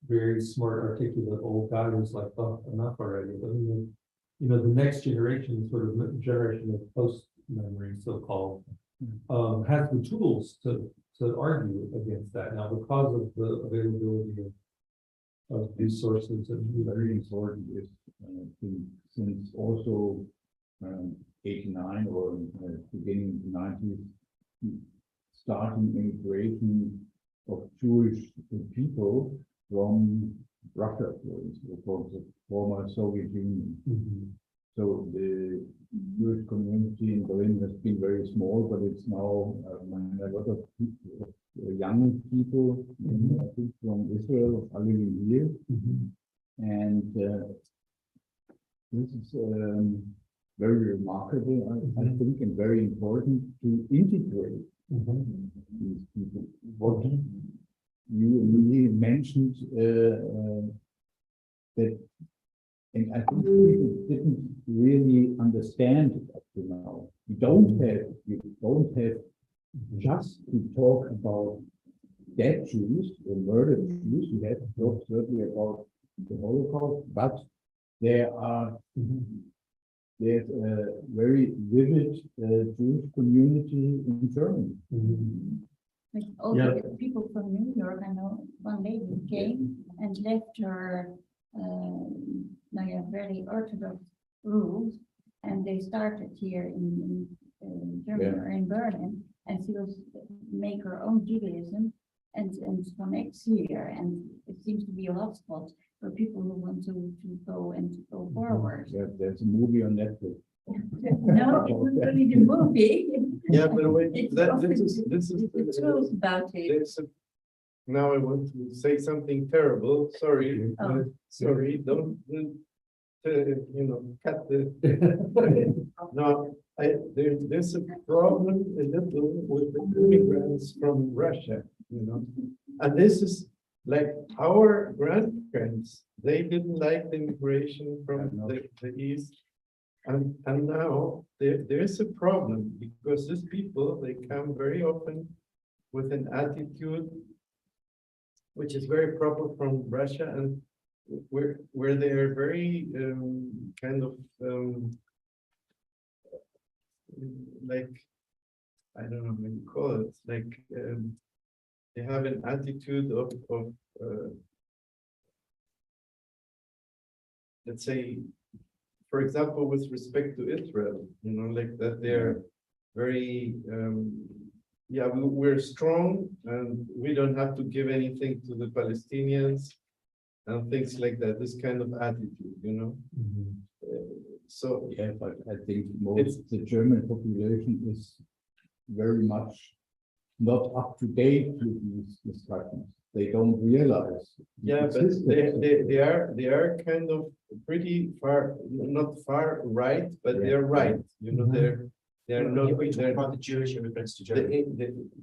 very smart, articulate old guy who's like, oh, enough already. I mean, the next generation, sort of generation of post-memory, so-called, has the tools to argue against that now because of the availability of these sources. And Very important is, since also 89 or beginning of the 90s, starting immigration of Jewish people from Russia, for instance, from the former Soviet Union. So the Jewish community in Berlin has been very small, but it's now a lot of people, young people, I think from Israel are living here. And this is very remarkable, I think, and very important to integrate these people. What you really mentioned that, and I think people didn't really understand it up to now. You don't have just to talk about dead Jews or murdered Jews. You have to talk certainly about the Holocaust, but there's a very vivid Jewish community in Germany. Like all the people from New York, I know one lady came and left her very orthodox rules, and they started here in Germany or in Berlin, and she was make her own Judaism and connects here, and it seems to be a hotspot for people who want to go forward. Yeah, there's a movie on Netflix. No, it was only the movie. Yeah, but wait, It's this is the truth about it. now I want to say something terrible. Sorry, Oh. sorry. Don't cut the. No, there's a problem a little with the immigrants from Russia, and this is like our grandparents. They didn't like the immigration from the East. And now there's a problem because these people, they come very often with an attitude which is very proper from Russia, and where they are very kind of like, I don't know what you call it, like they have an attitude of let's say, for example, with respect to Israel, like that they're very, we're strong and we don't have to give anything to the Palestinians and things like that, this kind of attitude, so. Yeah, but I think most the German population is very much not up to date with these discussions. They don't realize. Yeah, but they are kind of pretty far, not far right, but they're right. They're not. They're about the Jewish immigrants to Germany.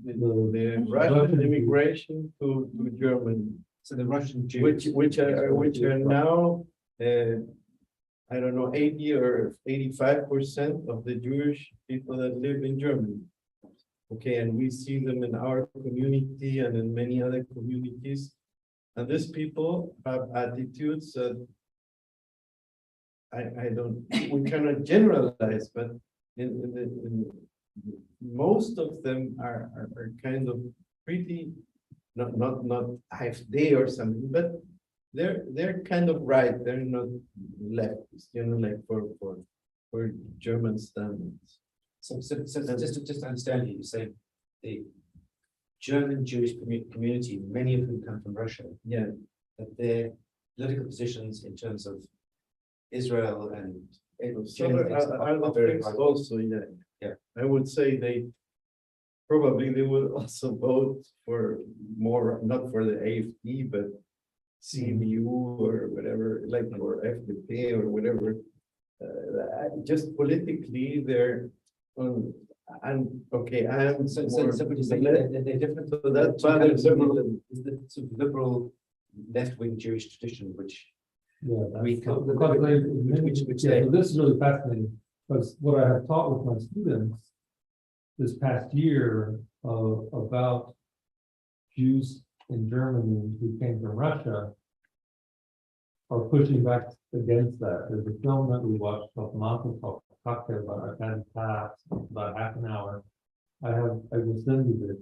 the Russian immigration to Germany. So the Russian Jews, Which are now, I don't know, 80 or 85% of the Jewish people that live in Germany. Okay, and we see them in our community and in many other communities. And these people have attitudes that we cannot generalize, but in most of them are kind of pretty, not AfD or something, but they're kind of right. They're not leftist, like for German standards. so just to understand you, say the German Jewish community, many of whom come from Russia, Yeah. that their political positions in terms of Israel and So I think also, Yeah. I would say they would also vote for more, not for the AfD, but CDU or whatever, like for FDP or whatever. Just politically, they're on And, okay, I am. So more- would you say they're different? So that to kind of bothers me. is the sort of liberal left-wing Jewish tradition, which Yeah, We that's, come- because they, which yeah, they- so this is really fascinating, because what I have taught with my students this past year, about Jews in Germany who came from Russia are pushing back against that. There's a film that we watched called Monty called Cocktail, about I've had in class, about half an hour. I will send you this,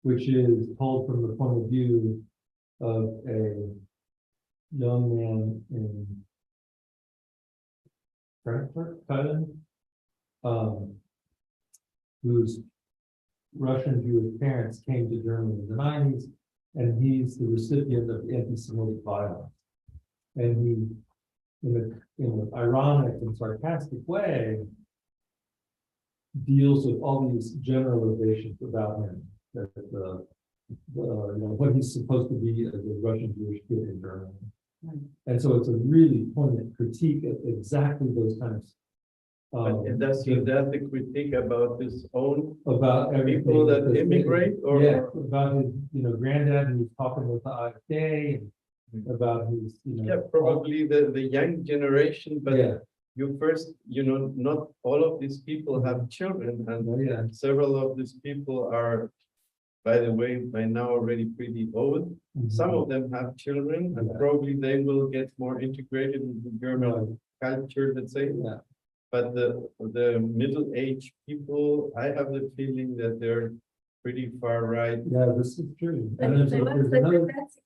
which is told from the point of view of a young man in Frankfurt, Cologne, whose Russian Jewish parents came to Germany in the 90s, and he's the recipient of anti-Semitic violence. And he, in an ironic and sarcastic way, deals with all these generalizations about him, that what he's supposed to be as a Russian Jewish kid in Germany. And so it's a really poignant critique of exactly those kinds of. Does he that the critique about his own About everything. people that immigrate or? Yeah, about his, granddad, and he's talking with the AfD, and about his, Yeah, probably the young generation, but Yeah, you first, not all of these people have children, and yeah, several of these people are, by the way, by now already pretty old. Some of them have children, and Yeah. probably they will get more integrated into German Right. culture, let's say. Yeah. But the middle-aged people, I have the feeling that they're pretty far right. Yeah, this is true. But And there's but there's that's another, exactly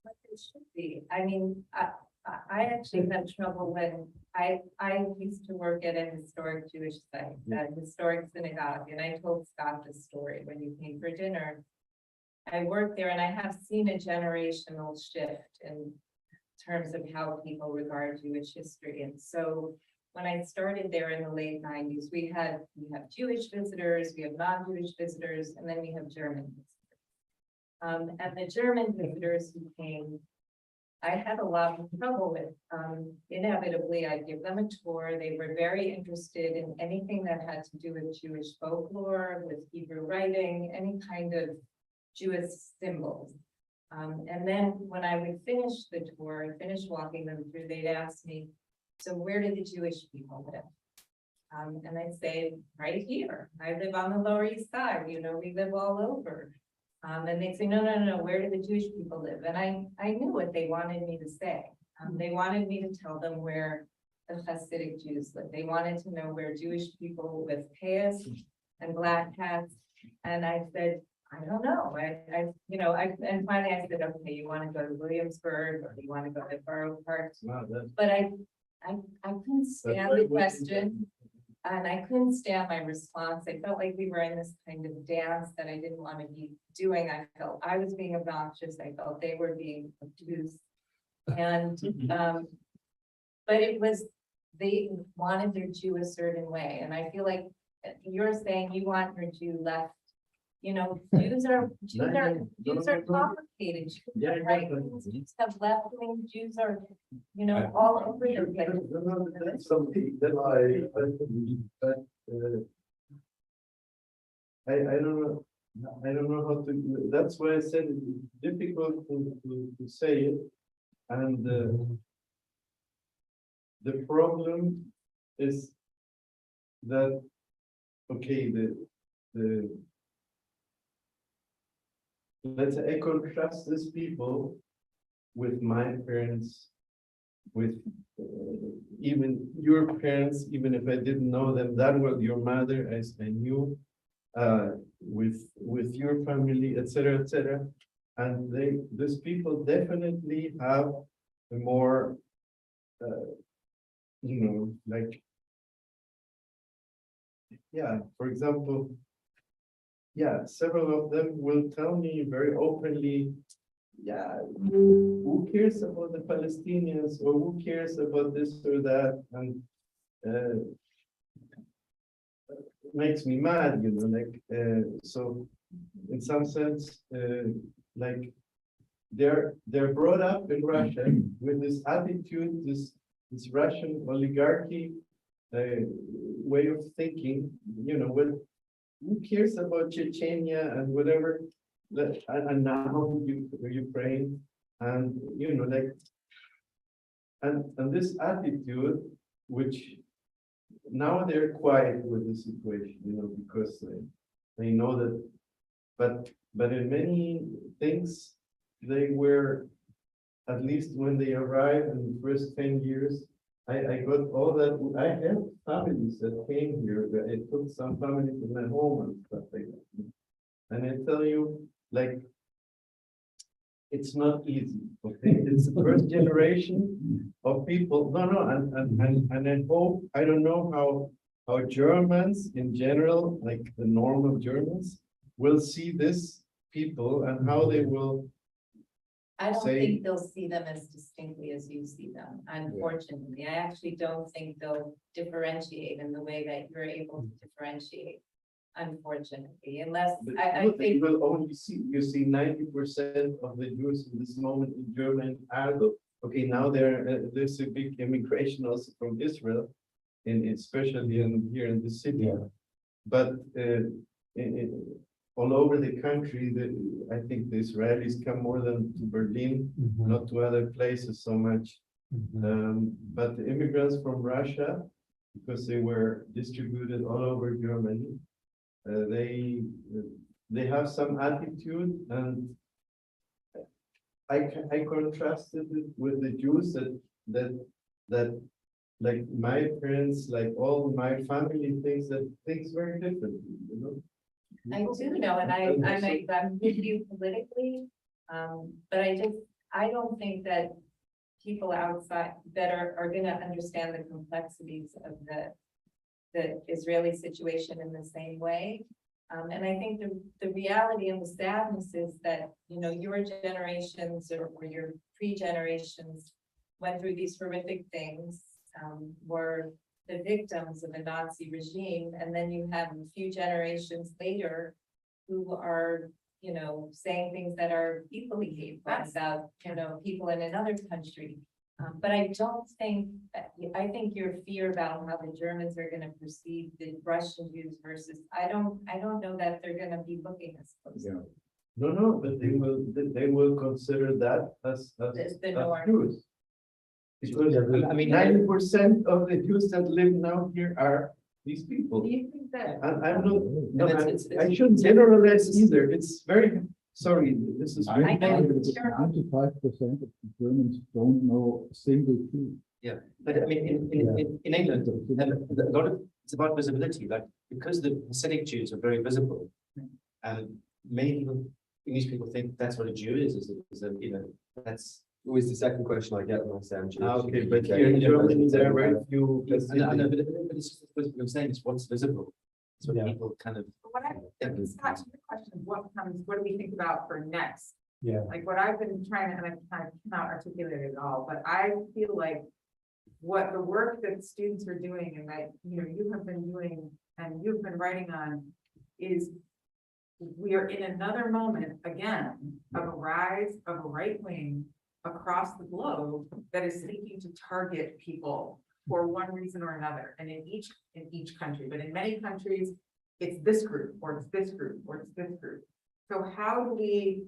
what it should be. I mean, I actually had trouble when I used to work at a historic Jewish site, a historic synagogue, and I told Scott this story when you came for dinner. I worked there and I have seen a generational shift in terms of how people regard Jewish history. And so when I started there in the late 90s, we have Jewish visitors, we have non-Jewish visitors, and then we have German visitors. And the German visitors who came, I had a lot of trouble with. Inevitably, I'd give them a tour. They were very interested in anything that had to do with Jewish folklore, with Hebrew writing, any kind of Jewish symbols. And then when I would finish the tour and finish walking them through, they'd ask me, so where do the Jewish people live? And I'd say, right here. I live on the Lower East Side, we live all over. And they'd say, no, where do the Jewish people live? And I knew what they wanted me to say. They wanted me to tell them where the Hasidic Jews live. They wanted to know where Jewish people with payas and black hats. And I said, I don't know. And finally I said, okay, you want to go to Williamsburg or you want to go to Borough Park? Wow, that's- But I couldn't stand the question. And I couldn't stand my response. I felt like we were in this kind of dance that I didn't want to be doing. I felt I was being obnoxious. I felt they were being obtuse. And, but it was, they wanted their Jew a certain way. And I feel like you're saying you want your Jew left. Jews are complicated. Jews Yeah, are right, exactly. Jews have left wing, Jews are, all over the place. That's something that I don't know how to, that's why I said it's difficult to say it. And the problem is that, okay, let's say I contrast these people with my parents, with even your parents, even if I didn't know them that well, your mother, as I knew, with your family, etc., etc. And these people definitely have a more, like, yeah, for example, yeah, several of them will tell me very openly, yeah, who cares about the Palestinians, or who cares about this or that, and makes me mad, so in some sense, like they're brought up in Russia with this attitude, this Russian oligarchy way of thinking, with who cares about Chechnya and whatever, and now Ukraine, and and this attitude, which now they're quiet with the situation, because they know that, but in many things, they were, at least when they arrived in the first 10 years, I got all that. I have families that came here. I took some families to my home and stuff like that. And I tell you, like, it's not easy. Okay, it's the first generation of people. No, and I hope, I don't know how Germans in general, like the normal Germans, will see this people and how they will. I don't Say- think they'll see them as distinctly as you see them, unfortunately. I actually don't think they'll differentiate in the way that you're able to differentiate, unfortunately, unless, I Look, think. you will only see, 90% of the Jews in this moment in Germany are, okay, now there's a big immigration also from Israel, especially here in the city. Yeah. But all over the country, I think the Israelis come more than to Berlin, not to other places so much. But the immigrants from Russia, because they were distributed all over Germany, they have some attitude, and I contrasted it with the Jews that like my parents, like all my family thinks very differently. I do know, and I'm with you politically, but I don't think that people outside that are gonna understand the complexities of the Israeli situation in the same way. And I think the reality and the sadness is that, your generations or your pre-generations went through these horrific things, were the victims of a Nazi regime, and then you have a few generations later who are, saying things that are equally hateful about, people in another country. But I don't think, I think your fear about how the Germans are gonna perceive the Russian Jews versus, I don't know that they're gonna be looking as close. Yeah. No, but they will consider that as The norm. Jews. Because I mean, 90% of the Jews that live now here are these people. Do you think that? And I'm not, no, it's- I shouldn't generalize either. It's very, sorry, this is. I know, sure. 95% of the Germans don't know a single Jew. Yeah, but I mean, in England, a lot of, it's about visibility, like, because the Hasidic Jews are very visible. And many people, English people think that's what a Jew is that's. Always the second question I get when I say I'm Jewish. Okay, but here in Germany, there are very few. I know, but it's just what I'm saying is what's visible. It's what Yeah. people kind of. What Scott, to your question, what do we think about for next? Yeah. Like what I've been trying to, and I kind of cannot articulate it all, but I feel like what the work that students are doing and that, you have been doing and you've been writing on is we are in another moment again of a rise of a right wing across the globe that is seeking to target people for one reason or another. And in each country, but in many countries, it's this group, or it's this group, or it's this group. So how do we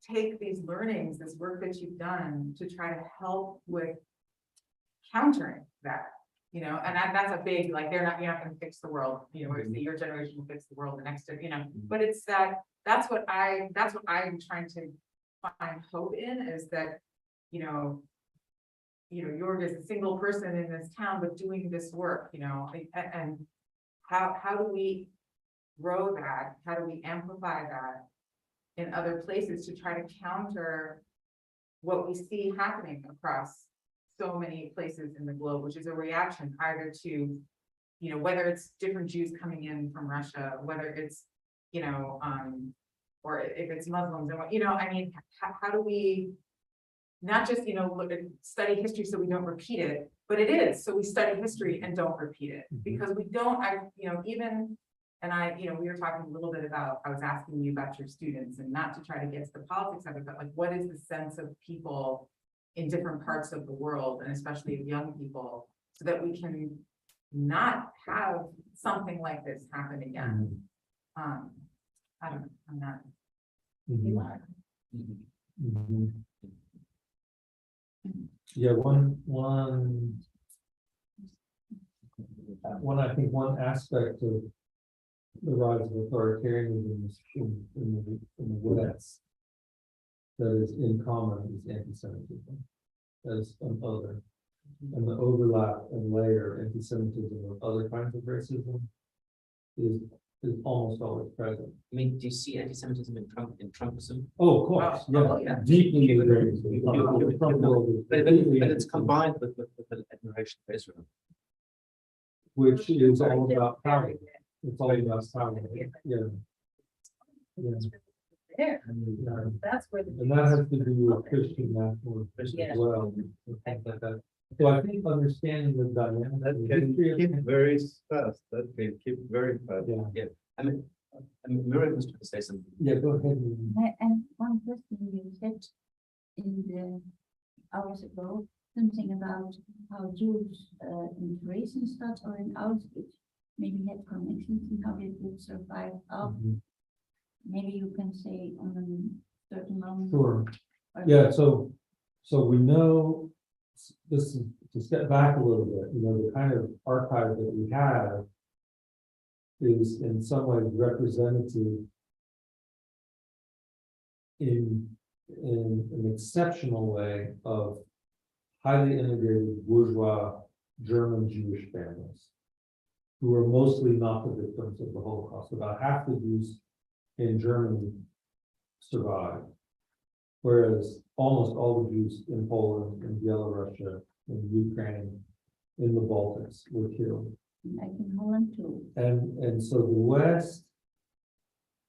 take these learnings, this work that you've done to try to help with countering that? And that's a big, like, you're not gonna fix the world, your generation will fix the world, the next, but it's that's what I'm trying to find hope in, is that, you're just a single person in this town, but doing this work, and how do we grow that? How do we amplify that in other places to try to counter what we see happening across so many places in the globe, which is a reaction either to, whether it's different Jews coming in from Russia, whether it's, or if it's Muslims and how do we not just, look at study history so we don't repeat it, but it is, so we study history and don't repeat it, because we don't, we were talking a little bit about, I was asking you about your students and not to try to get to the politics of it, but like, what is the sense of people in different parts of the world, and especially of young people, so that we can not have something like this happen again. I'm not. Mhm. Mhm. Mhm. Yeah, I think one aspect of the rise of authoritarianism in the West that is in common is anti-Semitism as an other. And the overlap and layer anti-Semitism with other kinds of racism is almost always present. I mean, do you see anti-Semitism in Trumpism? Oh, of course, Oh, yeah, yeah. deeply ingrained. But it's combined with an admiration for Israel. Which is all about power. It's all about power, yeah. Yeah. There, Yeah. that's where the. And that has to do with Christian nationalism as Yeah. well, and things like that. So I think understanding the dynamic. That and can history of- keep very fast, that can keep very fast. Yeah, I mean, Miriam was trying to say something. yeah, go ahead. And one question you said in the hours ago, something about how Jews in Theresienstadt or in Auschwitz maybe had connections and how they would survive out. Mhm. Maybe you can say on a certain moment. Sure. or- Yeah, so we know, this is to step back a little bit, the kind of archive that we have is in some ways representative in an exceptional way of highly integrated bourgeois German Jewish families who are mostly not the victims of the Holocaust. About half the Jews in Germany survived, whereas almost all the Jews in Poland, in Belarus, in Ukraine, in the Baltics were killed. Like in Holland too. And so the West,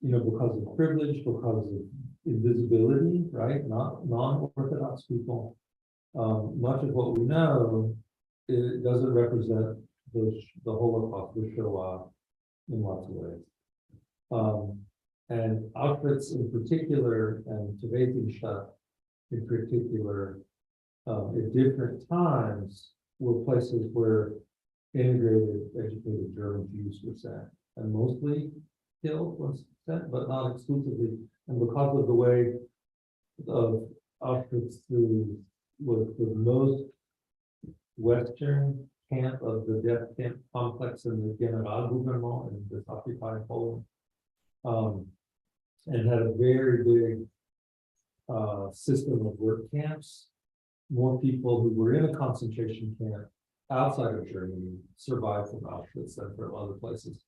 because of privilege, because of invisibility, right? Not non-Orthodox people. Much of what we know, it doesn't represent the Holocaust, the Shoah in lots of ways. And Auschwitz in particular, and Theresienstadt in particular, at different times were places where integrated, educated German Jews were sent, and mostly killed was sent, but not exclusively. And because of the way of Auschwitz was the most western camp of the death camp complex in the Generalgouvernement in this occupied Poland, and had a very big system of work camps. More people who were in a concentration camp outside of Germany survived from Auschwitz than from other places,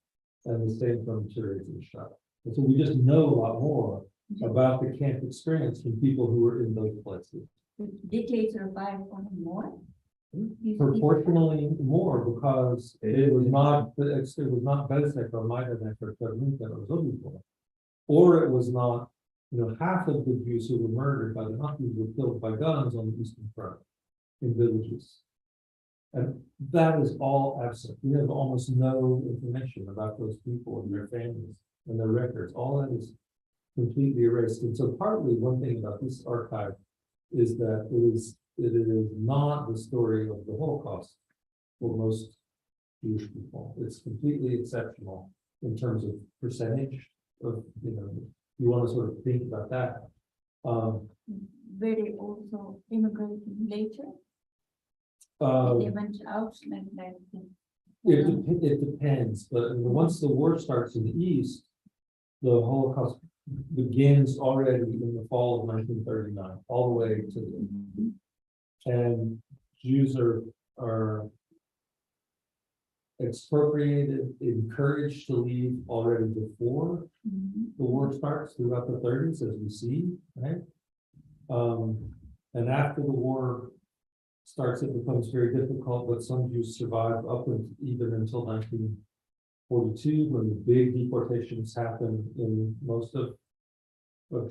and the same from Theresienstadt. And so we just know a lot more about the camp experience from people who were in those places. Did they survive on more? Proportionally more, because it was not Belzec or Majdanek or Treblinka or Sobibor. Or it was not, half of the Jews who were murdered by the Nazis were killed by guns on the Eastern Front in villages. And that is all absent. We have almost no information about those people and their families and their records. All that is completely erased. And so partly one thing about this archive is that it is not the story of the Holocaust for most Jewish people. It's completely exceptional in terms of percentage of, you want to sort of think about that. Were they also immigrating later? They went out like It depends, but once the war starts in the East, the Holocaust begins already in the fall of 1939, all the way to the, and Jews are expropriated, encouraged to leave already before the war starts throughout the 30s, as we see, right? And after the war starts, it becomes very difficult, but some Jews survive up and even until 1942, when the big deportations happen in most of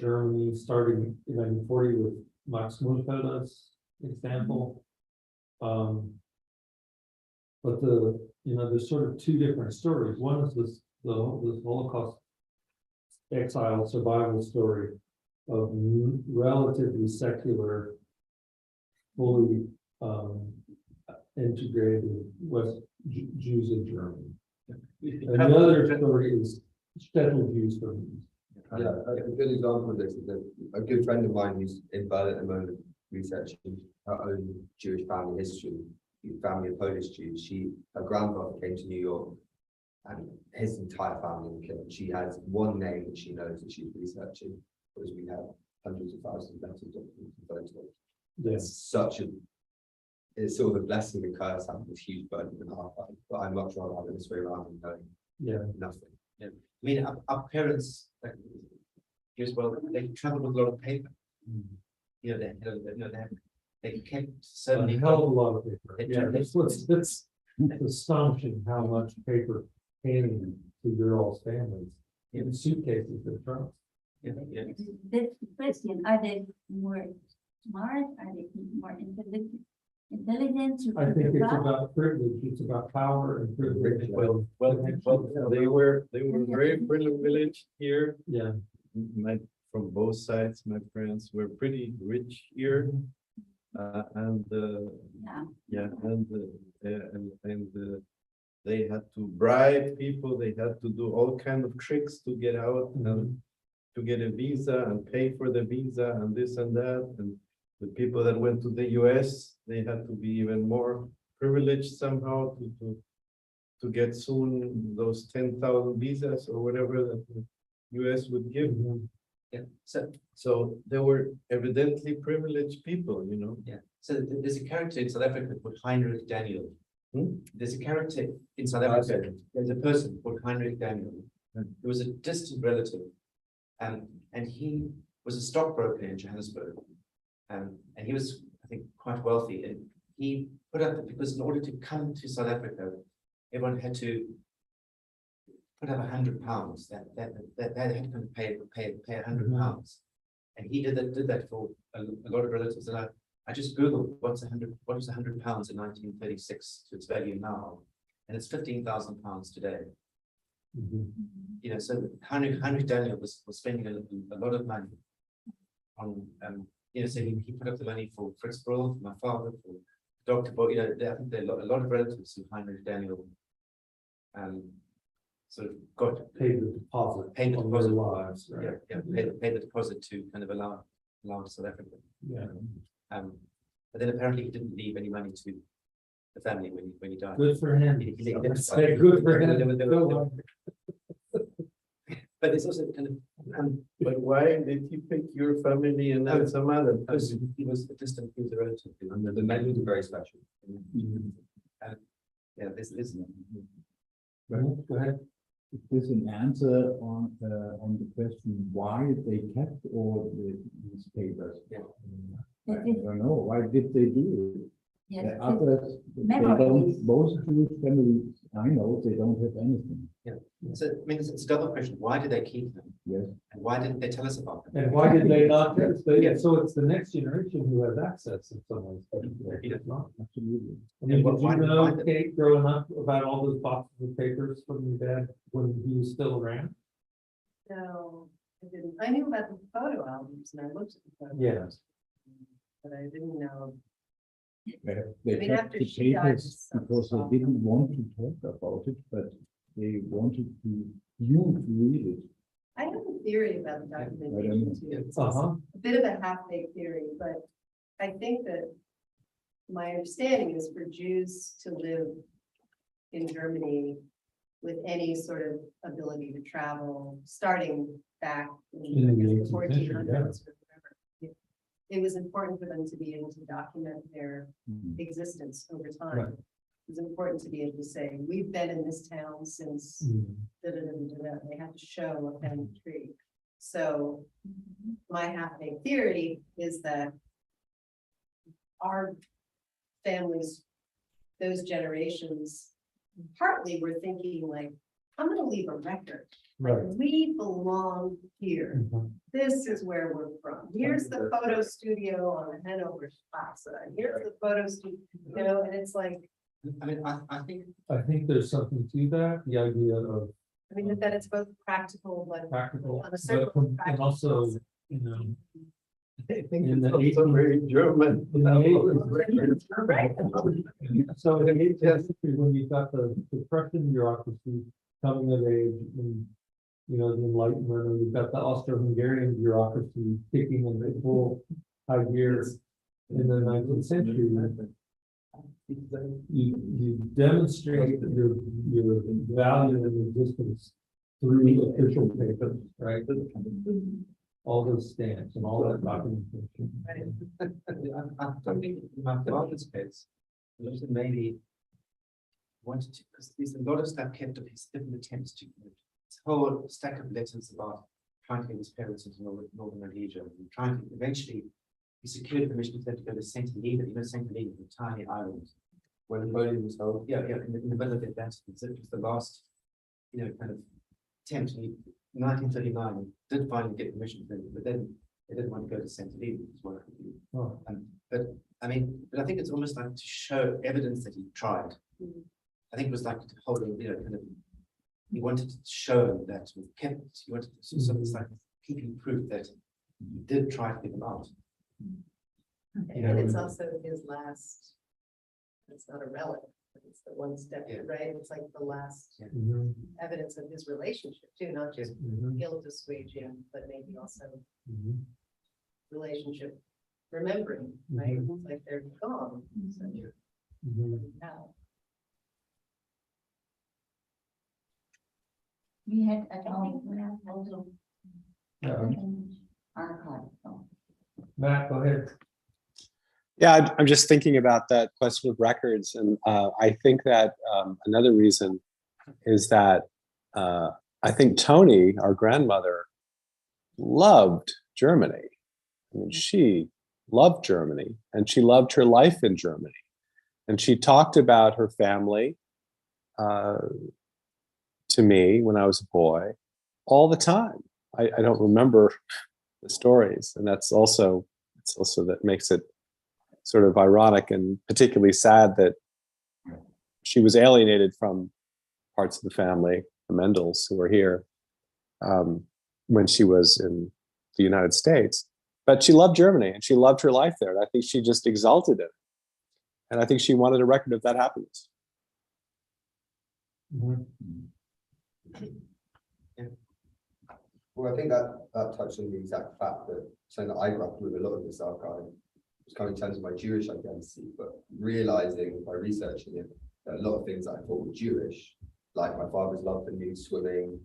Germany, starting in 1940 with Max Mundfelder's example. But there's sort of two different stories. One is this Holocaust exile survival story of relatively secular, fully integrated Jews in Germany. And the other story is shtetl Jews from. Yeah, a good example of this is that a good friend of mine who's in Berlin at the moment researching her own Jewish family history, family of Polish Jews. Her grandfather came to New York and his entire family were killed. She has one name that she knows that she's researching, whereas we have hundreds of thousands of letters, documents, and photos. Yes. It's sort of a blessing and curse having this huge burden in our life, but I'd much rather have it this way around than knowing Yeah. nothing. I mean, our parents, like, as well, they traveled with a lot of paper. You know, they kept so A many. hell of a lot of paper. They- Yeah, that's astonishing how much paper came to your all's families in suitcases and trunks. Yeah, yeah. That's the question, are they more smart, are they more intelligent? I think it's about privilege, it's about power and privilege. Well, they were very privileged here. Yeah. From both sides, my parents were pretty rich here. And they had to bribe people, they had to do all kind of tricks to get out and to get a visa and pay for the visa and this and that. And the people that went to the US, they had to be even more privileged somehow to get soon those 10,000 visas or whatever that the US would give. Yeah. So they were evidently privileged people, you know. Yeah. So there's a character in South Africa called Heinrich Daniel. There's a character in South Africa. There's a person called Heinrich Daniel. Who was a distant relative, and he was a stockbroker in Johannesburg. And he was, I think, quite wealthy. And he put up, because in order to come to South Africa, everyone had to put up £100. That they had to pay £100. And he did that for a lot of relatives. And I just Googled what was £100 in 1936 to its value now, and it's £15,000 today. You know, so Heinrich Daniel was spending a lot of money on you know, so he put up the money for Fritz Brawl, for my father, for Dr. Bo, you know, I think there are a lot of relatives who Heinrich Daniel sort of got Pay the deposit. Pay the on their deposit. lives, right? yeah, pay the deposit to kind of allow South Africa. Yeah. But then apparently he didn't leave any money to the family when he died. Good for him. He I would didn't- say good for him. But there's also kind of But why did he pick your family and not some other? because he was a distant, he was a relative. And the menus are very special. Yeah, this is. Go ahead. Is this an answer on the question why they kept all these papers? Yeah. I don't know, why did they do it? Yes, The others, they memories. don't, most Jewish families I know, they don't have anything. So, I mean, it's a double question. Why did they keep them? Yes. And why didn't they tell us about them? And why did they not? Yeah, so it's the next generation who has access in some ways. Yeah. Absolutely. I mean, Why did you did- know, why did- Kate, growing up about all those boxes of papers from your dad when he was still around? No, I didn't. I knew about the photo albums and I looked at the photo Yeah. albums. But I didn't know. They I mean, kept after the she died, papers it's so because they soft. didn't want to talk about it, but they wanted you to read it. I have a theory about the documentation too. It's Uh-huh. a bit of a half-baked theory, but I think that my understanding is for Jews to live in Germany with any sort of ability to travel, starting back In in the I guess, 18th the fourteen century, hundreds or whatever. It was important for them to be able to document their Mhm. existence over Right. time. It was important to be able to say, we've been in this town since they have to show a family tree. So my half-baked theory is that our families, those generations, partly were thinking like, I'm gonna leave a record. Right. We belong here. Mhm. This is where we're from. Here's the photo studio on the Hanover Plaza. Here's the photo studio, you know, and it's like, I mean, I think I think there's something to that, the idea of I mean, that it's both practical, but practical, on a certain but and practical also, concept. you know, I think In it's the also 18 very German. in the 18 So in the 18th century, when you got the Prussian bureaucracy coming of age and, you know, the Enlightenment, and you've got the Austro-Hungarian bureaucracy kicking in the full high gear in the 19th century. You demonstrate your value and existence through official papers, right? All those stamps and all that documentation. I think in my father's case, a lot of maybe wanted to, because there's a lot of stuff kept of his different attempts to, this whole stack of letters about trying to get his parents into Northern Rhodesia and trying to eventually, he secured permission for them to go to St. Helena, you know, St. Helena, the tiny island, where Napoleon was held, in the middle of the Atlantic, it was the last, you know, kind of attempt. In 1939, he did finally get permission for them, but then they didn't want to go to St. Helena, which is what I could do. Oh. But I mean, but I think it's almost like to show evidence that he tried. I think it was like to hold, you know, kind of, he wanted to show that we kept, he wanted to sort of like keeping proof that he did try to get them out. And it's also his last, it's not a relic, but it's the one step, Yeah. right? It's like the last Mhm, evidence of his relationship too, not just mhm, guilt assuaging, but maybe also mhm. relationship remembering, right? It's like they're gone. So Mhm. now. We had at home also Yeah. an archive. Matt, go ahead. Yeah, I'm just thinking about that question of records, and I think that another reason is that I think Tony, our grandmother, loved Germany. I mean, she loved Germany, and she loved her life in Germany, and she talked about her family to me when I was a boy all the time. I don't remember the stories, and it's also that makes it sort of ironic and particularly sad that she was alienated from parts of the family, the Mendels, who were here when she was in the United States. But she loved Germany and she loved her life there. And I think she just exalted it. And I think she wanted a record of that happiness. Mhm. Well, I think that touched on the exact fact that something that I grappled with a lot of this archive was coming in terms of my Jewish identity, but realizing by researching it that a lot of things that I thought were Jewish, like my father's love for nude swimming,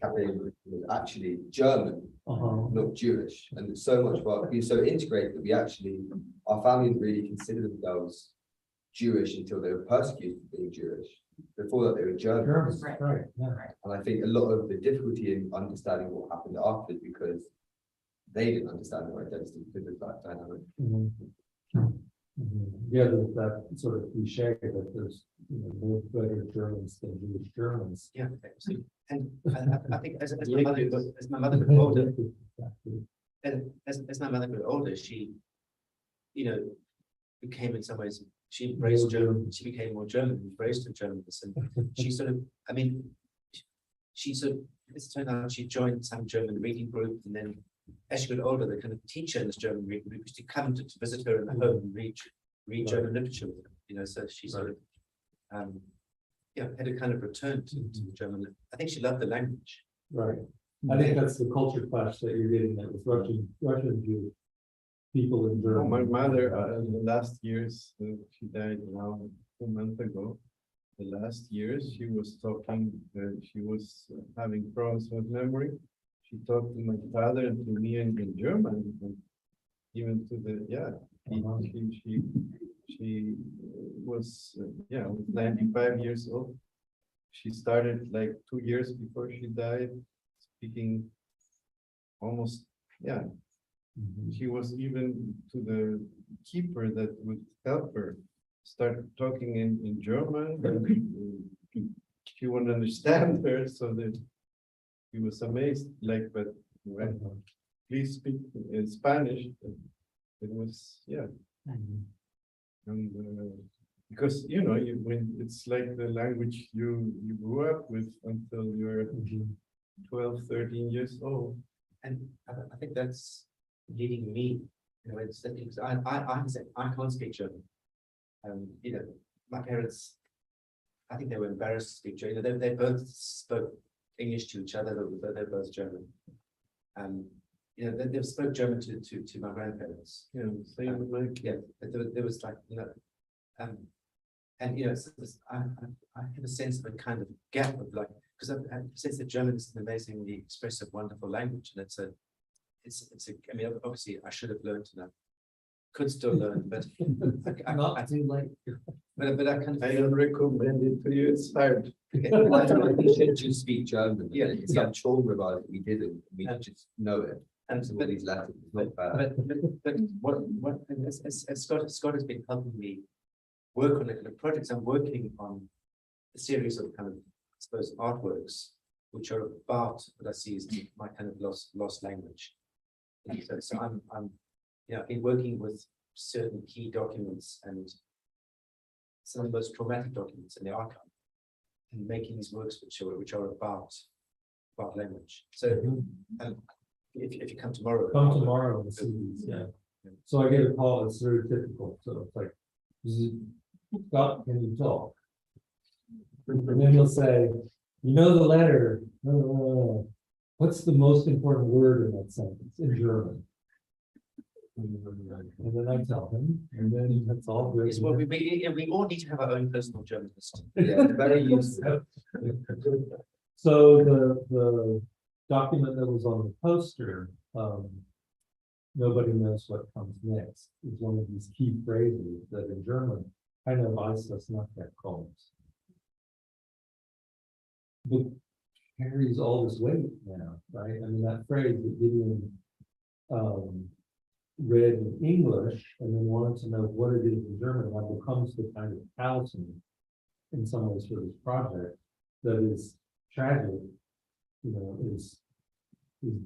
cafe was actually German, not Jewish. And so much about being so integrated that we actually, our family didn't really consider themselves Jewish until they were persecuted for being Jewish. Before that, they were German. Germans, right, yeah. And I think a lot of the difficulty in understanding what happened after is because they didn't understand their identity because of that dynamic. Mhm. Mhm. Yeah, there's that sort of cliche that there's, you know, more better Germans than Jewish Germans. Yeah, absolutely. And I think as my mother got older, and as my mother got older, she, you know, became in some ways, she embraced German, she became more German, embraced her Germanness, and she sort of, I mean, she sort of, it's turned out she joined some German reading group, and then as she got older, the kind of teacher in this German reading group used to come to visit her in the home and read German literature with her, you know, so she sort of, had a kind of return to German. I think she loved the language. Right. I think that's the culture clash that you're getting at with Russian Jewish people in Oh, my Germany. mother, in the last years, she died now 2 months ago. The last years, she was talking, she was having problems with memory. She talked to my father and to me in German, and even to the, she was, was 95 years old. She started like 2 years before she died, speaking almost, She was even to the keeper that would help her start talking in German. And she wouldn't understand her, so that he was amazed. Like, but when please speak in Spanish. It was and because when it's like the language you grew up with until you're 12, 13 years old. And I think that's leading me, you know, it's because I can't speak German. You know, my parents, I think they were embarrassed to speak German. You know, they both spoke English to each other, but they're both German. You know, they spoke German to my grandparents. Yeah, same like. Yeah, but there was like, you know, and you know, I have a sense of a kind of gap of like, because I have a sense that German is an amazingly expressive, wonderful language, and it's a, I mean, obviously I should have learned, and I could still learn, but Not too late. but I kind of I feel, don't recommend it to you, it's hard. We should just speak German. Yeah, It's like trauma about it. We didn't. We just know it. and So all but these letters, it's not bad. but what as Scott has been helping me work on the projects. I'm working on a series of kind of, I suppose, artworks which are about what I see as my kind of lost language. And so I'm you know, I've been working with certain key documents and some of the most traumatic documents in the archive, and making these works which are about language. So if you come tomorrow, Come tomorrow and see these, yeah. So I get a call, it's very typical, so it's like, Scott, can you talk? And then he'll say, you know the letter, what's the most important word in that sentence in German? And then I tell him, and then that's all good. It's what we all need to have our own personal German list. Yeah, very useful. So the document that was on the poster, nobody knows what comes next, is one of these key phrases that in German, keine weiß, was nachher kommt. But carries all this weight now, right? I mean, that phrase that Gideon read in English and then wanted to know what it is in German, that becomes the kind of talisman in some ways for this project that is tragic, you know, is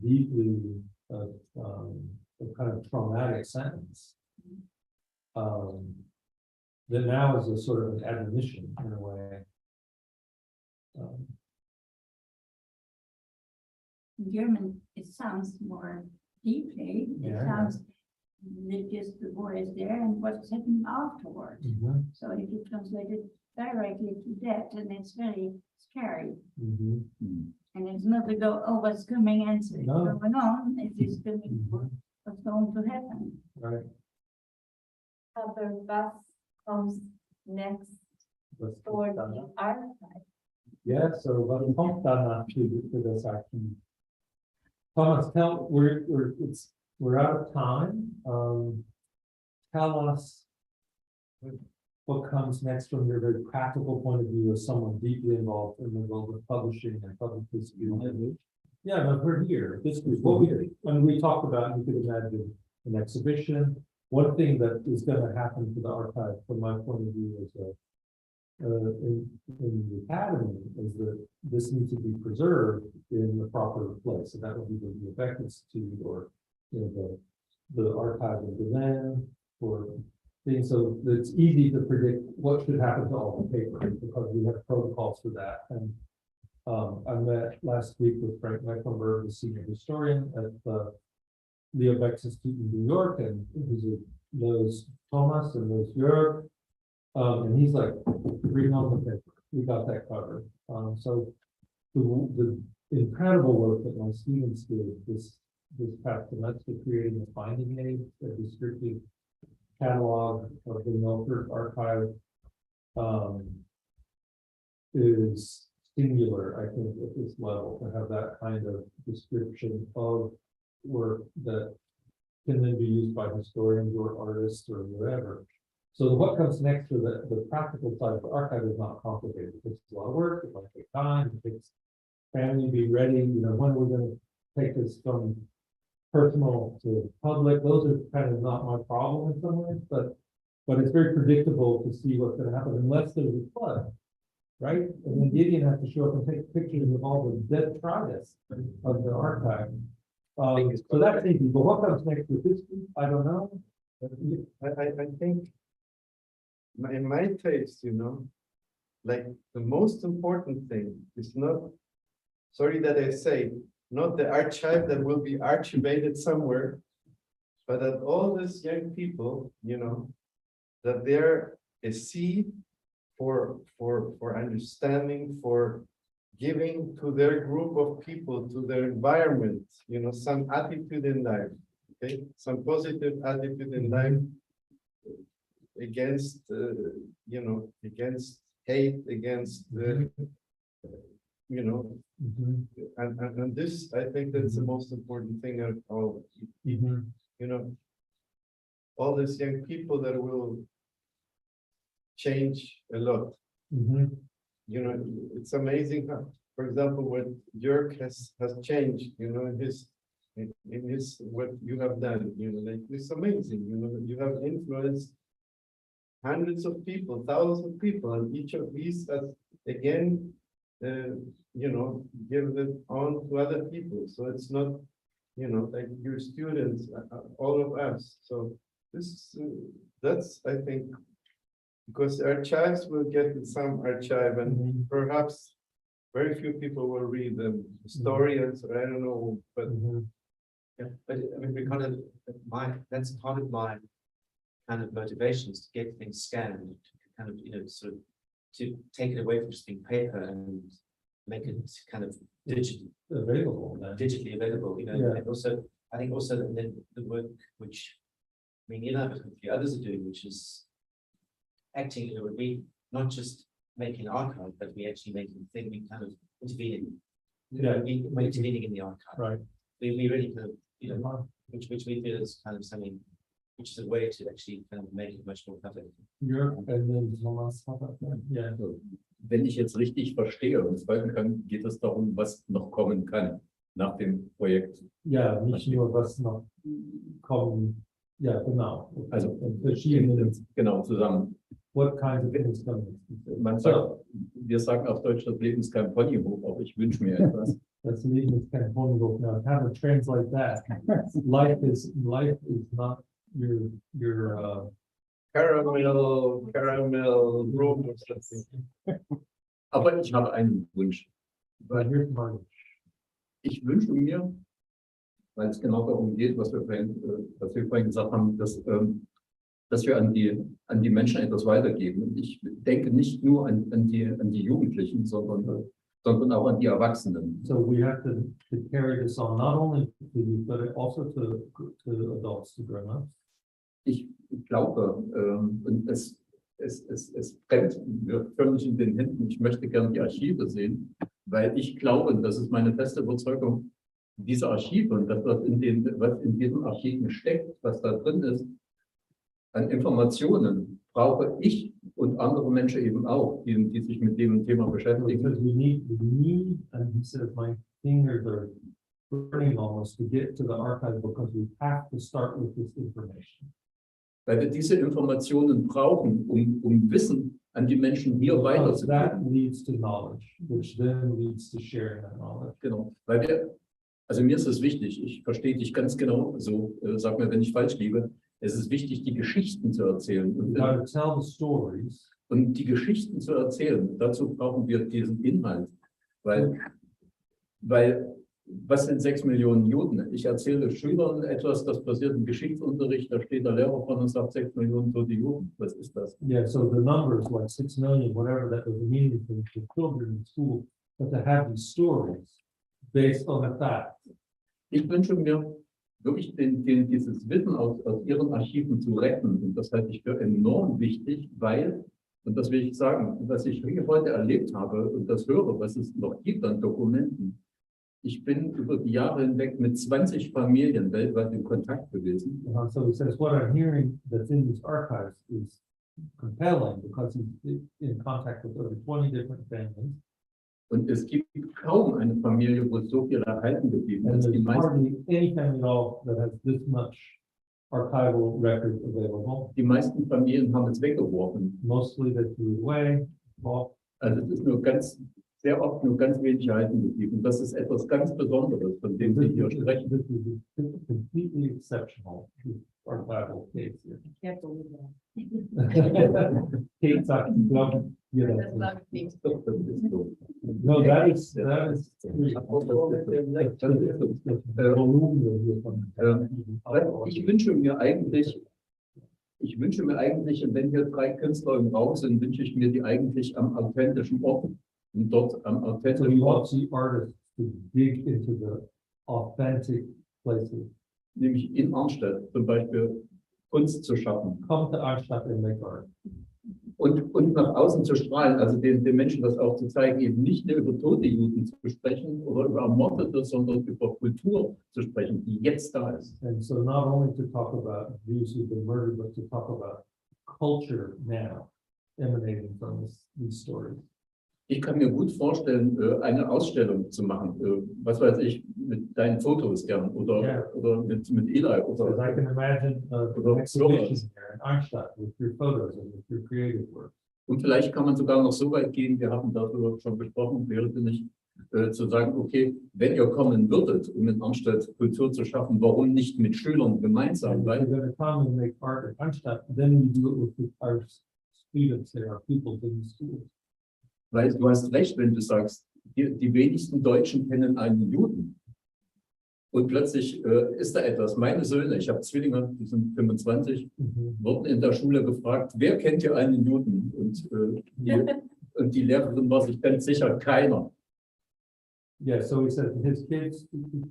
deeply a kind of traumatic sentence. That now is a sort of an admonition in a way. In German, it sounds more deeply, it Yeah. sounds that just the war is there and what's happening afterwards. So if you translate it directly to that, then it's very scary. And it's not to go, oh, what's coming and so it's No. going on, it is coming for what's going to happen. Right. Aber was comes next for the archive? Yeah, so was kommt danach für das Archiv? Thomas, we're out of time. Tell us what comes next from your very practical point of view as someone deeply involved in the world of publishing and public history. Yeah, but we're here. This is what we talked about. You could imagine an exhibition. One thing that is going to happen to the archive, from my point of view, is in the academy, is that this needs to be preserved in the proper place. So that would be the Beck Institute, or the archive of Denham, or things. So it's easy to predict what should happen to all the paper because we have protocols for that. And I met last week with Frank Mecklenburg, the senior historian at the Leo Beck Institute in New York, and who knows Thomas and knows Europe. And he's like, reading on the paper, we got that covered. So the incredible work that my students did this past semester, creating a finding aid, a descriptive catalog of the Milford archive, is singular, I think, at this level, to have that kind of description of work that can then be used by historians or artists or whatever. So what comes next for the practical side of the archive is not complicated. It takes a lot of work, it might take time, it takes family to be ready, when we're going to take this from personal to public. Those are kind of not my problem in some ways, but it's very predictable to see what's going to happen unless there's a flood, right? And then Gideon has to show up and take pictures of all the detritus of the archive. So that's easy, but what comes next with this group? I don't know. I think in my taste, like the most important thing is not, sorry that I say, not the archive that will be archivated somewhere, but that all these young people, you know, that they're a seed for understanding, for giving to their group of people, to their environment, you know, some attitude in life, okay, some positive attitude in life against, you know, against hate, against, you know, and this, I think that's the most important thing of all, you know, all these young people that will change a lot. You know, it's amazing how, for example, what Jörg has changed, you know, in his what you have done, you know, like it's amazing, you know, you have influenced hundreds of people, thousands of people, and each of these has again, you know, give it on to other people. So it's not, you know, like your students, all of us. So this, that's, I think, because archives will get some archive, and perhaps very few people will read them. Historians, I don't know, but Yeah, but I mean, we kind of, that's part of my kind of motivation is to get things scanned, to kind of, you know, sort of to take it away from just being paper and make it kind of digitally available, you know, and also, I think also that then the work which, I mean, you know, a few others are doing, which is acting, you know, would be not just making an archive, but we actually making things, we kind of intervening, we're intervening in the archive. Right. We really kind of, you know, which we feel is kind of something, which is a way to actually kind of make it much more public. Yeah. Wenn ich jetzt richtig verstehe und folgen kann, geht es darum, was noch kommen kann nach dem Projekt. Ja, nicht nur was noch kommen. Ja, genau. Also verschiedene. Genau, zusammen. What kind of things coming? Man sagt, wir sagen auf Deutsch, das Leben ist kein Ponyhof, aber ich wünsche mir etwas. Das Leben ist kein Ponyhof. Now, how to translate that? Life is not your caramel room or something. Aber ich habe einen Wunsch. But here's my Ich wünsche mir, weil es genau darum geht, was wir vorhin gesagt haben, dass wir an die Menschen etwas weitergeben. Und ich denke nicht nur an die Jugendlichen, sondern auch an die Erwachsenen. So we have to carry this on not only to youth, but also to adults, to grown-ups. Ich glaube, und es brennt mir förmlich in den Händen. Ich möchte gerne die Archive sehen, weil ich glaube, das ist meine feste Überzeugung, diese Archive und das, was in diesen Archiven steckt, was da drin ist, an Informationen, brauche ich und andere Menschen eben auch, die sich mit dem Thema beschäftigen. Because we need, and he says, my fingers are burning almost to get to the archive because we have to start with this information. Weil wir diese Informationen brauchen, um Wissen an die Menschen hier That weiterzugeben. leads to knowledge, which then leads to sharing that knowledge. Genau, weil also mir ist es wichtig, ich verstehe dich ganz genau, so sag mir, wenn ich falsch liege, es ist wichtig, die Geschichten zu erzählen. You gotta tell the stories. Und die Geschichten zu erzählen, dazu brauchen wir diesen Inhalt. Weil was sind 6 Millionen Juden? Ich erzähle Schülern etwas, das passiert im Geschichtsunterricht, da steht der Lehrer von und sagt 6 Millionen tote Juden. Was ist das? Yeah, so the numbers, like 6 million, whatever that doesn't mean anything to children in school, but to have these stories based on a fact. Ich wünsche mir wirklich dieses Wissen aus ihren Archiven zu retten. Und das halte ich für enorm wichtig, weil, und das will ich sagen, was ich heute erlebt habe und das höre, was es noch gibt an Dokumenten. Ich bin über die Jahre hinweg mit 20 Familien weltweit in Kontakt gewesen. So he says, what I'm hearing that's in these archives is compelling because he's in contact with over 20 different families. Und es gibt kaum eine Familie, wo so viel erhalten geblieben And ist. Die there's meisten, hardly any family at all that has this much archival record available. die meisten Familien haben es weggeworfen. Mostly they threw it away. Well, Also es ist sehr oft nur ganz wenig erhalten geblieben. Und das ist etwas ganz Besonderes, von dem Sie hier sprechen. this is completely exceptional archival case here. Can't believe that. Kate sagt, ich glaube, That's not me. Doch, das ist so. No, that is. Ich wünsche mir eigentlich, wenn hier 3 Künstler im Raum sind, wünsche ich mir die eigentlich am authentischen Ort. Und dort am So authentischen you Ort, want the artists to dig into the authentic places. nämlich in Arnstadt zum Beispiel, Kunst zu schaffen Come to Arnstadt and make art. und nach außen zu strahlen, also den Menschen das auch zu zeigen, eben nicht nur über tote Juden zu sprechen oder über Ermordete, sondern über Kultur zu sprechen, die jetzt da ist. And so not only to talk about Jews who've been murdered, but to talk about culture now emanating from these stories. Ich kann mir gut vorstellen, eine Ausstellung zu machen, was weiß ich, mit deinen Fotos gern oder mit Eli Because I oder can imagine an exhibition here in Arnstadt with your photos and with your creative work. und vielleicht kann man sogar noch so weit gehen, wir haben darüber schon gesprochen, wäre es nicht, zu sagen, okay, wenn ihr kommen würdet, um in Arnstadt Kultur zu schaffen, warum nicht mit Schülern gemeinsam? And if Weil you're going to come and make art in Arnstadt, then you do it with our students there, our pupils in the schools. Weil du hast recht, wenn du sagst, die wenigsten Deutschen kennen einen Juden. Und plötzlich ist da etwas. Meine Söhne, ich habe Zwillinge, die sind 25, wurden in der Schule gefragt, wer kennt hier einen Juden? Und die Lehrerin war sich ganz sicher, keiner. Yeah, so he said his kids,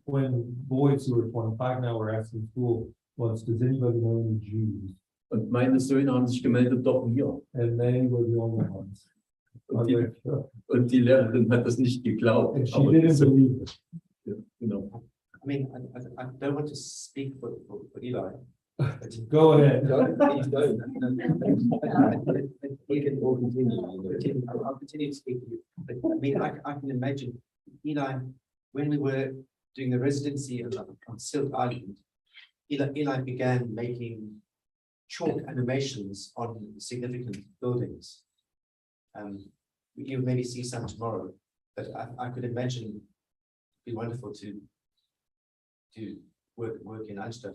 when boys who are 25 now were asking school, once, does anybody know any Jews? Und meine Söhne haben sich gemeldet, doch wir. And they were the only ones. Und die Lehrerin hat das nicht geglaubt. And she Aber didn't believe it. ja, genau. I mean, I don't want to speak for Eli. Go ahead. Please don't. We can all continue. I'll continue to speak to you. But I mean, I can imagine, Eli, when we were doing the residency on Silk Island, Eli began making chalk animations on significant buildings. You'll maybe see some tomorrow, but I could imagine it'd be wonderful to work in Einstein.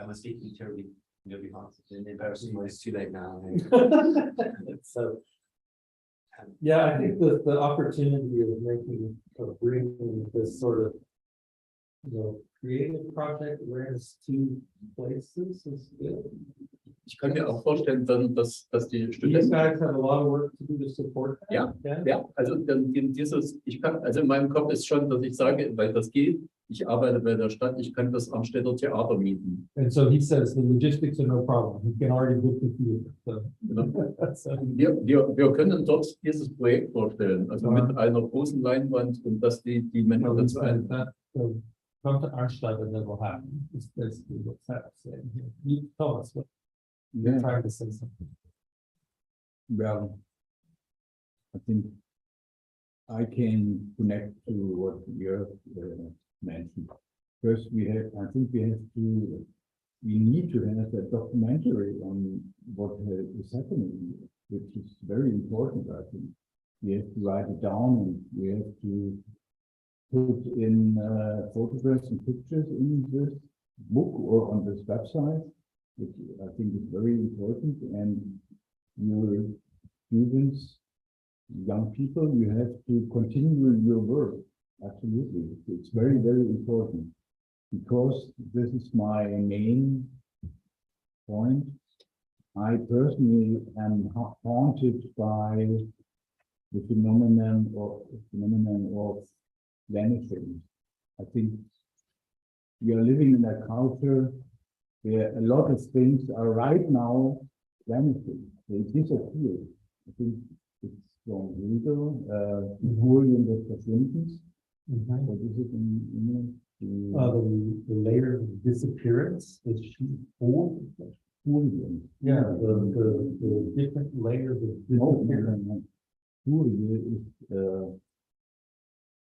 Am I speaking terribly on your behalf? And embarrassing, well, it's too late now. So. Yeah, I think that the opportunity of bringing this sort of, creative project awareness to places is good. Ich kann mir auch vorstellen, dann, dass die These Studenten. guys have a lot of work to do to support that. Ja. Ja, also also in meinem Kopf ist schon, dass ich sage, weil das geht, ich arbeite bei der Stadt, ich kann das Amstädter Theater mieten. And so he says the logistics are no problem. He can already book the theater. So. Wir können dort dieses Projekt vorstellen, also mit einer großen Leinwand und dass die Menschen dazu Come to Arnstadt and that will happen. It's basically what's happening here. You tell us what you're trying to say something. Well, I think I can connect to what you mentioned. First, I think we need to have a documentary on what is happening, which is very important, I think. We have to write it down and we have to put in photographs and pictures in this book or on this website, which I think is very important. And your students, young people, you have to continue your work. Absolutely. It's very, very important because this is my main point. I personally am haunted by the phenomenon of vanishing. I think we are living in a culture where a lot of things are right now vanishing. They disappear. I think it's from legal, Julien des Verschwindens. What is it in English? The layer of disappearance, the Julien. Yeah, the different layers of disappearance. Julien is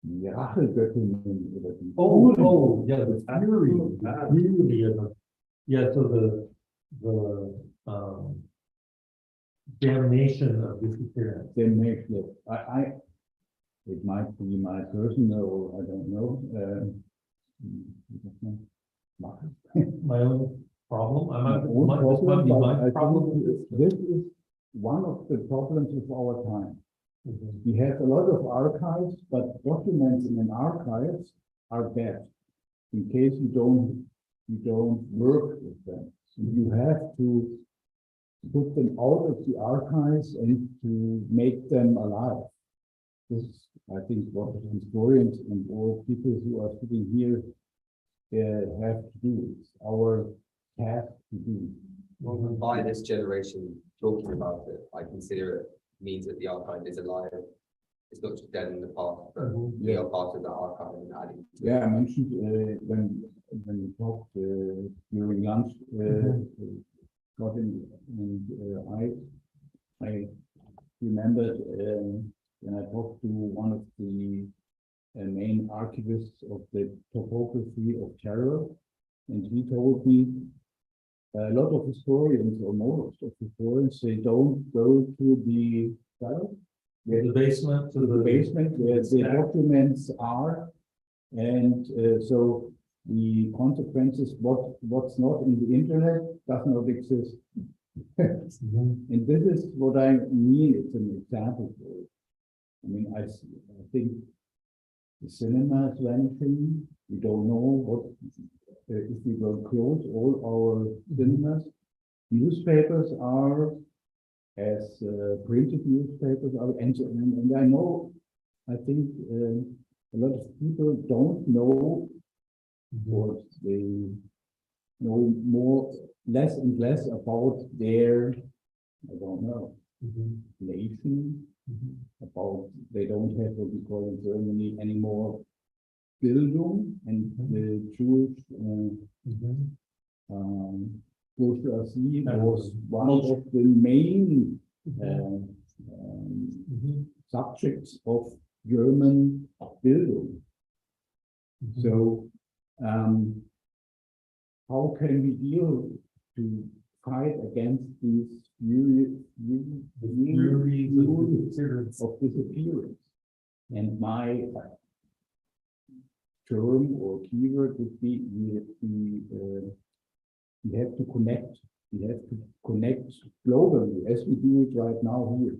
Rachegöttinnen oder die. Oh, yeah, the fury. Yeah, so the damnation of disappearance. Damnation. It might be my personal, I don't know. My own problem. My problem. This is one of the problems of our time. We have a lot of archives, but documents in an archives are bad. In case you don't work with them. So you have to put them out of the archives and to make them alive. This is, I think, what historians and all people who are sitting here have to do. It's our task to do. Well, by this generation talking about it, I consider it means that the archive is alive. It's not just dead in the past, but we are part of the archive and adding. Yeah, I mentioned when we talked during lunch, Gordon and I remembered when I talked to one of the main archivists of the topography of terror, and he told me a lot of historians, or most of historians, they don't go to the cellar, The basement to the basement where the documents are, and so the consequences, what's not in the internet does not exist. And this is what I mean, it's an example for it. I mean, I think the cinema is vanishing. We don't know what, if we will close all our cinemas. Newspapers are, as printed newspapers are, and I know, I think a lot of people don't know, or they know less and less about their, I don't know, nation, about, they don't have what we call in Germany anymore, Bildung, and the Jewish bourgeoisie was one of the main subjects of German Bildung. So how can we deal to fight against these theories of disappearance? And my term or keyword would be we have to connect. We have to connect globally as we do it right now here.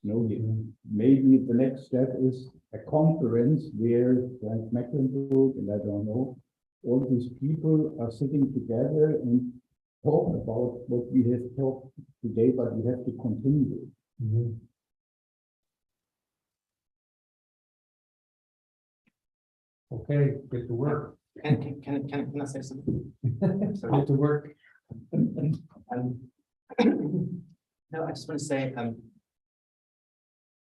Maybe the next step is a conference where Frank Mecklenburg and I don't know, all these people are sitting together and talk about what we have talked today, but we have to continue. Okay, get to work. Can I say something? Get to work. No, I just want to say,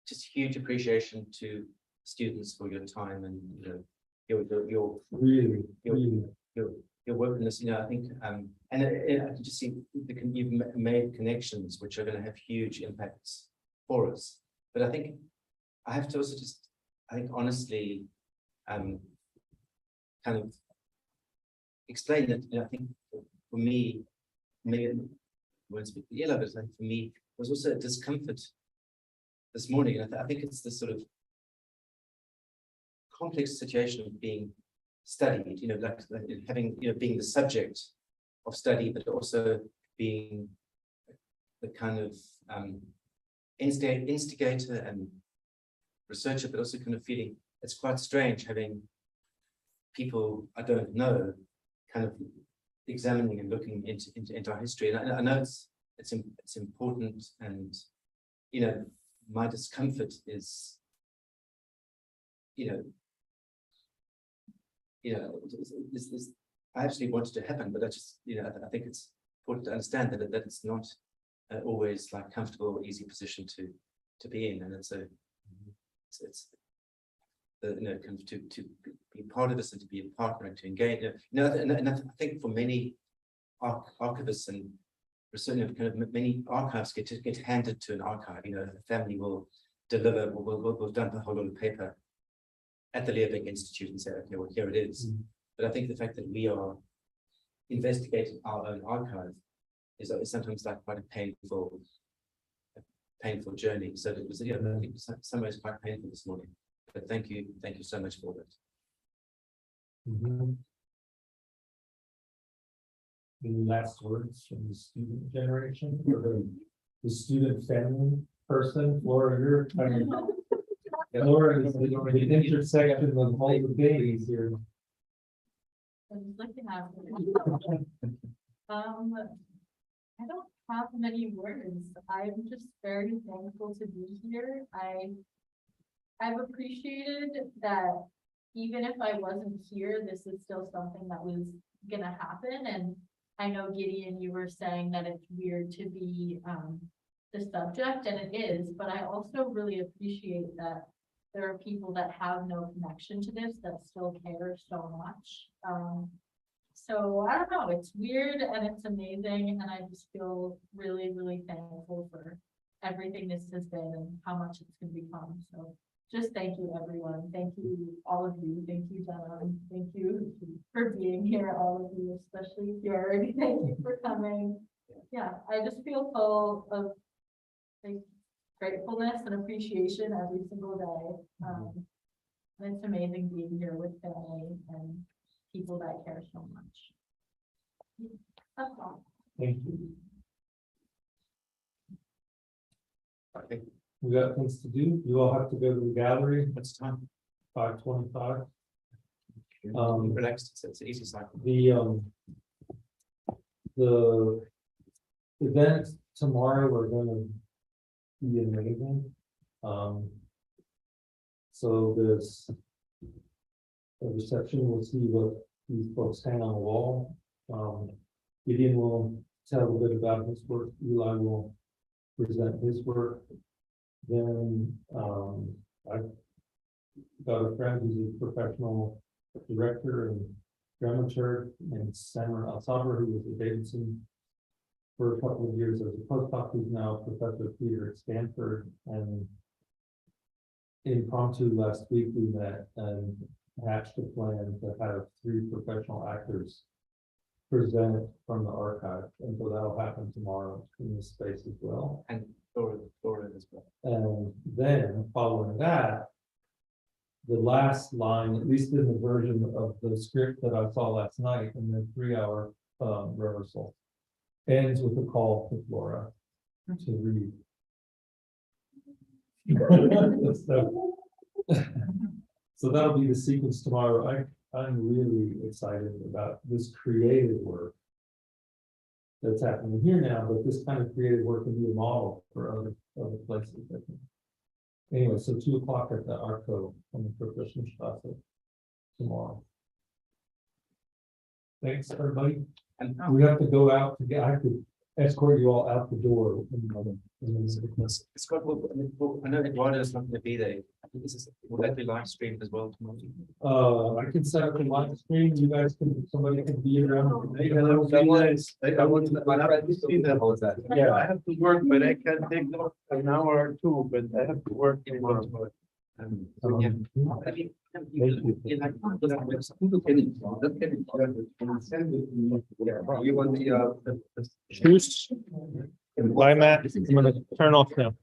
just huge appreciation to students for your time and your work in this. I think, and I can just see you've made connections which are going to have huge impacts for us. But I think I have to also just, I think honestly, kind of explain that. I think for me, maybe I won't speak for yellow, but I think for me, it was also a discomfort this morning. And I think it's this sort of complex situation of being studied, like having, being the subject of study, but also being the kind of instigator and researcher, but also kind of feeling it's quite strange having people I don't know kind of examining and looking into our history. And I know it's important, and my discomfort is I actually want it to happen, but I just I think it's important to understand that it's not always like comfortable or easy position to be in, and it's kind of to be part of this and to be a partner and to engage. And I think for many archivists and kind of many archives get handed to an archive. A family will deliver, will dump a whole lot of paper at the Leerbeck Institute and say, okay, well, here it is. But I think the fact that we are investigating our own archive is sometimes like quite a painful journey. So it was, I think some ways quite painful this morning. But thank you so much for that. Any last words from the student generation, or the student family? person, Laura, you're kind of. Laura is the intersection of all the babies here. I'm looking at it. I don't have many words. I'm just very thankful to be here. I've appreciated that even if I wasn't here, this is still something that was gonna happen. And I know Gideon, you were saying that it's weird to be the subject, and it is, but I also really appreciate that there are people that have no connection to this that still care so much. So I don't know, it's weird and it's amazing, and I just feel really, really thankful for everything this has been and how much it's gonna become. So just thank you, everyone. Thank you, all of you. Thank you, Denham. Thank you for being here, all of you, especially Björn. Thank you for coming. Yeah, I just feel full of like gratefulness and appreciation every single day. And it's amazing being here with family and people that care so much. That's all. Thank you. We got things to do. You all have to go to the gallery. What's the time? 5:25. Relaxed, it's an easy cycle. The events tomorrow are gonna be amazing. So there's a reception, we'll see what these books hang on the wall. Gideon will tell a bit about his work. Eli will present his work. Then I've got a friend who's a professional director and dramaturg, and Samar Al-Sabr, who was at Davidson for a couple of years as a postdoc, who's now a professor of theater at Stanford. And impromptu last week we met and hatched a plan to have 3 professional actors present from the archive, and so that'll happen tomorrow in this space as well. And Dora as well. And then following that, the last line, at least in the version of the script that I saw last night in the 3-hour rehearsal, ends with a call to Flora to read. So that'll be the sequence tomorrow. I'm really excited about this creative work that's happening here now, but this kind of creative work can be a model for other places, I think. Anyway, so 2 o'clock at the Arco on the Professionstrasse tomorrow. Thanks, everybody. And We have to go out to get, I have to escort you all out the door. it's got, I know Eduardo is not going to be there. I think this is, will that be live streamed as well tomorrow? I can set up a live stream. You guys can, somebody can be around. I want to see that. Yeah. I have to work, but I can take an hour or 2, but I have to work tomorrow. Bye, Matt. I'm gonna turn off now.